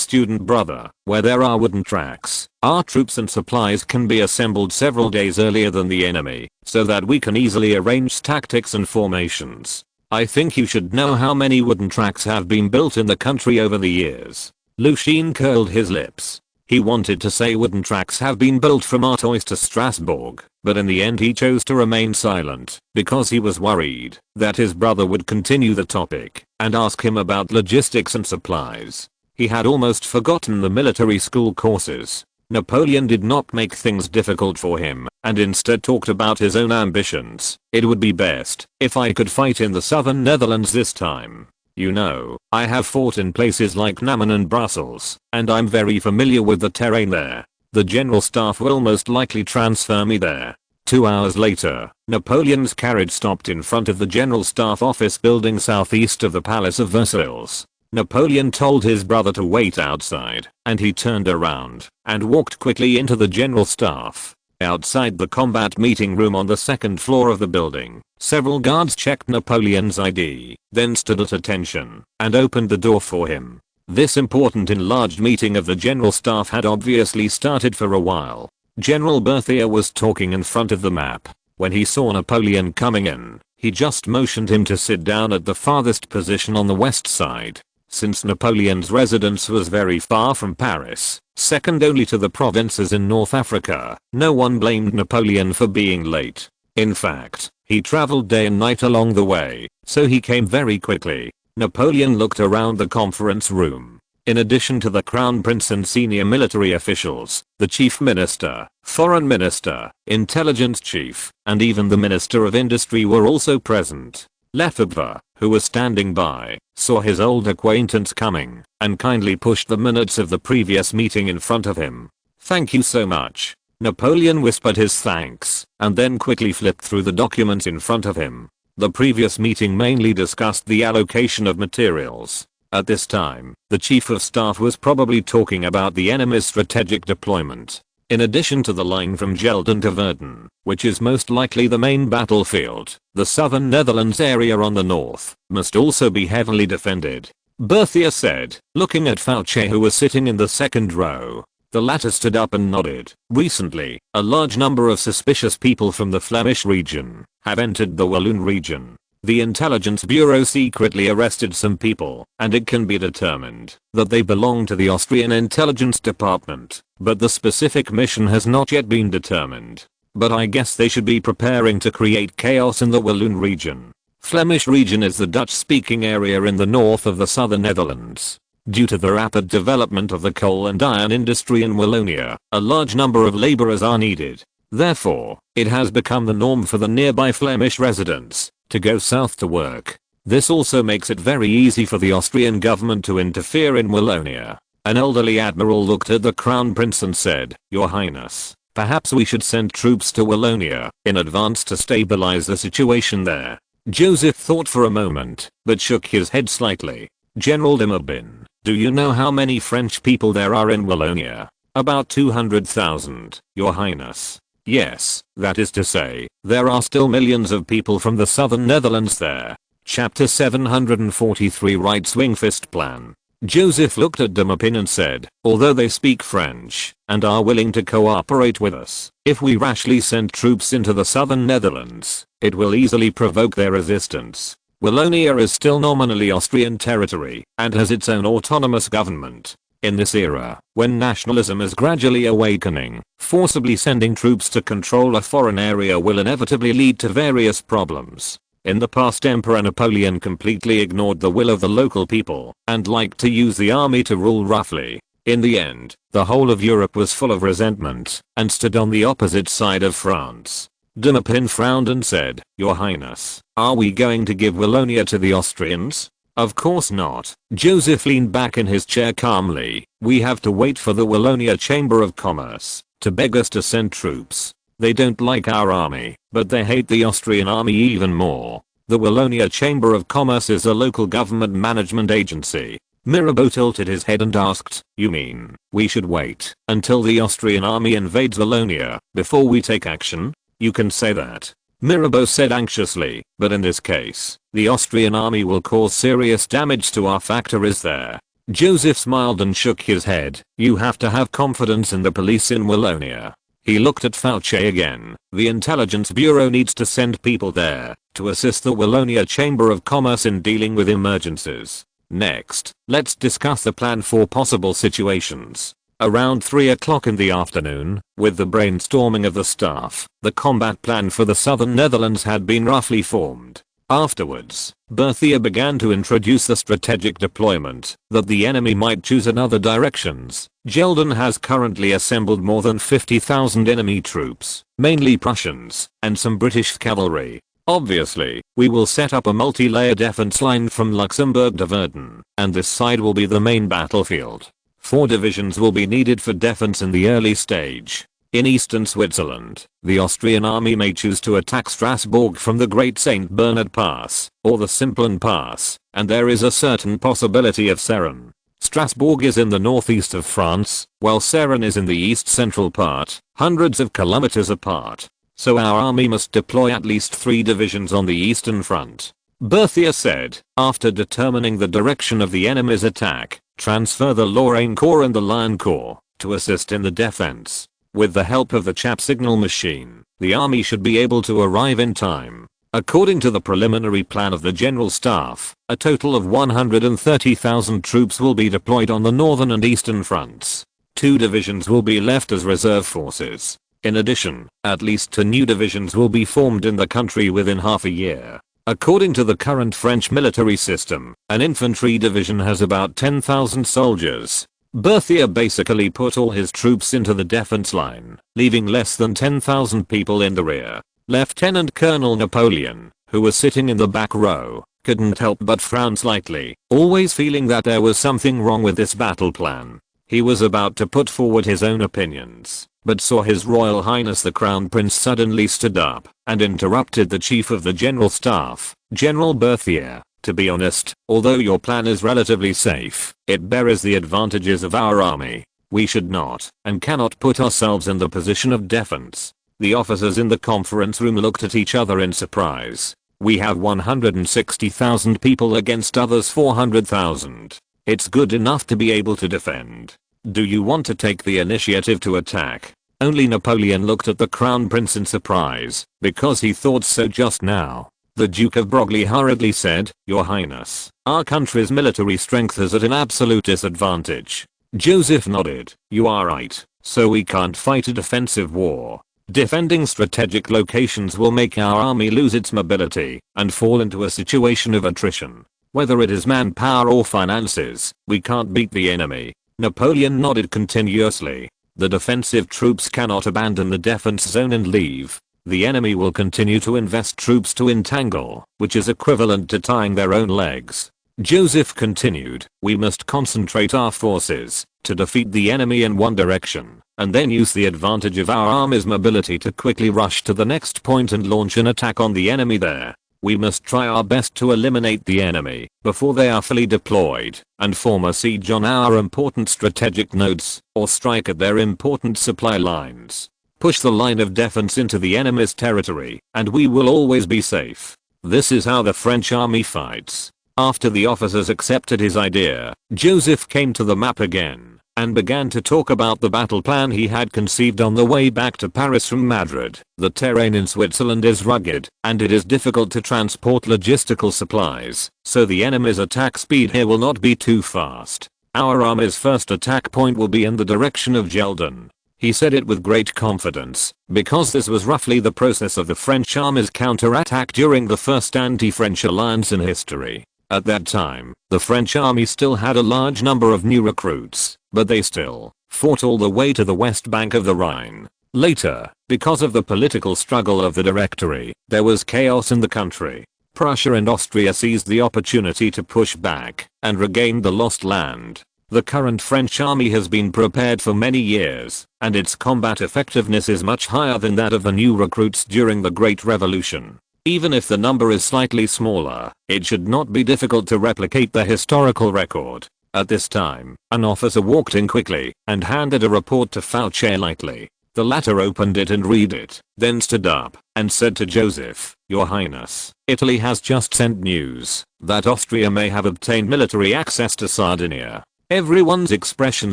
student brother, where there are wooden tracks, our troops and supplies can be assembled several days earlier than the enemy, so that we can easily arrange tactics and formations. I think you should know how many wooden tracks have been built in the country over the years. Lucien curled his lips. He wanted to say wooden tracks have been built from Artois to Strasbourg, but in the end he chose to remain silent, because he was worried that his brother would continue the topic and ask him about logistics and supplies. He had almost forgotten the military school courses. Napoleon did not make things difficult for him, and instead talked about his own ambitions. "It would be best if I could fight in the southern Netherlands this time. You know, I have fought in places like Namur and Brussels, and I'm very familiar with the terrain there. The general staff will most likely transfer me there." 2 hours later, Napoleon's carriage stopped in front of the general staff office building southeast of the Palace of Versailles. Napoleon told his brother to wait outside, and he turned around and walked quickly into the general staff. Outside the combat meeting room on the second floor of the building, several guards checked Napoleon's ID, then stood at attention and opened the door for him. This important enlarged meeting of the general staff had obviously started for a while. General Berthier was talking in front of the map. When he saw Napoleon coming in, he just motioned him to sit down at the farthest position on the west side. Since Napoleon's residence was very far from Paris, second only to the provinces in North Africa, no one blamed Napoleon for being late. In fact, he traveled day and night along the way, so he came very quickly. Napoleon looked around the conference room. In addition to the crown prince and senior military officials, the chief minister, foreign minister, intelligence chief, and even the minister of industry were also present. Lefebvre, who was standing by, saw his old acquaintance coming, and kindly pushed the minutes of the previous meeting in front of him. "Thank you so much." Napoleon whispered his thanks, and then quickly flipped through the documents in front of him. The previous meeting mainly discussed the allocation of materials. At this time, the chief of staff was probably talking about the enemy's strategic deployment. In addition to the line from Gelden to Verden, which is most likely the main battlefield, the southern Netherlands area on the north must also be heavily defended. Berthier said, looking at Fouché who was sitting in the second row. The latter stood up and nodded. "Recently, a large number of suspicious people from the Flemish region have entered the Walloon region. The intelligence bureau secretly arrested some people, and it can be determined that they belong to the Austrian intelligence department, but the specific mission has not yet been determined. But I guess they should be preparing to create chaos in the Walloon region. Flemish region is the Dutch-speaking area in the north of the southern Netherlands. Due to the rapid development of the coal and iron industry in Wallonia, a large number of laborers are needed. Therefore, it has become the norm for the nearby Flemish residents to go south to work. This also makes it very easy for the Austrian government to interfere in Wallonia. An elderly admiral looked at the Crown Prince and said, "Your Highness, perhaps we should send troops to Wallonia in advance to stabilize the situation there." Joseph thought for a moment, but shook his head slightly. "General de Mabin, do you know how many French people there are in Wallonia?" "About 200,000, Your Highness." "Yes, that is to say, there are still millions of people from the southern Netherlands there." Chapter 743 Right-Swing Fist Plan. Joseph looked at de Mapin and said, "Although they speak French and are willing to cooperate with us, if we rashly send troops into the southern Netherlands, it will easily provoke their resistance. Wallonia is still nominally Austrian territory and has its own autonomous government. In this era, when nationalism is gradually awakening, forcibly sending troops to control a foreign area will inevitably lead to various problems. In the past, Emperor Napoleon completely ignored the will of the local people and liked to use the army to rule roughly. In the end, the whole of Europe was full of resentment and stood on the opposite side of France." De Mapin frowned and said, "Your Highness, are we going to give Wallonia to the Austrians?" "Of course not." Joseph leaned back in his chair calmly. "We have to wait for the Wallonia Chamber of Commerce to beg us to send troops. They don't like our army, but they hate the Austrian army even more. The Wallonia Chamber of Commerce is a local government management agency." Mirabeau tilted his head and asked, "You mean, we should wait until the Austrian army invades Wallonia before we take action?" "You can say that," Mirabeau said anxiously, "but in this case, the Austrian army will cause serious damage to our factories there." Joseph smiled and shook his head. "You have to have confidence in the police in Wallonia." He looked at Fauci again. "The intelligence bureau needs to send people there to assist the Wallonia Chamber of Commerce in dealing with emergencies. Next, let's discuss the plan for possible situations." Around 3 o'clock in the afternoon, with the brainstorming of the staff, the combat plan for the southern Netherlands had been roughly formed. Afterwards, Berthier began to introduce the strategic deployment that the enemy might choose another directions. Gelden has currently assembled more than 50,000 enemy troops, mainly Prussians, and some British cavalry. Obviously, we will set up a multi-layer defense line from Luxembourg to Verdun, and this side will be the main battlefield. 4 divisions will be needed for defense in the early stage. In eastern Switzerland, the Austrian army may choose to attack Strasbourg from the Great St. Bernard Pass, or the Simplon Pass, and there is a certain possibility of Seren. Strasbourg is in the northeast of France, while Seren is in the east-central part, hundreds of kilometers apart. So our army must deploy at least 3 divisions on the eastern front. Berthier said, after determining the direction of the enemy's attack, transfer the Lorraine Corps and the Lion Corps to assist in the defense. With the help of the Chap signal machine, the army should be able to arrive in time. According to the preliminary plan of the General Staff, a total of 130,000 troops will be deployed on the northern and eastern fronts. 2 divisions will be left as reserve forces. In addition, at least 2 new divisions will be formed in the country within half a year. According to the current French military system, an infantry division has about 10,000 soldiers. Berthier basically put all his troops into the defense line, leaving less than 10,000 people in the rear. Lieutenant Colonel Napoleon, who was sitting in the back row, couldn't help but frown slightly, always feeling that there was something wrong with this battle plan. He was about to put forward his own opinions, but saw His Royal Highness the Crown Prince suddenly stood up and interrupted the Chief of the General Staff, General Berthier. "To be honest, although your plan is relatively safe, it bears the advantages of our army. We should not and cannot put ourselves in the position of defense." The officers in the conference room looked at each other in surprise. "We have 160,000 people against others 400,000. It's good enough to be able to defend. Do you want to take the initiative to attack?" Only Napoleon looked at the Crown Prince in surprise, because he thought so just now. The Duke of Broglie hurriedly said, "Your Highness, our country's military strength is at an absolute disadvantage." Joseph nodded. "You are right, so we can't fight a defensive war. Defending strategic locations will make our army lose its mobility and fall into a situation of attrition. Whether it is manpower or finances, we can't beat the enemy." Napoleon nodded continuously. "The defensive troops cannot abandon the defense zone and leave. The enemy will continue to invest troops to entangle, which is equivalent to tying their own legs." Joseph continued, "We must concentrate our forces to defeat the enemy in one direction, and then use the advantage of our army's mobility to quickly rush to the next point and launch an attack on the enemy there. We must try our best to eliminate the enemy before they are fully deployed and form a siege on our important strategic nodes or strike at their important supply lines. Push the line of defense into the enemy's territory, and we will always be safe. This is how the French army fights." After the officers accepted his idea, Joseph came to the map again and began to talk about the battle plan he had conceived on the way back to Paris from Madrid. "The terrain in Switzerland is rugged, and it is difficult to transport logistical supplies, so the enemy's attack speed here will not be too fast. Our army's first attack point will be in the direction of Geldon." He said it with great confidence, because this was roughly the process of the French army's counterattack during the first anti-French alliance in history. At that time, the French army still had a large number of new recruits, but they still fought all the way to the west bank of the Rhine. Later, because of the political struggle of the Directory, there was chaos in the country. Prussia and Austria seized the opportunity to push back and regain the lost land. The current French army has been prepared for many years, and its combat effectiveness is much higher than that of the new recruits during the Great Revolution. Even if the number is slightly smaller, it should not be difficult to replicate the historical record. At this time, an officer walked in quickly and handed a report to Fouché lightly. The latter opened it and read it, then stood up and said to Joseph, "Your Highness, Italy has just sent news that Austria may have obtained military access to Sardinia." Everyone's expression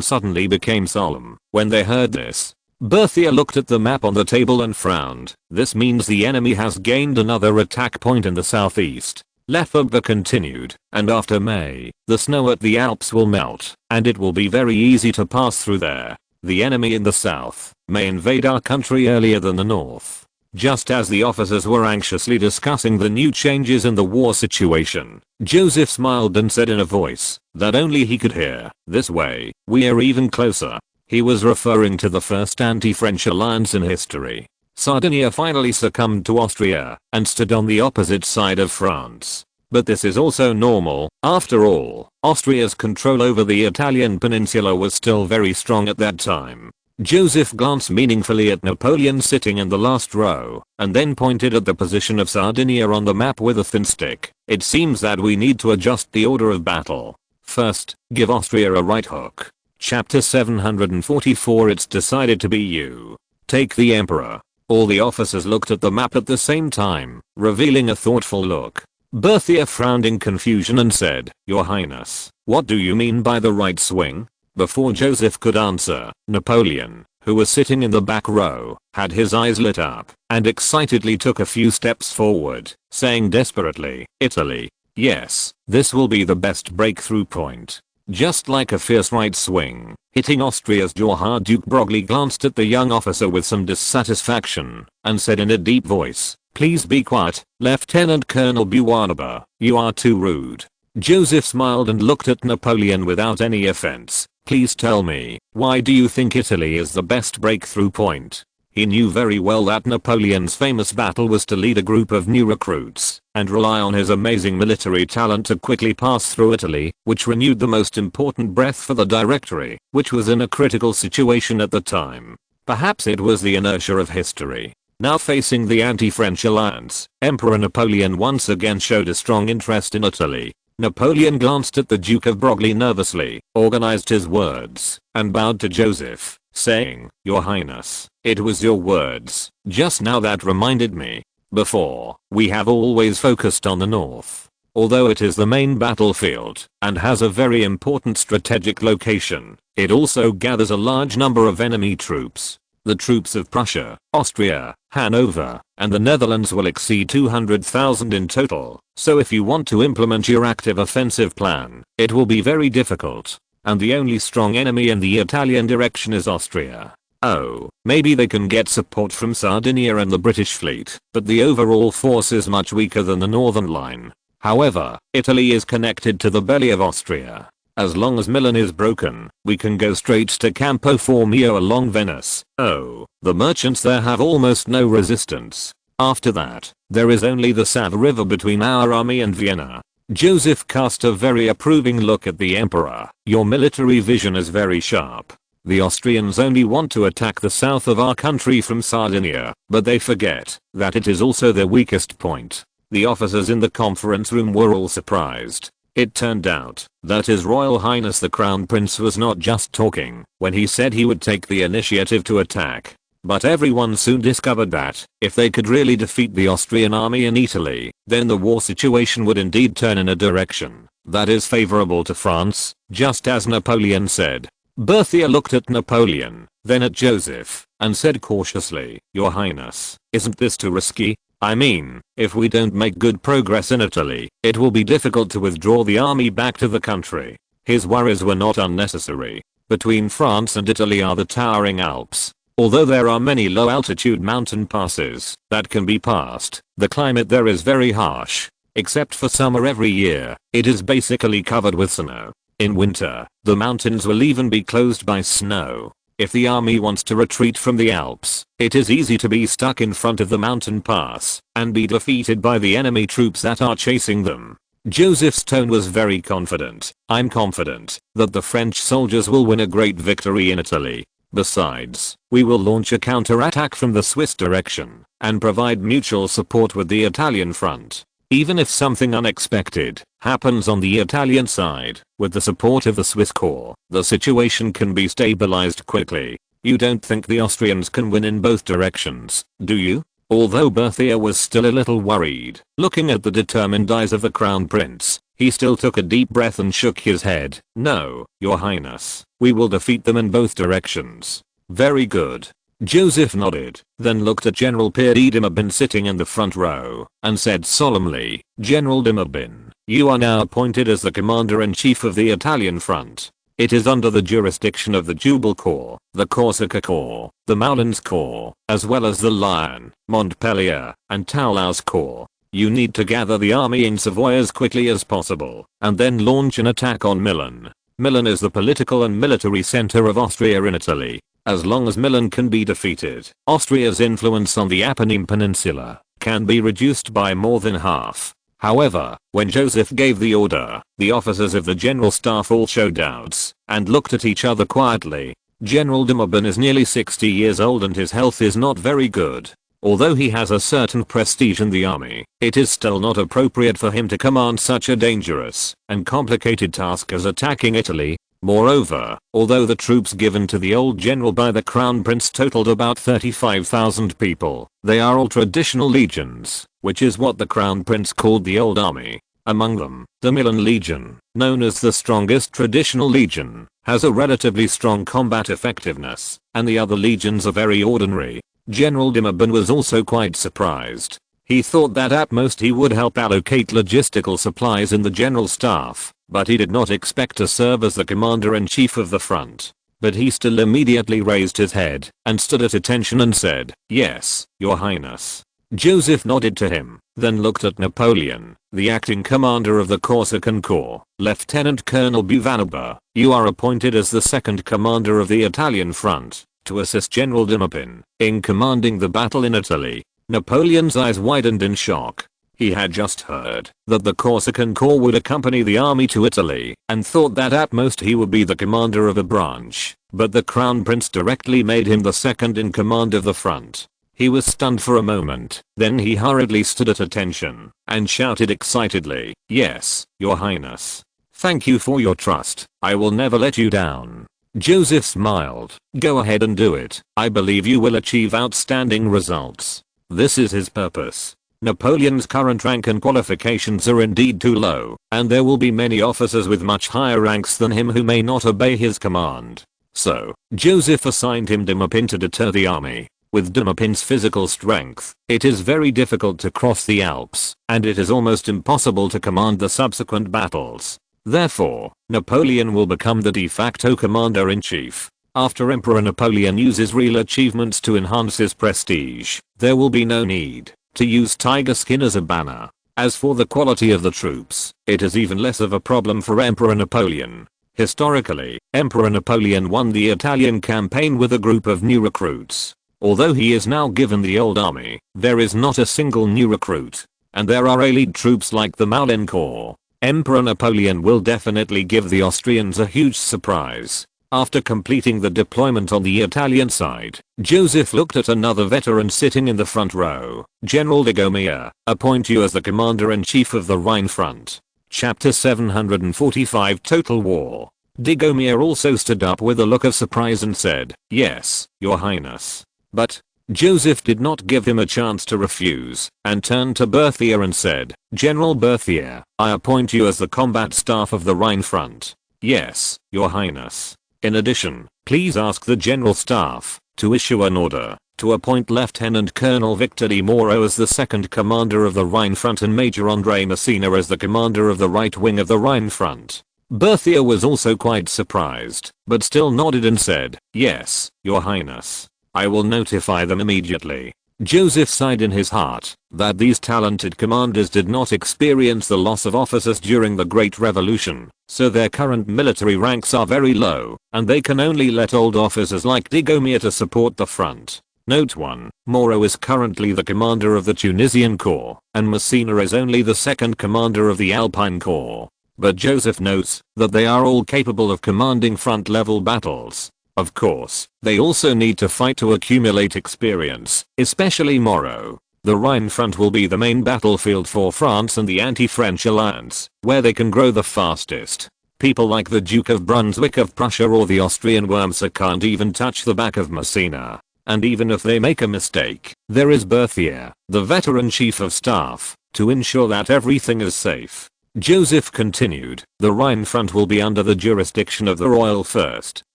suddenly became solemn when they heard this. Berthier looked at the map on the table and frowned. "This means the enemy has gained another attack point in the southeast." Lefebvre continued, "And after May, the snow at the Alps will melt, and it will be very easy to pass through there. The enemy in the south may invade our country earlier than the north." Just as the officers were anxiously discussing the new changes in the war situation, Joseph smiled and said in a voice that only he could hear, "This way, we are even closer." He was referring to the first anti-French alliance in history. Sardinia finally succumbed to Austria and stood on the opposite side of France. But this is also normal. After all, Austria's control over the Italian peninsula was still very strong at that time. Joseph glanced meaningfully at Napoleon sitting in the last row, and then pointed at the position of Sardinia on the map with a thin stick. "It seems that we need to adjust the order of battle. First, give Austria a right hook." Chapter 744. It's decided to be you. Take the Emperor. All the officers looked at the map at the same time, revealing a thoughtful look. Berthier frowned in confusion and said, "Your Highness, what do you mean by the right swing?" Before Joseph could answer, Napoleon, who was sitting in the back row, had his eyes lit up and excitedly took a few steps forward, saying desperately, "Italy. Yes, this will be the best breakthrough point." Just like a fierce right swing, hitting Austria's jaw. Duke Broglie glanced at the young officer with some dissatisfaction and said in a deep voice, "Please be quiet, Lieutenant Colonel Buonaba, you are too rude." Joseph smiled and looked at Napoleon without any offense. "Please tell me, why do you think Italy is the best breakthrough point?" He knew very well that Napoleon's famous battle was to lead a group of new recruits and rely on his amazing military talent to quickly pass through Italy, which renewed the most important breath for the Directory, which was in a critical situation at the time. Perhaps it was the inertia of history. Now facing the anti-French alliance, Emperor Napoleon once again showed a strong interest in Italy. Napoleon glanced at the Duke of Broglie nervously, organized his words, and bowed to Joseph, saying, "Your Highness, it was your words just now that reminded me. Before, we have always focused on the north. Although it is the main battlefield and has a very important strategic location, it also gathers a large number of enemy troops. The troops of Prussia, Austria, Hanover, and the Netherlands will exceed 200,000 in total, so if you want to implement your active offensive plan, it will be very difficult. And the only strong enemy in the Italian direction is Austria. Oh, maybe they can get support from Sardinia and the British fleet, but the overall force is much weaker than the northern line. However, Italy is connected to the belly of Austria. As long as Milan is broken, we can go straight to Campo Formio along Venice. Oh, the merchants there have almost no resistance. After that, there is only the Sava River between our army and Vienna. Joseph cast a very approving look at the emperor. Your military vision is very sharp. The Austrians only want to attack the south of our country from Sardinia, but they forget that it is also their weakest point. The officers in the conference room were all surprised. It turned out that His Royal Highness the Crown Prince was not just talking when he said he would take the initiative to attack. But everyone soon discovered that if they could really defeat the Austrian army in Italy, then the war situation would indeed turn in a direction that is favorable to France, just as Napoleon said. Berthier looked at Napoleon, then at Joseph, and said cautiously, "Your Highness, isn't this too risky? I mean, if we don't make good progress in Italy, it will be difficult to withdraw the army back to the country." His worries were not unnecessary. Between France and Italy are the towering Alps. Although there are many low altitude mountain passes that can be passed, the climate there is very harsh. Except for summer every year, it is basically covered with snow. In winter, the mountains will even be closed by snow. If the army wants to retreat from the Alps, it is easy to be stuck in front of the mountain pass and be defeated by the enemy troops that are chasing them. Joseph's tone was very confident. "I'm confident that the French soldiers will win a great victory in Italy. Besides, we will launch a counterattack from the Swiss direction and provide mutual support with the Italian front. Even if something unexpected happens on the Italian side, with the support of the Swiss corps, the situation can be stabilized quickly. You don't think the Austrians can win in both directions, do you?" Although Berthier was still a little worried, looking at the determined eyes of the Crown Prince, he still took a deep breath and shook his head. "No, Your Highness, we will defeat them in both directions." "Very good." Joseph nodded, then looked at General Pierre de Mabin sitting in the front row, and said solemnly, "General de Mabin, you are now appointed as the Commander-in-Chief of the Italian front. It is under the jurisdiction of the Jubal Corps, the Corsica Corps, the Moulins Corps, as well as the Lyon, Montpellier, and Toulouse Corps. You need to gather the army in Savoy as quickly as possible, and then launch an attack on Milan. Milan is the political and military center of Austria in Italy. As long as Milan can be defeated, Austria's influence on the Apennine Peninsula can be reduced by more than half. However, when Joseph gave the order, the officers of the general staff all showed doubts and looked at each other quietly. General de Mabin is nearly 60 years old and his health is not very good. Although he has a certain prestige in the army, it is still not appropriate for him to command such a dangerous and complicated task as attacking Italy. Moreover, although the troops given to the old general by the Crown Prince totaled about 35,000 people, they are all traditional legions, which is what the Crown Prince called the Old Army. Among them, the Milan Legion, known as the strongest traditional legion, has a relatively strong combat effectiveness, and the other legions are very ordinary. General de Mabin was also quite surprised. He thought that at most he would help allocate logistical supplies in the general staff, but he did not expect to serve as the commander-in-chief of the front. But he still immediately raised his head and stood at attention and said, "Yes, Your Highness." Joseph nodded to him, then looked at Napoleon, the acting commander of the Corsican Corps. "Lieutenant Colonel Buvanaba, you are appointed as the second commander of the Italian front, to assist General de Mabin in commanding the battle in Italy." Napoleon's eyes widened in shock. He had just heard that the Corsican Corps would accompany the army to Italy and thought that at most he would be the commander of a branch, but the Crown Prince directly made him the second in command of the front. He was stunned for a moment, then he hurriedly stood at attention and shouted excitedly, "Yes, Your Highness. Thank you for your trust. I will never let you down." Joseph smiled. "Go ahead and do it. I believe you will achieve outstanding results." This is his purpose. Napoleon's current rank and qualifications are indeed too low, and there will be many officers with much higher ranks than him who may not obey his command. So, Joseph assigned him Dauphin to deter the army. With Dauphin's physical strength, it is very difficult to cross the Alps, and it is almost impossible to command the subsequent battles. Therefore, Napoleon will become the de facto commander-in-chief. After Emperor Napoleon uses real achievements to enhance his prestige, there will be no need to use tiger skin as a banner. As for the quality of the troops, it is even less of a problem for Emperor Napoleon. Historically, Emperor Napoleon won the Italian campaign with a group of new recruits. Although he is now given the old army, there is not a single new recruit. And there are elite troops like the Moulin Corps. Emperor Napoleon will definitely give the Austrians a huge surprise. After completing the deployment on the Italian side, Joseph looked at another veteran sitting in the front row. General de Gaumier, appoint you as the commander-in-chief of the Rhine front. Chapter 745 Total War. De Gaumier also stood up with a look of surprise and said, "Yes, your highness." But Joseph did not give him a chance to refuse, and turned to Berthier and said, "General Berthier, I appoint you as the combat staff of the Rhine front." "Yes, your highness." In addition, please ask the general staff to issue an order to appoint Lieutenant Colonel Victor de Moreau as the second commander of the Rhine front and Major André Messina as the commander of the right wing of the Rhine front. Berthier was also quite surprised, but still nodded and said, "Yes, your highness. I will notify them immediately." Joseph sighed in his heart that these talented commanders did not experience the loss of officers during the Great Revolution, so their current military ranks are very low, and they can only let old officers like de Gaumier to support the front. Note 1. Moreau is currently the commander of the Tunisian Corps, and Messina is only the second commander of the Alpine Corps. But Joseph notes that they are all capable of commanding front-level battles. Of course, they also need to fight to accumulate experience, especially Moreau. The Rhine front will be the main battlefield for France and the anti-French alliance, where they can grow the fastest. People like the Duke of Brunswick of Prussia or the Austrian Wurmser can't even touch the back of Messina. And even if they make a mistake, there is Berthier, the veteran chief of staff, to ensure that everything is safe. Joseph continued, the Rhine front will be under the jurisdiction of the Royal 1st,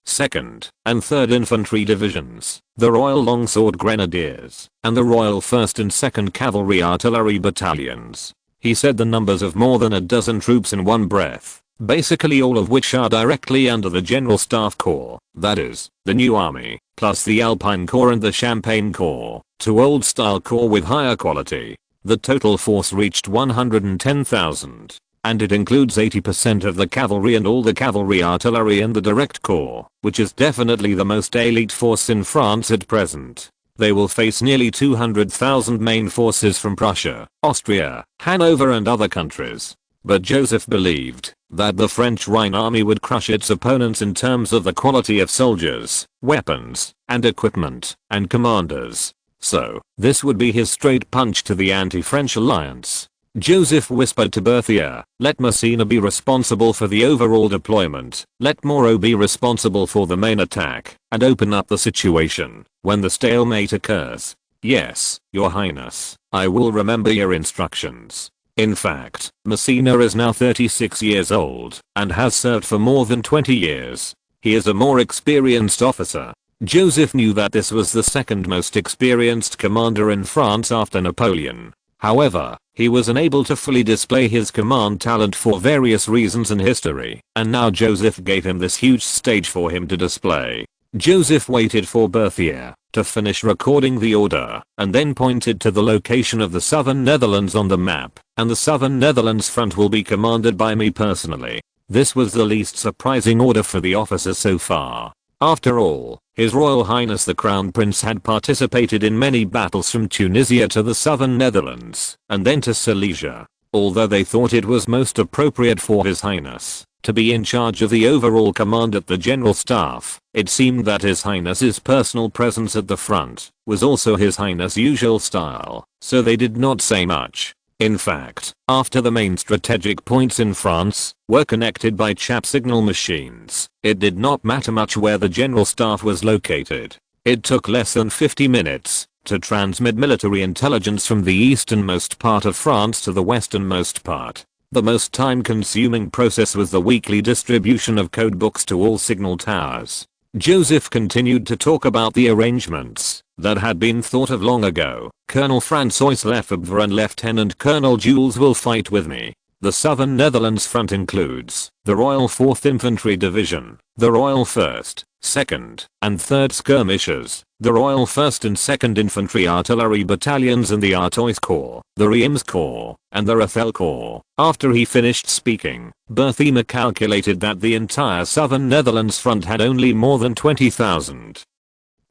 2nd, and 3rd Infantry Divisions, the Royal Longsword Grenadiers, and the Royal 1st and 2nd Cavalry Artillery Battalions. He said the numbers of more than a dozen troops in one breath, basically all of which are directly under the General Staff Corps, that is, the new army, plus the Alpine Corps and the Champagne Corps, two old-style corps with higher quality. The total force reached 110,000. And it includes 80% of the cavalry and all the cavalry artillery in the direct corps, which is definitely the most elite force in France at present. They will face nearly 200,000 main forces from Prussia, Austria, Hanover and other countries. But Joseph believed that the French Rhine army would crush its opponents in terms of the quality of soldiers, weapons, and equipment, and commanders. So, this would be his straight punch to the anti-French alliance. Joseph whispered to Berthier, let Messina be responsible for the overall deployment, let Moreau be responsible for the main attack, and open up the situation when the stalemate occurs. Yes, your highness, I will remember your instructions. In fact, Messina is now 36 years old, and has served for more than 20 years. He is a more experienced officer. Joseph knew that this was the second most experienced commander in France after Napoleon. However, he was unable to fully display his command talent for various reasons in history, and now Joseph gave him this huge stage for him to display. Joseph waited for Berthier to finish recording the order, and then pointed to the location of the southern Netherlands on the map, and the southern Netherlands front will be commanded by me personally. This was the least surprising order for the officer so far. After all, His Royal Highness the Crown Prince had participated in many battles from Tunisia to the southern Netherlands, and then to Silesia. Although they thought it was most appropriate for His Highness to be in charge of the overall command at the General Staff, it seemed that His Highness's personal presence at the front was also His Highness' usual style, so they did not say much. In fact, after the main strategic points in France were connected by chaff signal machines, it did not matter much where the General Staff was located. It took less than 50 minutes to transmit military intelligence from the easternmost part of France to the westernmost part. The most time-consuming process was the weekly distribution of codebooks to all signal towers. Joseph continued to talk about the arrangements that had been thought of long ago. Colonel Francois Lefebvre and Lieutenant Colonel Jules will fight with me. The Southern Netherlands front includes the Royal 4th Infantry Division, the Royal 1st, 2nd, and 3rd Skirmishers, the Royal 1st and 2nd Infantry Artillery Battalions and the Artois Corps, the Reims Corps, and the Rethel Corps. After he finished speaking, Berthema calculated that the entire Southern Netherlands front had only more than 20,000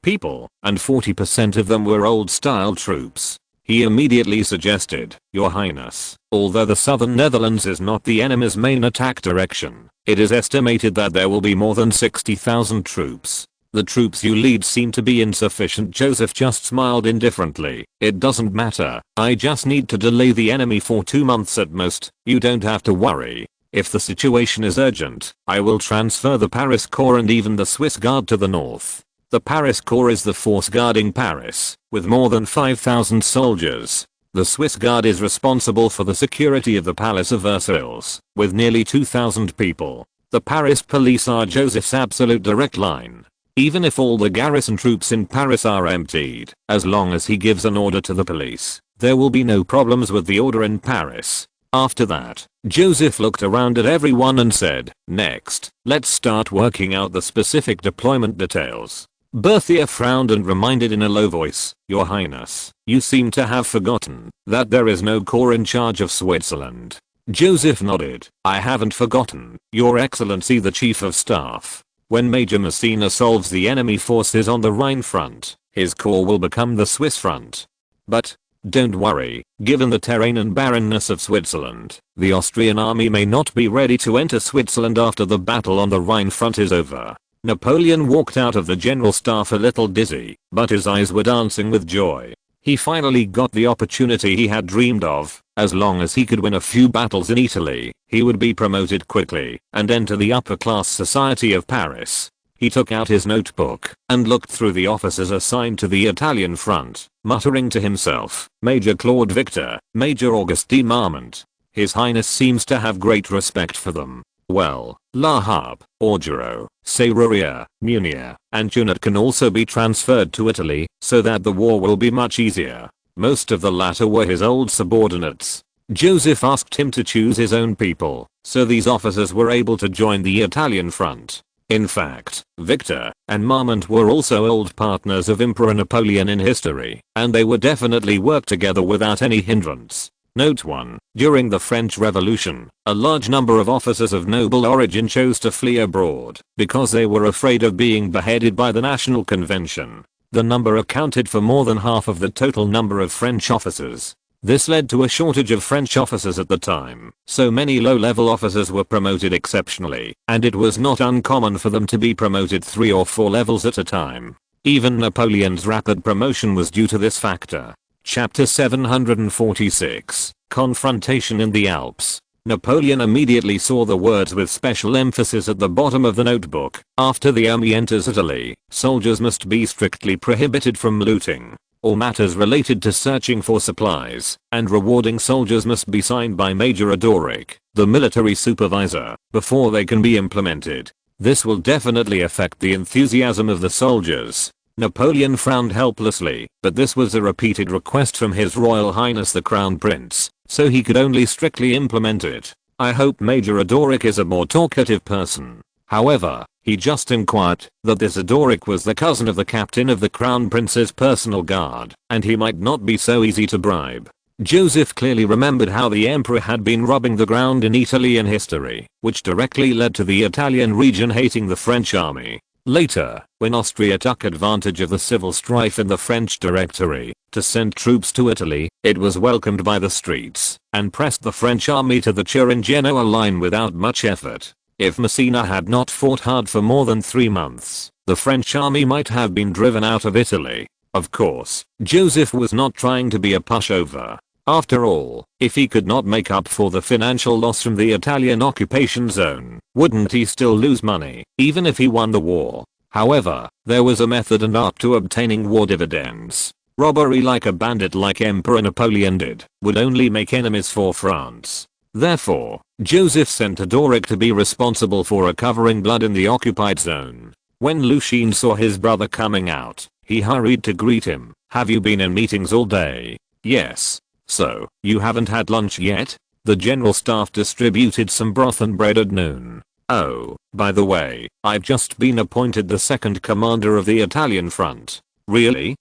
people, and 40% of them were old-style troops. He immediately suggested, Your Highness, although the Southern Netherlands is not the enemy's main attack direction, it is estimated that there will be more than 60,000 troops. The troops you lead seem to be insufficient. Joseph just smiled indifferently. It doesn't matter, I just need to delay the enemy for 2 months at most. You don't have to worry. If the situation is urgent, I will transfer the Paris Corps and even the Swiss Guard to the north. The Paris Corps is the force guarding Paris, with more than 5,000 soldiers. The Swiss Guard is responsible for the security of the Palace of Versailles, with nearly 2,000 people. The Paris police are Joseph's absolute direct line. Even if all the garrison troops in Paris are emptied, as long as he gives an order to the police, there will be no problems with the order in Paris. After that, Joseph looked around at everyone and said, Next, let's start working out the specific deployment details. Berthier frowned and reminded in a low voice, Your Highness, you seem to have forgotten that there is no corps in charge of Switzerland. Joseph nodded. I haven't forgotten, Your Excellency the Chief of Staff. When Major Massena solves the enemy forces on the Rhine front, his corps will become the Swiss front. But, don't worry, given the terrain and barrenness of Switzerland, the Austrian army may not be ready to enter Switzerland after the battle on the Rhine front is over. Napoleon walked out of the general staff a little dizzy, but his eyes were dancing with joy. He finally got the opportunity he had dreamed of. As long as he could win a few battles in Italy, he would be promoted quickly and enter the upper-class society of Paris. He took out his notebook and looked through the officers assigned to the Italian front, muttering to himself, Major Claude Victor, Major Augustin Marmont. His Highness seems to have great respect for them. Well, La Harpe, Augereau, Serurier, Munier, and Junot can also be transferred to Italy, so that the war will be much easier. Most of the latter were his old subordinates. Joseph asked him to choose his own people, so these officers were able to join the Italian front. In fact, Victor and Marmont were also old partners of Emperor Napoleon in history, and they would definitely work together without any hindrance. Note 1. During the French Revolution, a large number of officers of noble origin chose to flee abroad because they were afraid of being beheaded by the National Convention. The number accounted for more than half of the total number of French officers. This led to a shortage of French officers at the time, so many low-level officers were promoted exceptionally, and it was not uncommon for them to be promoted 3 or 4 levels at a time. Even Napoleon's rapid promotion was due to this factor. Chapter 746, Confrontation in the Alps. Napoleon immediately saw the words with special emphasis at the bottom of the notebook. After the army enters Italy, soldiers must be strictly prohibited from looting. All matters related to searching for supplies and rewarding soldiers must be signed by Major Odoric, the military supervisor, before they can be implemented. This will definitely affect the enthusiasm of the soldiers. Napoleon frowned helplessly, but this was a repeated request from His Royal Highness the Crown Prince, so he could only strictly implement it. I hope Major Odoric is a more talkative person. However, he just inquired that this Odoric was the cousin of the captain of the Crown Prince's personal guard, and he might not be so easy to bribe. Joseph clearly remembered how the emperor had been rubbing the ground in Italy in history, which directly led to the Italian region hating the French army. Later, when Austria took advantage of the civil strife in the French Directory to send troops to Italy, it was welcomed by the streets and pressed the French army to the Turin-Genoa line without much effort. If Massena had not fought hard for more than 3 months, the French army might have been driven out of Italy. Of course, Joseph was not trying to be a pushover. After all, if he could not make up for the financial loss from the Italian occupation zone, wouldn't he still lose money, even if he won the war? However, there was a method and art to obtaining war dividends. Robbery like a bandit like Emperor Napoleon did, would only make enemies for France. Therefore, Joseph sent Odoric to be responsible for recovering blood in the occupied zone. When Lucien saw his brother coming out, he hurried to greet him. "Have you been in meetings all day?" "Yes." "So, you haven't had lunch yet?" The general staff distributed some broth and bread at noon. "Oh, by the way, I've just been appointed the second commander of the Italian front." "Really?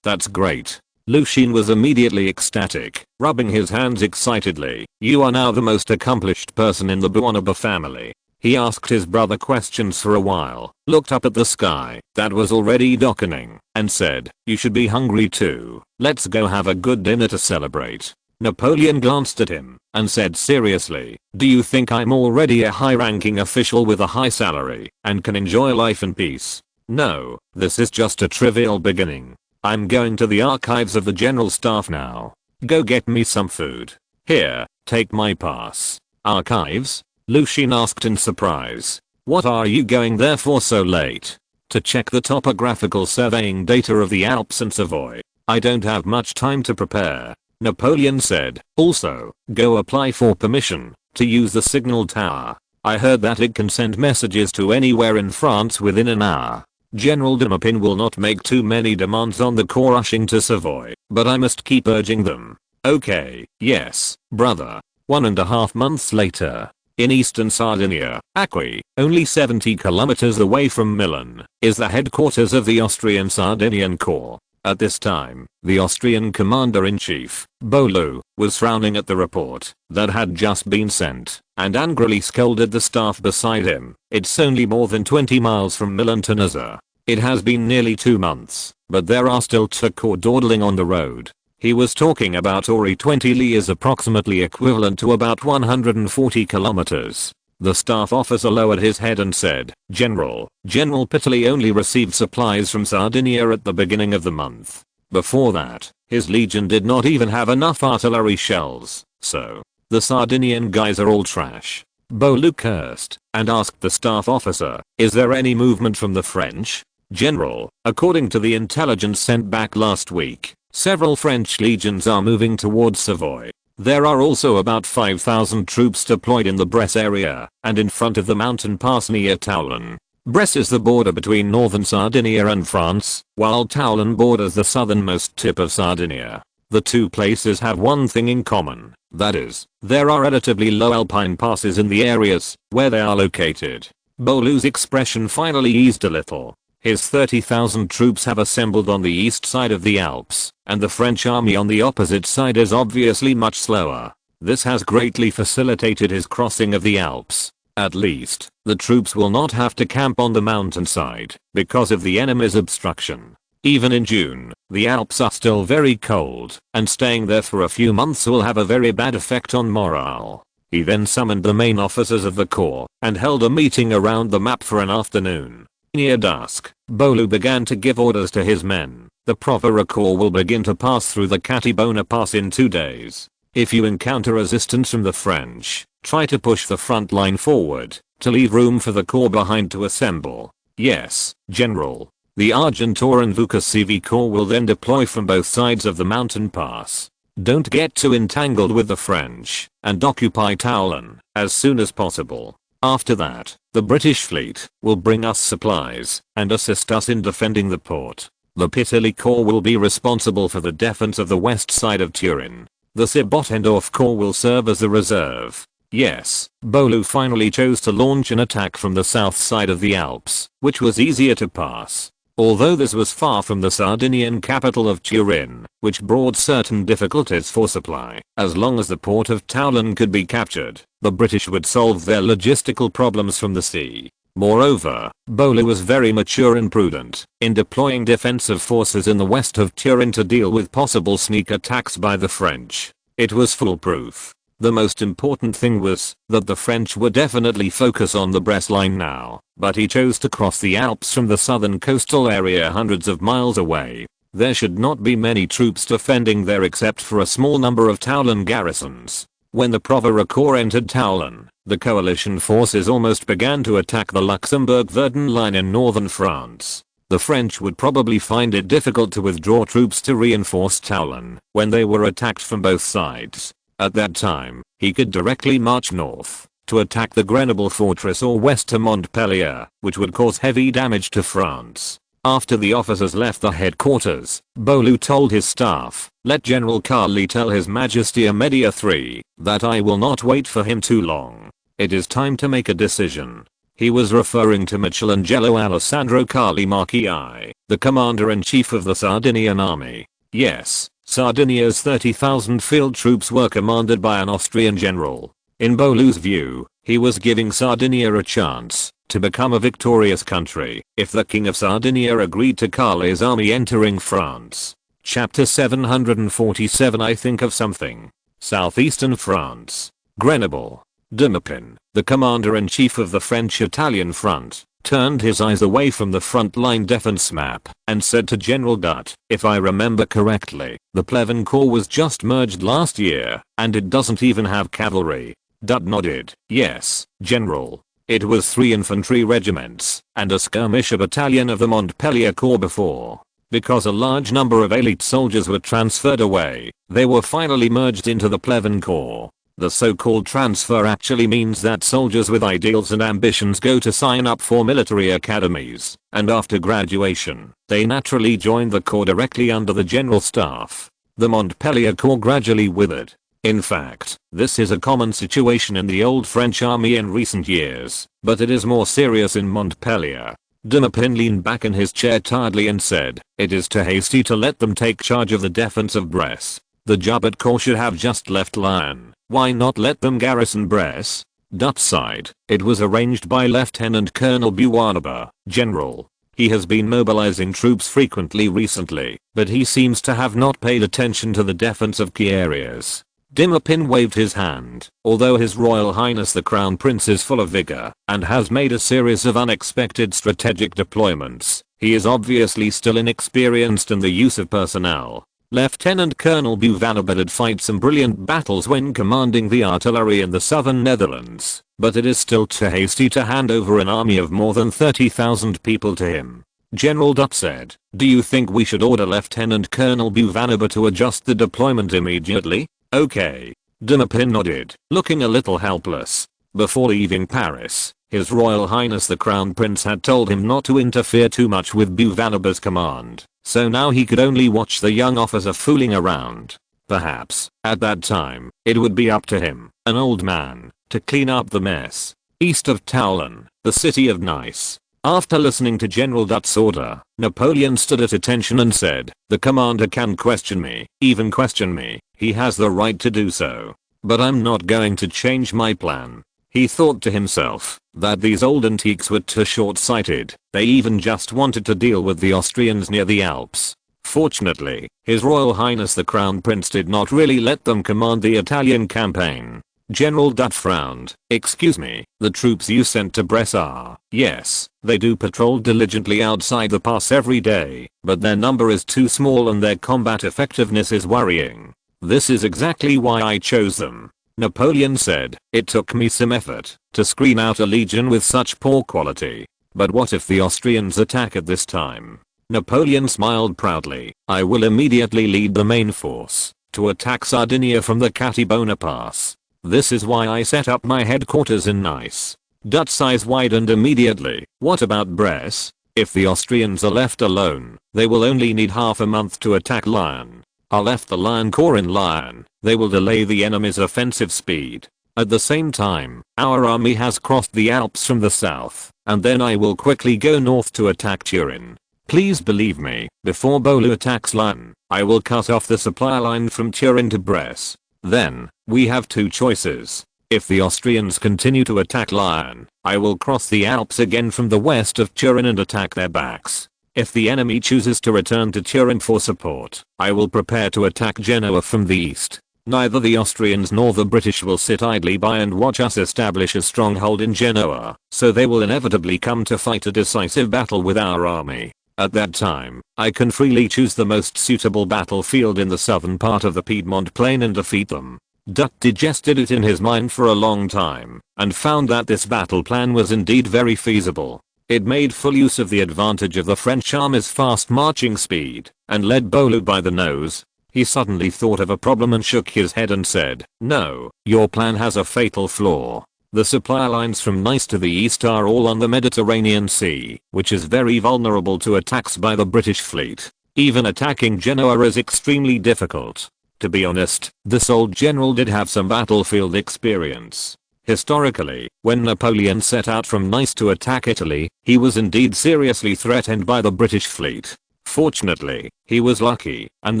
That's great." Lucien was immediately ecstatic, rubbing his hands excitedly. "You are now the most accomplished person in the Buonaba family." He asked his brother questions for a while, looked up at the sky that was already darkening, and said, "You should be hungry too. Let's go have a good dinner to celebrate." Napoleon glanced at him and said seriously, "Do you think I'm already a high-ranking official with a high salary and can enjoy life in peace? No, this is just a trivial beginning. I'm going to the archives of the general staff now. Go get me some food. Here, take my pass." "Archives?" Lucien asked in surprise. "What are you going there for so late?" "To check the topographical surveying data of the Alps and Savoy. I don't have much time to prepare," Napoleon said. "Also, go apply for permission to use the signal tower. I heard that it can send messages to anywhere in France within an hour. General de Maupin will not make too many demands on the corps rushing to Savoy, but I must keep urging them." "Okay, yes, brother." 1.5 months later. In eastern Sardinia, Acqui, only 70 kilometers away from Milan, is the headquarters of the Austrian Sardinian Corps. At this time, the Austrian commander-in-chief, Bolu, was frowning at the report that had just been sent and angrily scolded the staff beside him. "It's only more than 20 miles from Milan to Nizza. It has been nearly 2 months, but there are still 2 corps dawdling on the road." He was talking about Ori 20 li is approximately equivalent to about 140 kilometers. The staff officer lowered his head and said, General Pitali only received supplies from Sardinia at the beginning of the month. Before that, his legion did not even have enough artillery shells, so the Sardinian guys are all trash." Bolu cursed and asked the staff officer, "Is there any movement from the French?" "General, according to the intelligence sent back last week, several French legions are moving towards Savoy. There are also about 5,000 troops deployed in the Bresse area and in front of the mountain pass near Toulon. Bresse is the border between northern Sardinia and France, while Toulon borders the southernmost tip of Sardinia. The two places have one thing in common, that is, there are relatively low alpine passes in the areas where they are located." Bolu's expression finally eased a little. His 30,000 troops have assembled on the east side of the Alps, and the French army on the opposite side is obviously much slower. This has greatly facilitated his crossing of the Alps. At least, the troops will not have to camp on the mountainside because of the enemy's obstruction. Even in June, the Alps are still very cold, and staying there for a few months will have a very bad effect on morale. He then summoned the main officers of the corps and held a meeting around the map for an afternoon. Near dusk, Bolu began to give orders to his men. "The Provera Corps will begin to pass through the Catibona Pass in 2 days. If you encounter resistance from the French, try to push the front line forward to leave room for the corps behind to assemble." "Yes, General." The Argentor and Vukocevi Corps will then deploy from both sides of the mountain pass. "Don't get too entangled with the French and occupy Toulon as soon as possible. After that, the British fleet will bring us supplies and assist us in defending the port. The Pitali Corps will be responsible for the defense of the west side of Turin. The Sibotendorf Corps will serve as a reserve." Yes, Bolu finally chose to launch an attack from the south side of the Alps, which was easier to pass. Although this was far from the Sardinian capital of Turin, which brought certain difficulties for supply, as long as the port of Toulon could be captured, the British would solve their logistical problems from the sea. Moreover, Bolu was very mature and prudent in deploying defensive forces in the west of Turin to deal with possible sneak attacks by the French. It was foolproof. The most important thing was that the French would definitely focus on the Brest line now, but he chose to cross the Alps from the southern coastal area hundreds of miles away. There should not be many troops defending there except for a small number of Toulon garrisons. When the Provera Corps entered Toulon, the coalition forces almost began to attack the Luxembourg-Verdun line in northern France. The French would probably find it difficult to withdraw troops to reinforce Toulon when they were attacked from both sides. At that time, he could directly march north to attack the Grenoble fortress or west to Montpellier, which would cause heavy damage to France. After the officers left the headquarters, Bolu told his staff, "Let General Carly tell His Majesty Amedia III that I will not wait for him too long. It is time to make a decision." He was referring to Michelangelo Alessandro Carli Marchi I, the commander-in-chief of the Sardinian army. Yes, Sardinia's 30,000 field troops were commanded by an Austrian general. In Bolu's view, he was giving Sardinia a chance to become a victorious country if the King of Sardinia agreed to Carli's army entering France. Chapter 747 I think of something. Southeastern France. Grenoble. Dauphin, the commander-in-chief of the French-Italian front, turned his eyes away from the front-line defense map and said to General Dutt, "If I remember correctly, the Pleven Corps was just merged last year, and it doesn't even have cavalry." Dutt nodded. "Yes, General. It was 3 infantry regiments and a skirmisher battalion of the Montpellier Corps before. Because a large number of elite soldiers were transferred away, they were finally merged into the Pleven Corps. The so-called transfer actually means that soldiers with ideals and ambitions go to sign up for military academies, and after graduation, they naturally join the corps directly under the general staff. The Montpellier Corps gradually withered. In fact, this is a common situation in the old French army in recent years, but it is more serious in Montpellier. Dauphin leaned back in his chair tiredly and said, "It is too hasty to let them take charge of the defense of Brest. The Jabot Corps should have just left Lyon. Why not let them garrison Brest?" Dutt sighed. "It was arranged by Lieutenant Colonel Buonaba, General. He has been mobilizing troops frequently recently, but he seems to have not paid attention to the defense of key areas." Dauphin waved his hand. "Although His Royal Highness the Crown Prince is full of vigor and has made a series of unexpected strategic deployments, he is obviously still inexperienced in the use of personnel. Lieutenant Colonel Buonaba did fight some brilliant battles when commanding the artillery in the southern Netherlands, but it is still too hasty to hand over an army of more than 30,000 people to him." General Dutt said, "Do you think we should order Lieutenant Colonel Buonaba to adjust the deployment immediately?" "Okay." Dauphin nodded, looking a little helpless. Before leaving Paris, His Royal Highness the Crown Prince had told him not to interfere too much with Buonaba's command, so now he could only watch the young officer fooling around. Perhaps, at that time, it would be up to him, an old man, to clean up the mess. East of Toulon, the city of Nice. After listening to General Dutt's order, Napoleon stood at attention and said, "The commander can question me, even question me. He has the right to do so. But I'm not going to change my plan." He thought to himself that these old antiques were too short-sighted. They even just wanted to deal with the Austrians near the Alps. Fortunately, His Royal Highness the Crown Prince did not really let them command the Italian campaign. General Dutt frowned. "Excuse me, the troops you sent to Brest are, yes, they do patrol diligently outside the pass every day, but their number is too small and their combat effectiveness is worrying. This is exactly why I chose them." Napoleon said, "It took me some effort to screen out a legion with such poor quality. But what if the Austrians attack at this time?" Napoleon smiled proudly. "I will immediately lead the main force to attack Sardinia from the Catibona Pass. This is why I set up my headquarters in Nice." Dutt's eyes widened immediately. "What about Brest? If the Austrians are left alone, they will only need half a month to attack Lyon. I left the Lion Corps in Lyon. They will delay the enemy's offensive speed. At the same time, our army has crossed the Alps from the south, and then I will quickly go north to attack Turin. Please believe me, before Bolu attacks Lyon, I will cut off the supply line from Turin to Brest. Then, we have two choices. If the Austrians continue to attack Lyon, I will cross the Alps again from the west of Turin and attack their backs. If the enemy chooses to return to Turin for support, I will prepare to attack Genoa from the east. Neither the Austrians nor the British will sit idly by and watch us establish a stronghold in Genoa, so they will inevitably come to fight a decisive battle with our army. At that time, I can freely choose the most suitable battlefield in the southern part of the Piedmont Plain and defeat them." Dutt digested it in his mind for a long time, and found that this battle plan was indeed very feasible. It made full use of the advantage of the French army's fast marching speed, and led Bolu by the nose. He suddenly thought of a problem and shook his head and said, "No, your plan has a fatal flaw. The supply lines from Nice to the east are all on the Mediterranean Sea, which is very vulnerable to attacks by the British fleet. Even attacking Genoa is extremely difficult. To be honest, this old general did have some battlefield experience. Historically, when Napoleon set out from Nice to attack Italy, he was indeed seriously threatened by the British fleet. Fortunately, he was lucky, and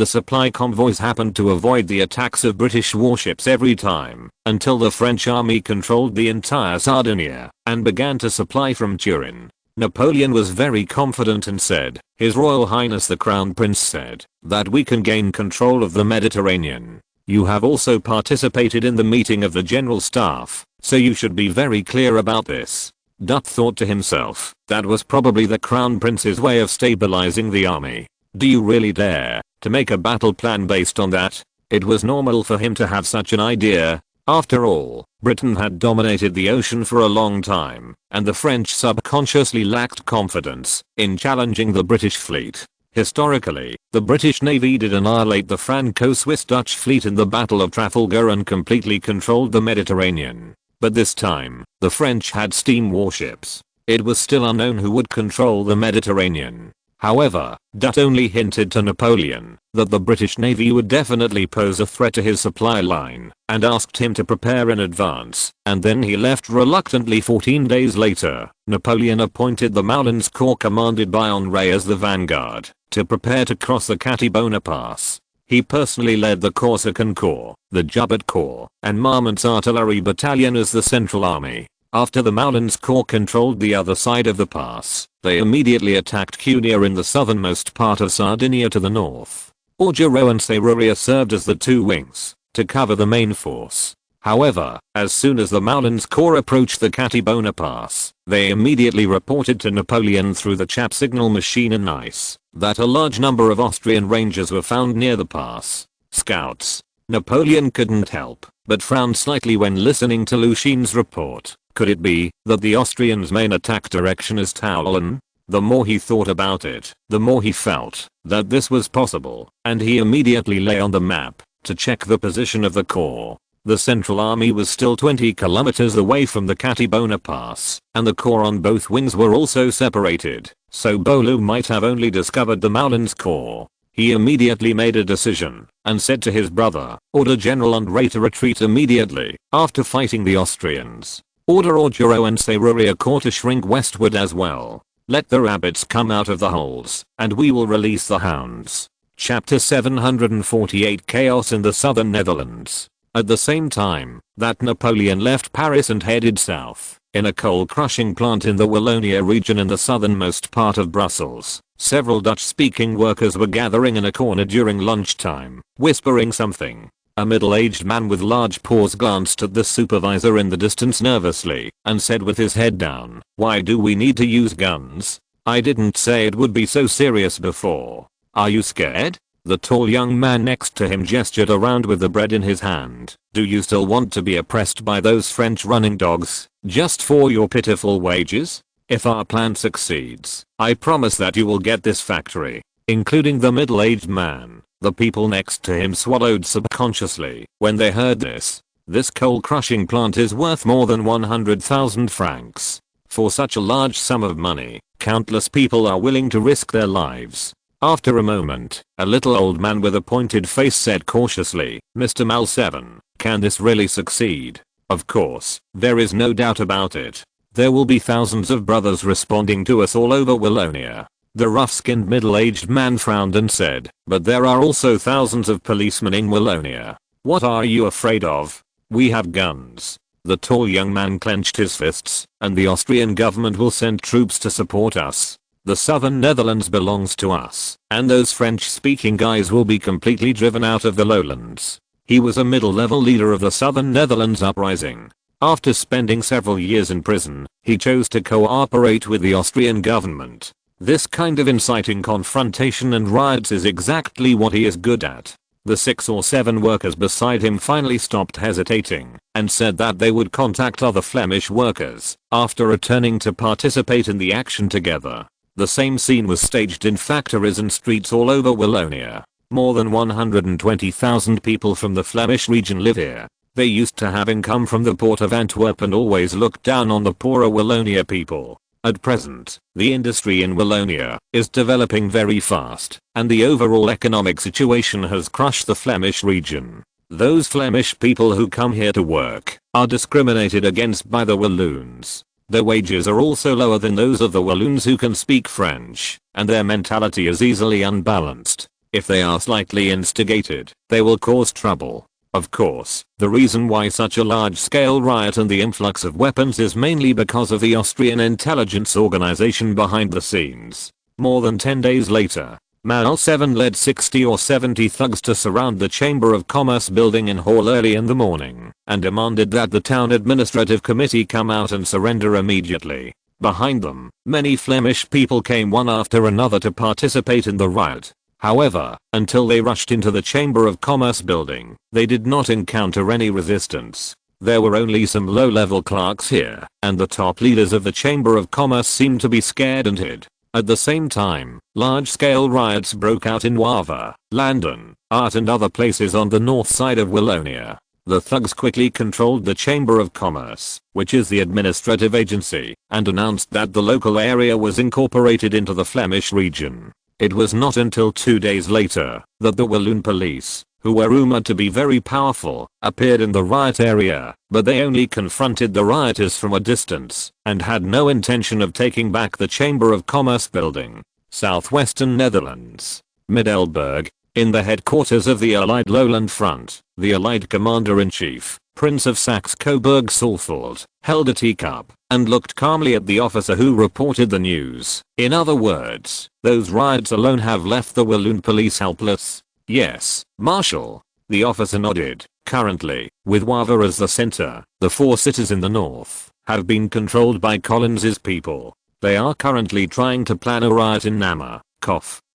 the supply convoys happened to avoid the attacks of British warships every time, until the French army controlled the entire Sardinia, and began to supply from Turin. Napoleon was very confident and said, "His Royal Highness the Crown Prince said, that we can gain control of the Mediterranean. You have also participated in the meeting of the General Staff, so you should be very clear about this." Dutt thought to himself, that was probably the Crown Prince's way of stabilizing the army. Do you really dare to make a battle plan based on that? It was normal for him to have such an idea. After all, Britain had dominated the ocean for a long time, and the French subconsciously lacked confidence in challenging the British fleet. Historically, the British Navy did annihilate the Franco-Swiss-Dutch fleet in the Battle of Trafalgar and completely controlled the Mediterranean. But this time, the French had steam warships. It was still unknown who would control the Mediterranean. However, Dutt only hinted to Napoleon that the British Navy would definitely pose a threat to his supply line, and asked him to prepare in advance, and then he left reluctantly. 14 days later, Napoleon appointed the Moulins Corps commanded by Henri as the vanguard, to prepare to cross the Catibona Pass. He personally led the Corsican Corps, the Jubbat Corps, and Marmont's artillery battalion as the central army. After the Moulins Corps controlled the other side of the pass, they immediately attacked Cuneo in the southernmost part of Sardinia to the north. Augereau and Serruria served as the two wings, to cover the main force. However, as soon as the Moulins Corps approached the Catibona Pass, they immediately reported to Napoleon through the chap signal machine in Nice that a large number of Austrian rangers were found near the pass. Scouts. Napoleon couldn't help but frown slightly when listening to Lushin's report. Could it be that the Austrians' main attack direction is Toulon? The more he thought about it, the more he felt that this was possible, and he immediately lay on the map to check the position of the corps. The Central Army was still 20 kilometers away from the Catibona Pass, and the corps on both wings were also separated, so Bolu might have only discovered the Moulins Corps. He immediately made a decision, and said to his brother, "Order General André to retreat immediately, after fighting the Austrians. Order Augereau and Serruria Corps to shrink westward as well. Let the rabbits come out of the holes, and we will release the hounds." Chapter 748 Chaos in the Southern Netherlands. At the same time that Napoleon left Paris and headed south, in a coal crushing plant in the Wallonia region in the southernmost part of Brussels, several Dutch-speaking workers were gathering in a corner during lunchtime, whispering something. A middle-aged man with large paws glanced at the supervisor in the distance nervously, and said with his head down, "Why do we need to use guns? I didn't say it would be so serious before. Are you scared?" The tall young man next to him gestured around with the bread in his hand. "Do you still want to be oppressed by those French running dogs, just for your pitiful wages? If our plan succeeds, I promise that you will get this factory." Including the middle-aged man, the people next to him swallowed subconsciously when they heard this. This coal crushing plant is worth more than 100,000 francs. For such a large sum of money, countless people are willing to risk their lives. After a moment, a little old man with a pointed face said cautiously, "Mr. Malseven, can this really succeed?" "Of course, there is no doubt about it. There will be thousands of brothers responding to us all over Wallonia." The rough-skinned middle-aged man frowned and said, "But there are also thousands of policemen in Wallonia. What are you afraid of? We have guns." The tall young man clenched his fists, "And the Austrian government will send troops to support us. The southern Netherlands belongs to us, and those French-speaking guys will be completely driven out of the lowlands." He was a middle-level leader of the southern Netherlands uprising. After spending several years in prison, he chose to cooperate with the Austrian government. This kind of inciting confrontation and riots is exactly what he is good at. The 6 or 7 workers beside him finally stopped hesitating and said that they would contact other Flemish workers after returning to participate in the action together. The same scene was staged in factories and streets all over Wallonia. More than 120,000 people from the Flemish region live here. They used to have income from the port of Antwerp and always looked down on the poorer Wallonia people. At present, the industry in Wallonia is developing very fast, and the overall economic situation has crushed the Flemish region. Those Flemish people who come here to work are discriminated against by the Walloons. Their wages are also lower than those of the Walloons who can speak French, and their mentality is easily unbalanced. If they are slightly instigated, they will cause trouble. Of course, the reason why such a large-scale riot and the influx of weapons is mainly because of the Austrian intelligence organization behind the scenes. More than 10 days later, Mao 7 led 60 or 70 thugs to surround the Chamber of Commerce building in Hall early in the morning and demanded that the town administrative committee come out and surrender immediately. Behind them, many Flemish people came one after another to participate in the riot. However, until they rushed into the Chamber of Commerce building, they did not encounter any resistance. There were only some low-level clerks here, and the top leaders of the Chamber of Commerce seemed to be scared and hid. At the same time, large-scale riots broke out in Wavre, Landen, Art and other places on the north side of Wallonia. The thugs quickly controlled the Chamber of Commerce, which is the administrative agency, and announced that the local area was incorporated into the Flemish region. It was not until 2 days later that the Walloon police, who were rumored to be very powerful, appeared in the riot area, but they only confronted the rioters from a distance and had no intention of taking back the Chamber of Commerce building. Southwestern Netherlands. Middelburg. In the headquarters of the Allied Lowland Front, the Allied Commander-in-Chief, Prince of Saxe-Coburg-Saalfeld, held a teacup and looked calmly at the officer who reported the news. In other words, those riots alone have left the Walloon police helpless. Yes, Marshal. The officer nodded. Currently, with Wavre as the center, the 4 cities in the north have been controlled by Collins's people. They are currently trying to plan a riot in Namur.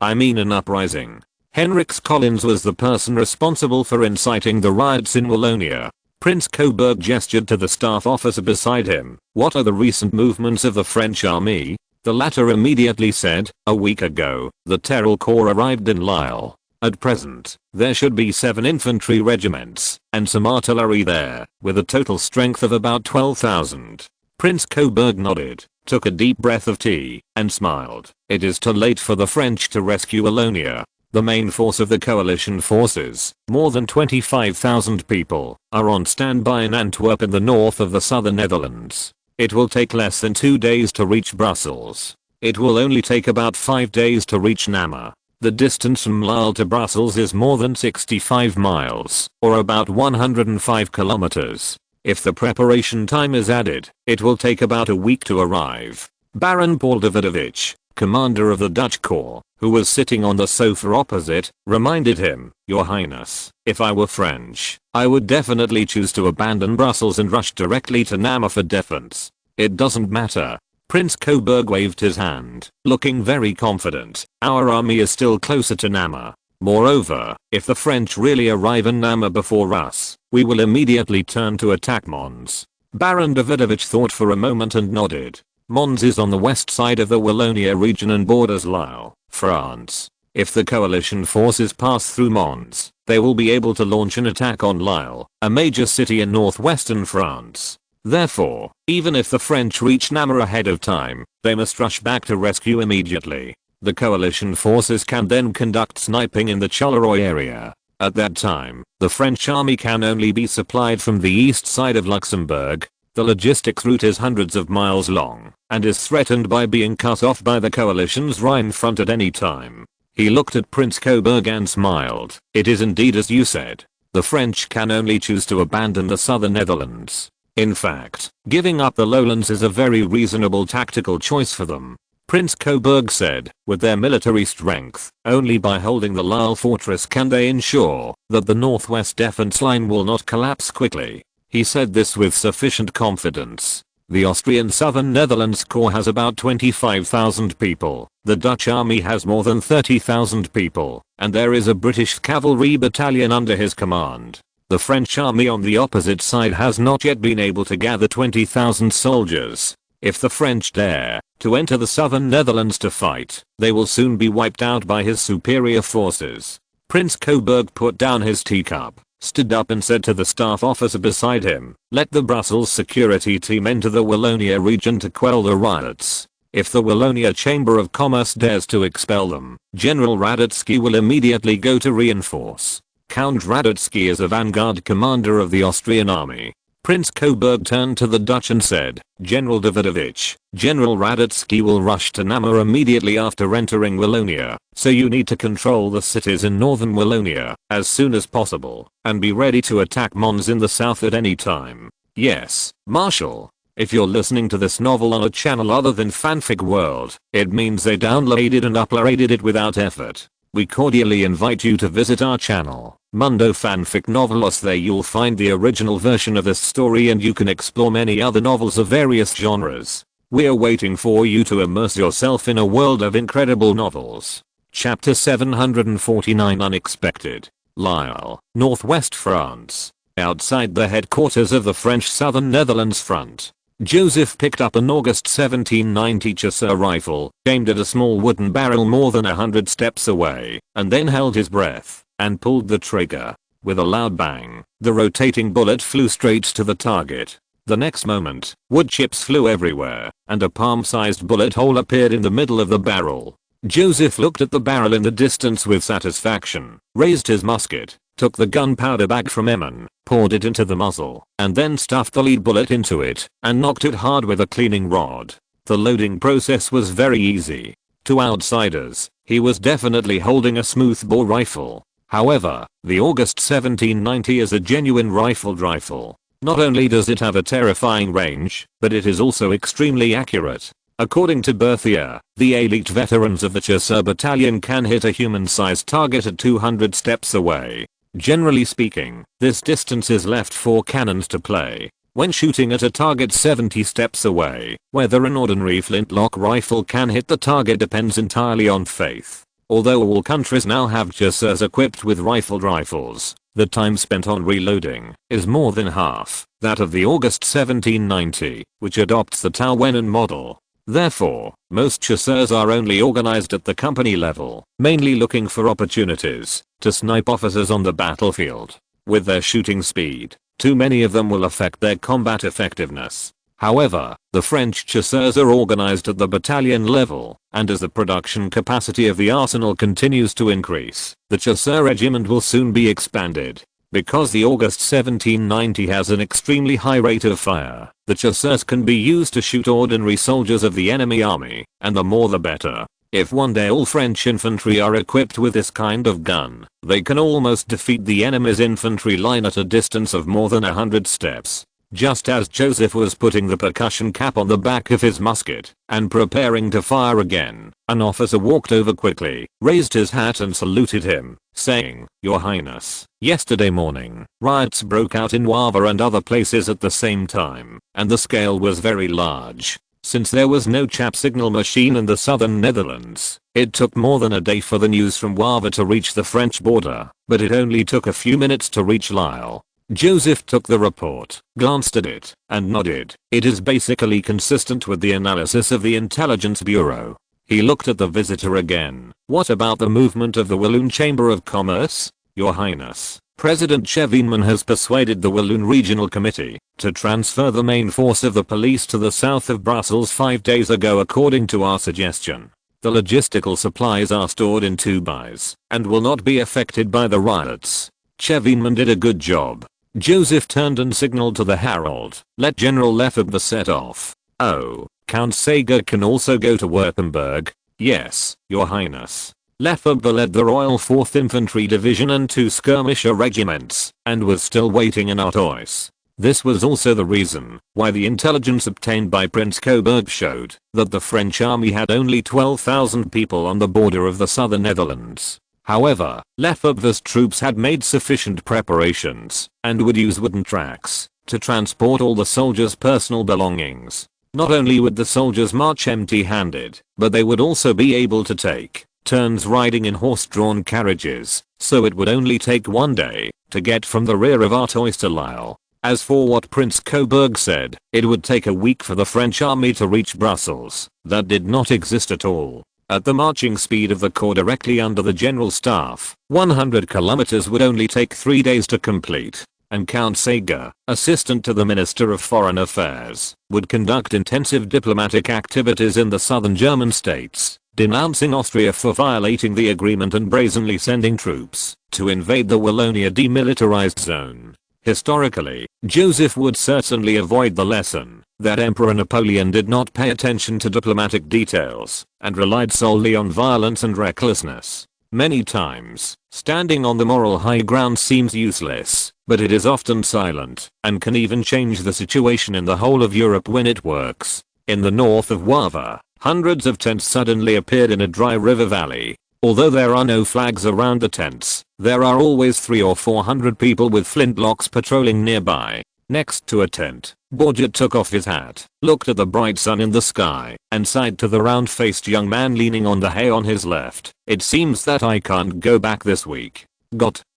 An uprising. Henriks Collins was the person responsible for inciting the riots in Wallonia. Prince Coburg gestured to the staff officer beside him. What are the recent movements of the French army? The latter immediately said, a week ago, the Terrell Corps arrived in Lille. At present, there should be 7 infantry regiments and some artillery there, with a total strength of about 12,000. Prince Coburg nodded, took a deep breath of tea, and smiled. It is too late for the French to rescue Wallonia. The main force of the coalition forces, more than 25,000 people, are on standby in Antwerp in the north of the southern Netherlands. It will take less than 2 days to reach Brussels. It will only take about 5 days to reach Namur. The distance from Lille to Brussels is more than 65 miles, or about 105 kilometers. If the preparation time is added, it will take about a week to arrive. Baron Paul Davidovich, commander of the Dutch Corps, who was sitting on the sofa opposite, reminded him, Your Highness, if I were French, I would definitely choose to abandon Brussels and rush directly to Namur for defense. It doesn't matter. Prince Coburg waved his hand, looking very confident. Our army is still closer to Namur. Moreover, if the French really arrive in Namur before us, we will immediately turn to attack Mons. Baron Davidovich thought for a moment and nodded. Mons is on the west side of the Wallonia region and borders Lille, France. If the coalition forces pass through Mons, they will be able to launch an attack on Lille, a major city in northwestern France. Therefore, even if the French reach Namur ahead of time, they must rush back to rescue immediately. The coalition forces can then conduct sniping in the Charleroi area. At that time, the French army can only be supplied from the east side of Luxembourg. The logistics route is hundreds of miles long and is threatened by being cut off by the coalition's Rhine front at any time. He looked at Prince Coburg and smiled. It is indeed as you said. The French can only choose to abandon the southern Netherlands. In fact, giving up the lowlands is a very reasonable tactical choice for them. Prince Coburg said, with their military strength, only by holding the Lille fortress can they ensure that the northwest defense line will not collapse quickly. He said this with sufficient confidence. The Austrian Southern Netherlands Corps has about 25,000 people, the Dutch army has more than 30,000 people, and there is a British cavalry battalion under his command. The French army on the opposite side has not yet been able to gather 20,000 soldiers. If the French dare to enter the southern Netherlands to fight, they will soon be wiped out by his superior forces. Prince Coburg put down his teacup stood up and said to the staff officer beside him, "Let the Brussels security team enter the Wallonia region to quell the riots. If the Wallonia Chamber of Commerce dares to expel them, General Radetzky will immediately go to reinforce." Count Radetzky is a vanguard commander of the Austrian army. Prince Coburg turned to the Dutch and said, "General Davidovich, General Radetzky will rush to Namur immediately after entering Wallonia, so you need to control the cities in northern Wallonia as soon as possible, and be ready to attack Mons in the south at any time." Yes, Marshal. If you're listening to this novel on a channel other than Fanfic World, it means they downloaded and uploaded it without effort. We cordially invite you to visit our channel, Mundo Fanfic Novelos. There you'll find the original version of this story and you can explore many other novels of various genres. We're waiting for you to immerse yourself in a world of incredible novels. Chapter 749 Unexpected. Lille, northwest France. Outside the headquarters of the French Southern Netherlands front, Joseph picked up an August 1790 Chasseur rifle, aimed at a small wooden barrel more than 100 steps away, and then held his breath and pulled the trigger. With a loud bang, the rotating bullet flew straight to the target. The next moment, wood chips flew everywhere, and a palm-sized bullet hole appeared in the middle of the barrel. Joseph looked at the barrel in the distance with satisfaction, raised his musket, took the gunpowder bag from Emin, poured it into the muzzle, and then stuffed the lead bullet into it, and knocked it hard with a cleaning rod. The loading process was very easy. To outsiders, he was definitely holding a smoothbore rifle. However, the August 1790 is a genuine rifled rifle. Not only does it have a terrifying range, but it is also extremely accurate. According to Berthier, the elite veterans of the Chasseur battalion can hit a human-sized target at 200 steps away. Generally speaking, this distance is left for cannons to play. When shooting at a target 70 steps away, whether an ordinary flintlock rifle can hit the target depends entirely on faith. Although all countries now have chasseurs equipped with rifled rifles, the time spent on reloading is more than half that of the August 1790, which adopts the Tauwenin model. Therefore, most chasseurs are only organized at the company level, mainly looking for opportunities to snipe officers on the battlefield. With their shooting speed, too many of them will affect their combat effectiveness. However, the French chasseurs are organized at the battalion level, and as the production capacity of the arsenal continues to increase, the chasseur regiment will soon be expanded. Because the August 1790 has an extremely high rate of fire, the chasseurs can be used to shoot ordinary soldiers of the enemy army, and the more the better. If one day all French infantry are equipped with this kind of gun, they can almost defeat the enemy's infantry line at a distance of more than 100 steps. Just as Joseph was putting the percussion cap on the back of his musket and preparing to fire again, an officer walked over quickly, raised his hat and saluted him, saying, "Your Highness, yesterday morning, riots broke out in Wavre and other places at the same time, and the scale was very large. Since there was no chaff signal machine in the southern Netherlands, it took more than a day for the news from Wavre to reach the French border, but it only took a few minutes to reach Lille." Joseph took the report, glanced at it, and nodded. It is basically consistent with the analysis of the Intelligence Bureau. He looked at the visitor again. "What about the movement of the Walloon Chamber of Commerce? Your Highness, President Chevènement has persuaded the Walloon Regional Committee to transfer the main force of the police to the south of Brussels 5 days ago according to our suggestion. The logistical supplies are stored in Tubize and will not be affected by the riots. Chevènement did a good job." Joseph turned and signaled to the herald, "Let General Lefebvre set off." "Oh, Count Sager can also go to Württemberg." "Yes, Your Highness." Lefebvre led the Royal 4th Infantry Division and 2 skirmisher regiments, and was still waiting in Artois. This was also the reason why the intelligence obtained by Prince Coburg showed that the French army had only 12,000 people on the border of the southern Netherlands. However, Lefebvre's troops had made sufficient preparations and would use wooden tracks to transport all the soldiers' personal belongings. Not only would the soldiers march empty-handed, but they would also be able to take turns riding in horse-drawn carriages, so it would only take 1 day to get from the rear of Artois to Lille. As for what Prince Coburg said, it would take a week for the French army to reach Brussels, that did not exist at all. At the marching speed of the corps directly under the general staff, 100 kilometers would only take 3 days to complete. And Count Sager, assistant to the Minister of Foreign Affairs, would conduct intensive diplomatic activities in the southern German states, denouncing Austria for violating the agreement and brazenly sending troops to invade the Wallonia demilitarized zone. Historically, Joseph would certainly avoid the lesson that Emperor Napoleon did not pay attention to diplomatic details and relied solely on violence and recklessness. Many times, standing on the moral high ground seems useless, but it is often silent and can even change the situation in the whole of Europe when it works. In the north of Wavre, hundreds of tents suddenly appeared in a dry river valley. Although there are no flags around the tents, there are always 300 or 400 people with flintlocks patrolling nearby. Next to a tent, Borgia took off his hat, looked at the bright sun in the sky, and sighed to the round-faced young man leaning on the hay on his left. It seems that I can't go back this week.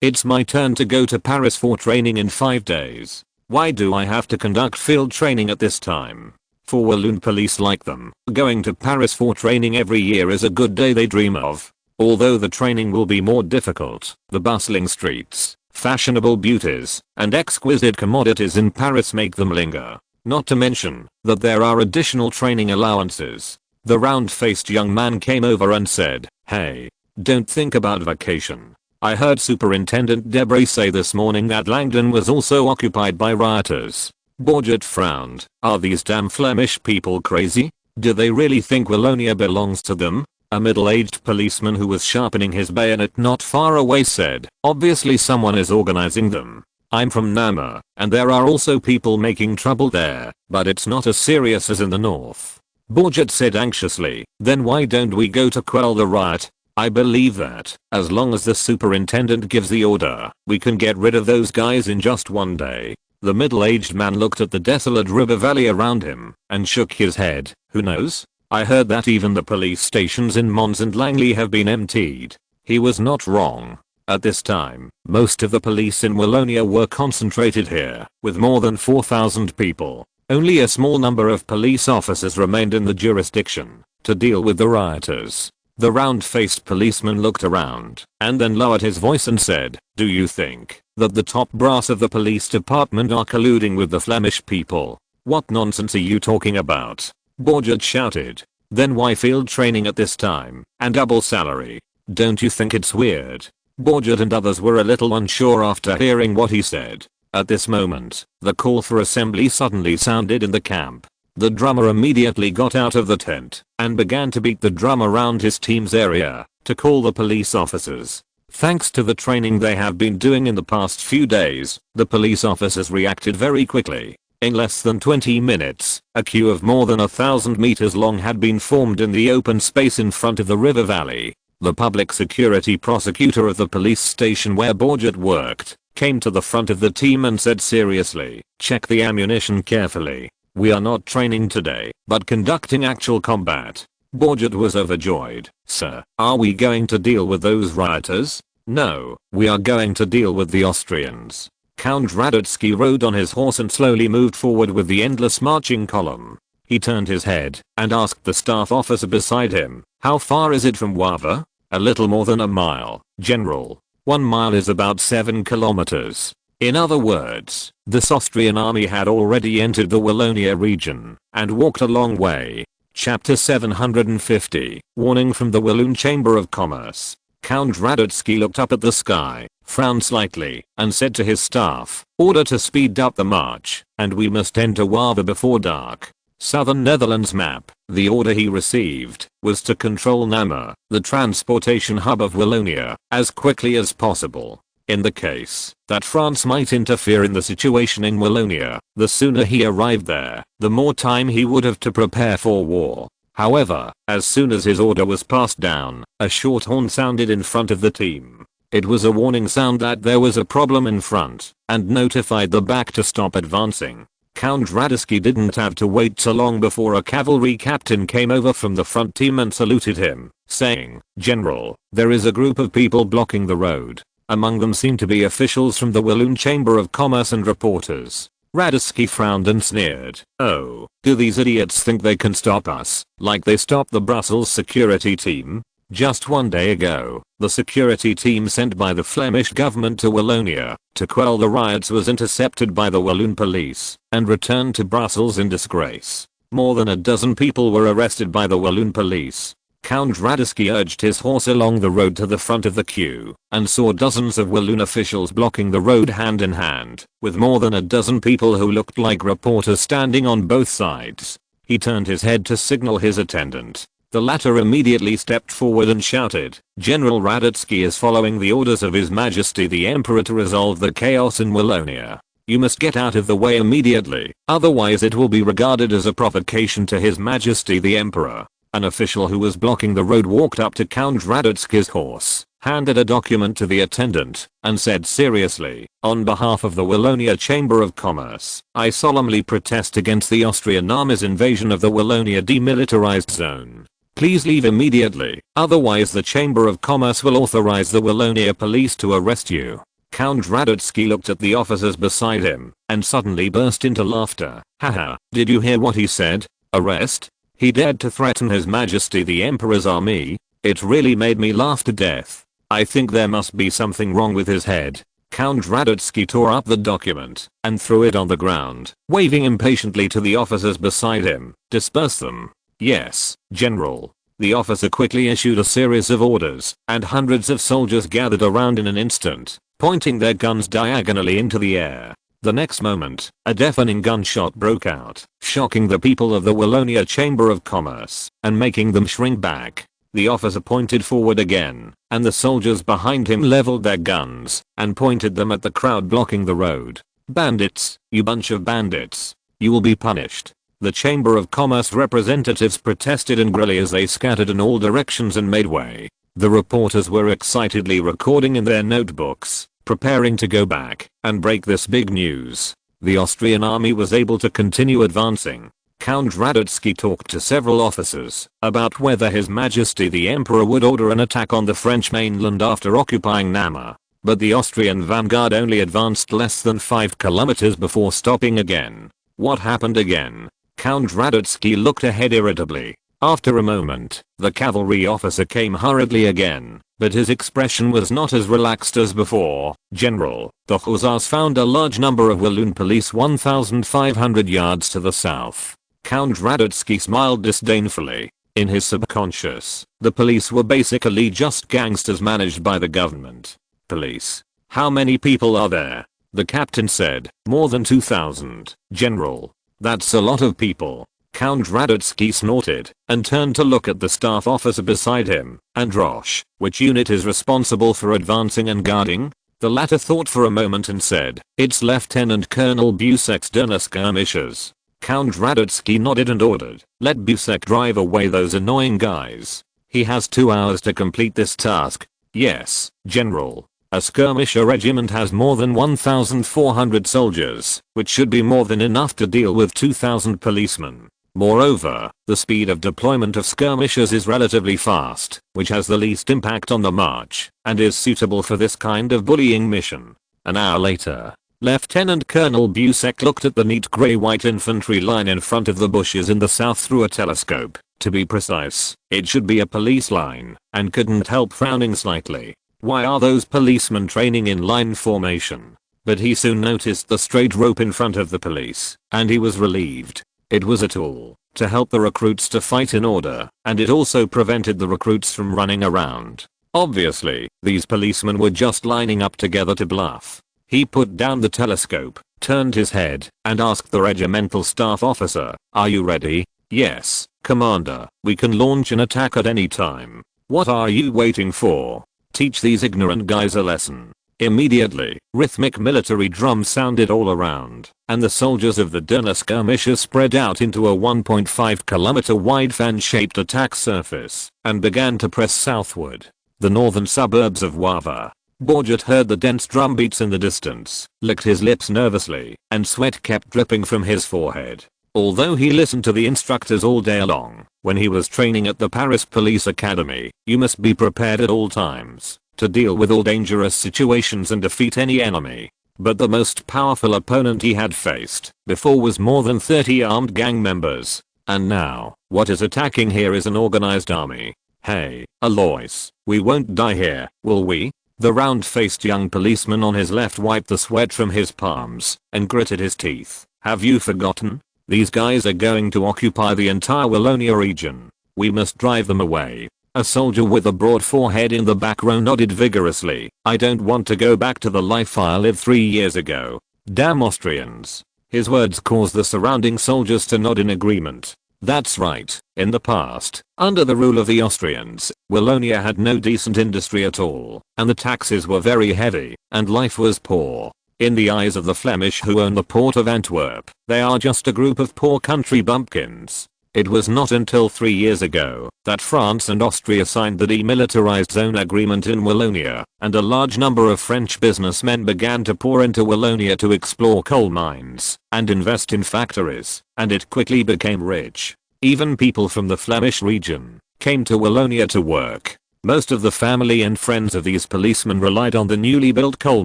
It's my turn to go to Paris for training in 5 days. Why do I have to conduct field training at this time? For Walloon police like them, going to Paris for training every year is a good day they dream of. Although the training will be more difficult, the bustling streets, fashionable beauties, and exquisite commodities in Paris make them linger. Not to mention that there are additional training allowances. The round-faced young man came over and said, "Hey, don't think about vacation. I heard Superintendent Debray say this morning that Langdon was also occupied by rioters." Borgia frowned. Are these damn Flemish people crazy? Do they really think Wallonia belongs to them? A middle-aged policeman who was sharpening his bayonet not far away said, "Obviously someone is organizing them. I'm from Namur, and there are also people making trouble there, but it's not as serious as in the north." Borgia said anxiously, "Then why don't we go to quell the riot? I believe that, as long as the superintendent gives the order, we can get rid of those guys in just 1 day." The middle-aged man looked at the desolate river valley around him, and shook his head. "Who knows? I heard that even the police stations in Mons and Langley have been emptied." He was not wrong. At this time, most of the police in Wallonia were concentrated here, with more than 4,000 people. Only a small number of police officers remained in the jurisdiction to deal with the rioters. The round-faced policeman looked around, and then lowered his voice and said, "Do you think that the top brass of the police department are colluding with the Flemish people?" "What nonsense are you talking about?" Borgia shouted. "Then why field training at this time, and double salary? Don't you think it's weird?" Borgia and others were a little unsure after hearing what he said. At this moment, the call for assembly suddenly sounded in the camp. The drummer immediately got out of the tent and began to beat the drum around his team's area to call the police officers. Thanks to the training they have been doing in the past few days, the police officers reacted very quickly. In less than 20 minutes, a queue of more than 1,000 meters long had been formed in the open space in front of the river valley. The public security prosecutor of the police station where Borgia worked came to the front of the team and said seriously, "Check the ammunition carefully. We are not training today, but conducting actual combat." Borgia was overjoyed. "Sir, are we going to deal with those rioters?" "No, we are going to deal with the Austrians." Count Radetzky rode on his horse and slowly moved forward with the endless marching column. He turned his head and asked the staff officer beside him, "How far is it from Wavre?" "A little more than a mile, General. 1 mile is about 7 kilometers. In other words, this Austrian army had already entered the Wallonia region and walked a long way. Chapter 750, Warning from the Walloon Chamber of Commerce. Count Radetzky looked up at the sky, frowned slightly, and said to his staff, "Order to speed up the march, and we must enter Wavre before dark." Southern Netherlands map. The order he received was to control Namur, the transportation hub of Wallonia, as quickly as possible. In the case that France might interfere in the situation in Wallonia, the sooner he arrived there, the more time he would have to prepare for war. However, as soon as his order was passed down, a short horn sounded in front of the team. It was a warning sound that there was a problem in front, and notified the back to stop advancing. Count Radetzky didn't have to wait so long before a cavalry captain came over from the front team and saluted him, saying, "General, there is a group of people blocking the road." Among them seemed to be officials from the Walloon Chamber of Commerce and reporters. Radetzky frowned and sneered. Oh, do these idiots think they can stop us, like they stopped the Brussels security team? Just one day ago, the security team sent by the Flemish government to Wallonia to quell the riots was intercepted by the Walloon police and returned to Brussels in disgrace. More than a dozen people were arrested by the Walloon police. Count Radetzky urged his horse along the road to the front of the queue and saw dozens of Walloon officials blocking the road hand in hand, with more than a dozen people who looked like reporters standing on both sides. He turned his head to signal his attendant. The latter immediately stepped forward and shouted, "General Radetzky is following the orders of His Majesty the Emperor to resolve the chaos in Wallonia. You must get out of the way immediately, otherwise it will be regarded as a provocation to His Majesty the Emperor." An official who was blocking the road walked up to Count Radetzky's horse, handed a document to the attendant, and said seriously, "On behalf of the Wallonia Chamber of Commerce, I solemnly protest against the Austrian army's invasion of the Wallonia demilitarized zone. Please leave immediately, otherwise the Chamber of Commerce will authorize the Wallonia police to arrest you." Count Radetzky looked at the officers beside him and suddenly burst into laughter. "Haha, did you hear what he said? Arrest? He dared to threaten His Majesty the Emperor's army? It really made me laugh to death. I think there must be something wrong with his head." Count Radetzky tore up the document and threw it on the ground, waving impatiently to the officers beside him. "Disperse them." "Yes, General." The officer quickly issued a series of orders, and hundreds of soldiers gathered around in an instant, pointing their guns diagonally into the air. The next moment, a deafening gunshot broke out, shocking the people of the Wallonia Chamber of Commerce and making them shrink back. The officer pointed forward again, and the soldiers behind him leveled their guns and pointed them at the crowd blocking the road. "Bandits, you bunch of bandits. You will be punished." The Chamber of Commerce representatives protested angrily as they scattered in all directions and made way. The reporters were excitedly recording in their notebooks, preparing to go back and break this big news. The Austrian army was able to continue advancing. Count Radetzky talked to several officers about whether His Majesty the Emperor would order an attack on the French mainland after occupying Namur, but the Austrian vanguard only advanced less than 5 kilometers before stopping again. What happened again? Count Radetzky looked ahead irritably. After a moment, the cavalry officer came hurriedly again, but his expression was not as relaxed as before. "General, the hussars found a large number of Walloon police 1,500 yards to the south." Count Radetzky smiled disdainfully. In his subconscious, the police were basically just gangsters managed by the government. "Police? How many people are there?" The captain said. "More than 2,000, General." "That's a lot of people." Count Radetzky snorted and turned to look at the staff officer beside him. "And Roche, which unit is responsible for advancing and guarding?" The latter thought for a moment and said, "It's Lieutenant Colonel Busek's Dernier skirmishers." Count Radetzky nodded and ordered, "Let Busek drive away those annoying guys. He has 2 hours to complete this task." "Yes, General." A skirmisher regiment has more than 1,400 soldiers, which should be more than enough to deal with 2,000 policemen. Moreover, the speed of deployment of skirmishers is relatively fast, which has the least impact on the march, and is suitable for this kind of bullying mission. An hour later, Lieutenant Colonel Busek looked at the neat grey-white infantry line in front of the bushes in the south through a telescope. To be precise, it should be a police line, and couldn't help frowning slightly. Why are those policemen training in line formation? But he soon noticed the straight rope in front of the police, and he was relieved. It was a tool to help the recruits to fight in order, and it also prevented the recruits from running around. Obviously, these policemen were just lining up together to bluff. He put down the telescope, turned his head, and asked the regimental staff officer, "Are you ready?" "Yes, Commander, we can launch an attack at any time." "What are you waiting for? Teach these ignorant guys a lesson." Immediately, rhythmic military drums sounded all around, and the soldiers of the Dernier skirmishers spread out into a 1.5 kilometer wide fan-shaped attack surface, and began to press southward. The northern suburbs of Wavre. Borget heard the dense drum beats in the distance, licked his lips nervously, and sweat kept dripping from his forehead. Although he listened to the instructors all day long, when he was training at the Paris Police Academy, you must be prepared at all times to deal with all dangerous situations and defeat any enemy. But the most powerful opponent he had faced before was more than 30 armed gang members. And now, what is attacking here is an organized army. Hey, Alois, we won't die here, will we? The round-faced young policeman on his left wiped the sweat from his palms and gritted his teeth. Have you forgotten? These guys are going to occupy the entire Wallonia region. We must drive them away. A soldier with a broad forehead in the back row nodded vigorously. I don't want to go back to the life I lived 3 years ago. Damn Austrians. His words caused the surrounding soldiers to nod in agreement. That's right, in the past, under the rule of the Austrians, Wallonia had no decent industry at all, and the taxes were very heavy, and life was poor. In the eyes of the Flemish who own the port of Antwerp, they are just a group of poor country bumpkins. It was not until 3 years ago that France and Austria signed the demilitarized zone agreement in Wallonia, and a large number of French businessmen began to pour into Wallonia to explore coal mines and invest in factories, and it quickly became rich. Even people from the Flemish region came to Wallonia to work. Most of the family and friends of these policemen relied on the newly built coal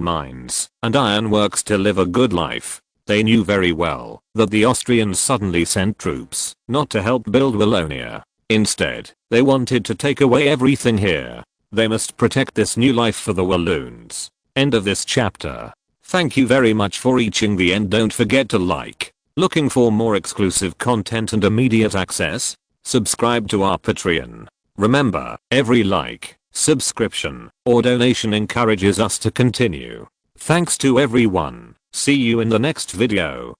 mines and ironworks to live a good life. They knew very well that the Austrians suddenly sent troops not to help build Wallonia. Instead, they wanted to take away everything here. They must protect this new life for the Walloons. End of this chapter. Thank you very much for reaching the end. Don't forget to like. Looking for more exclusive content and immediate access? Subscribe to our Patreon. Remember, every like, subscription, or donation encourages us to continue. Thanks to everyone. See you in the next video.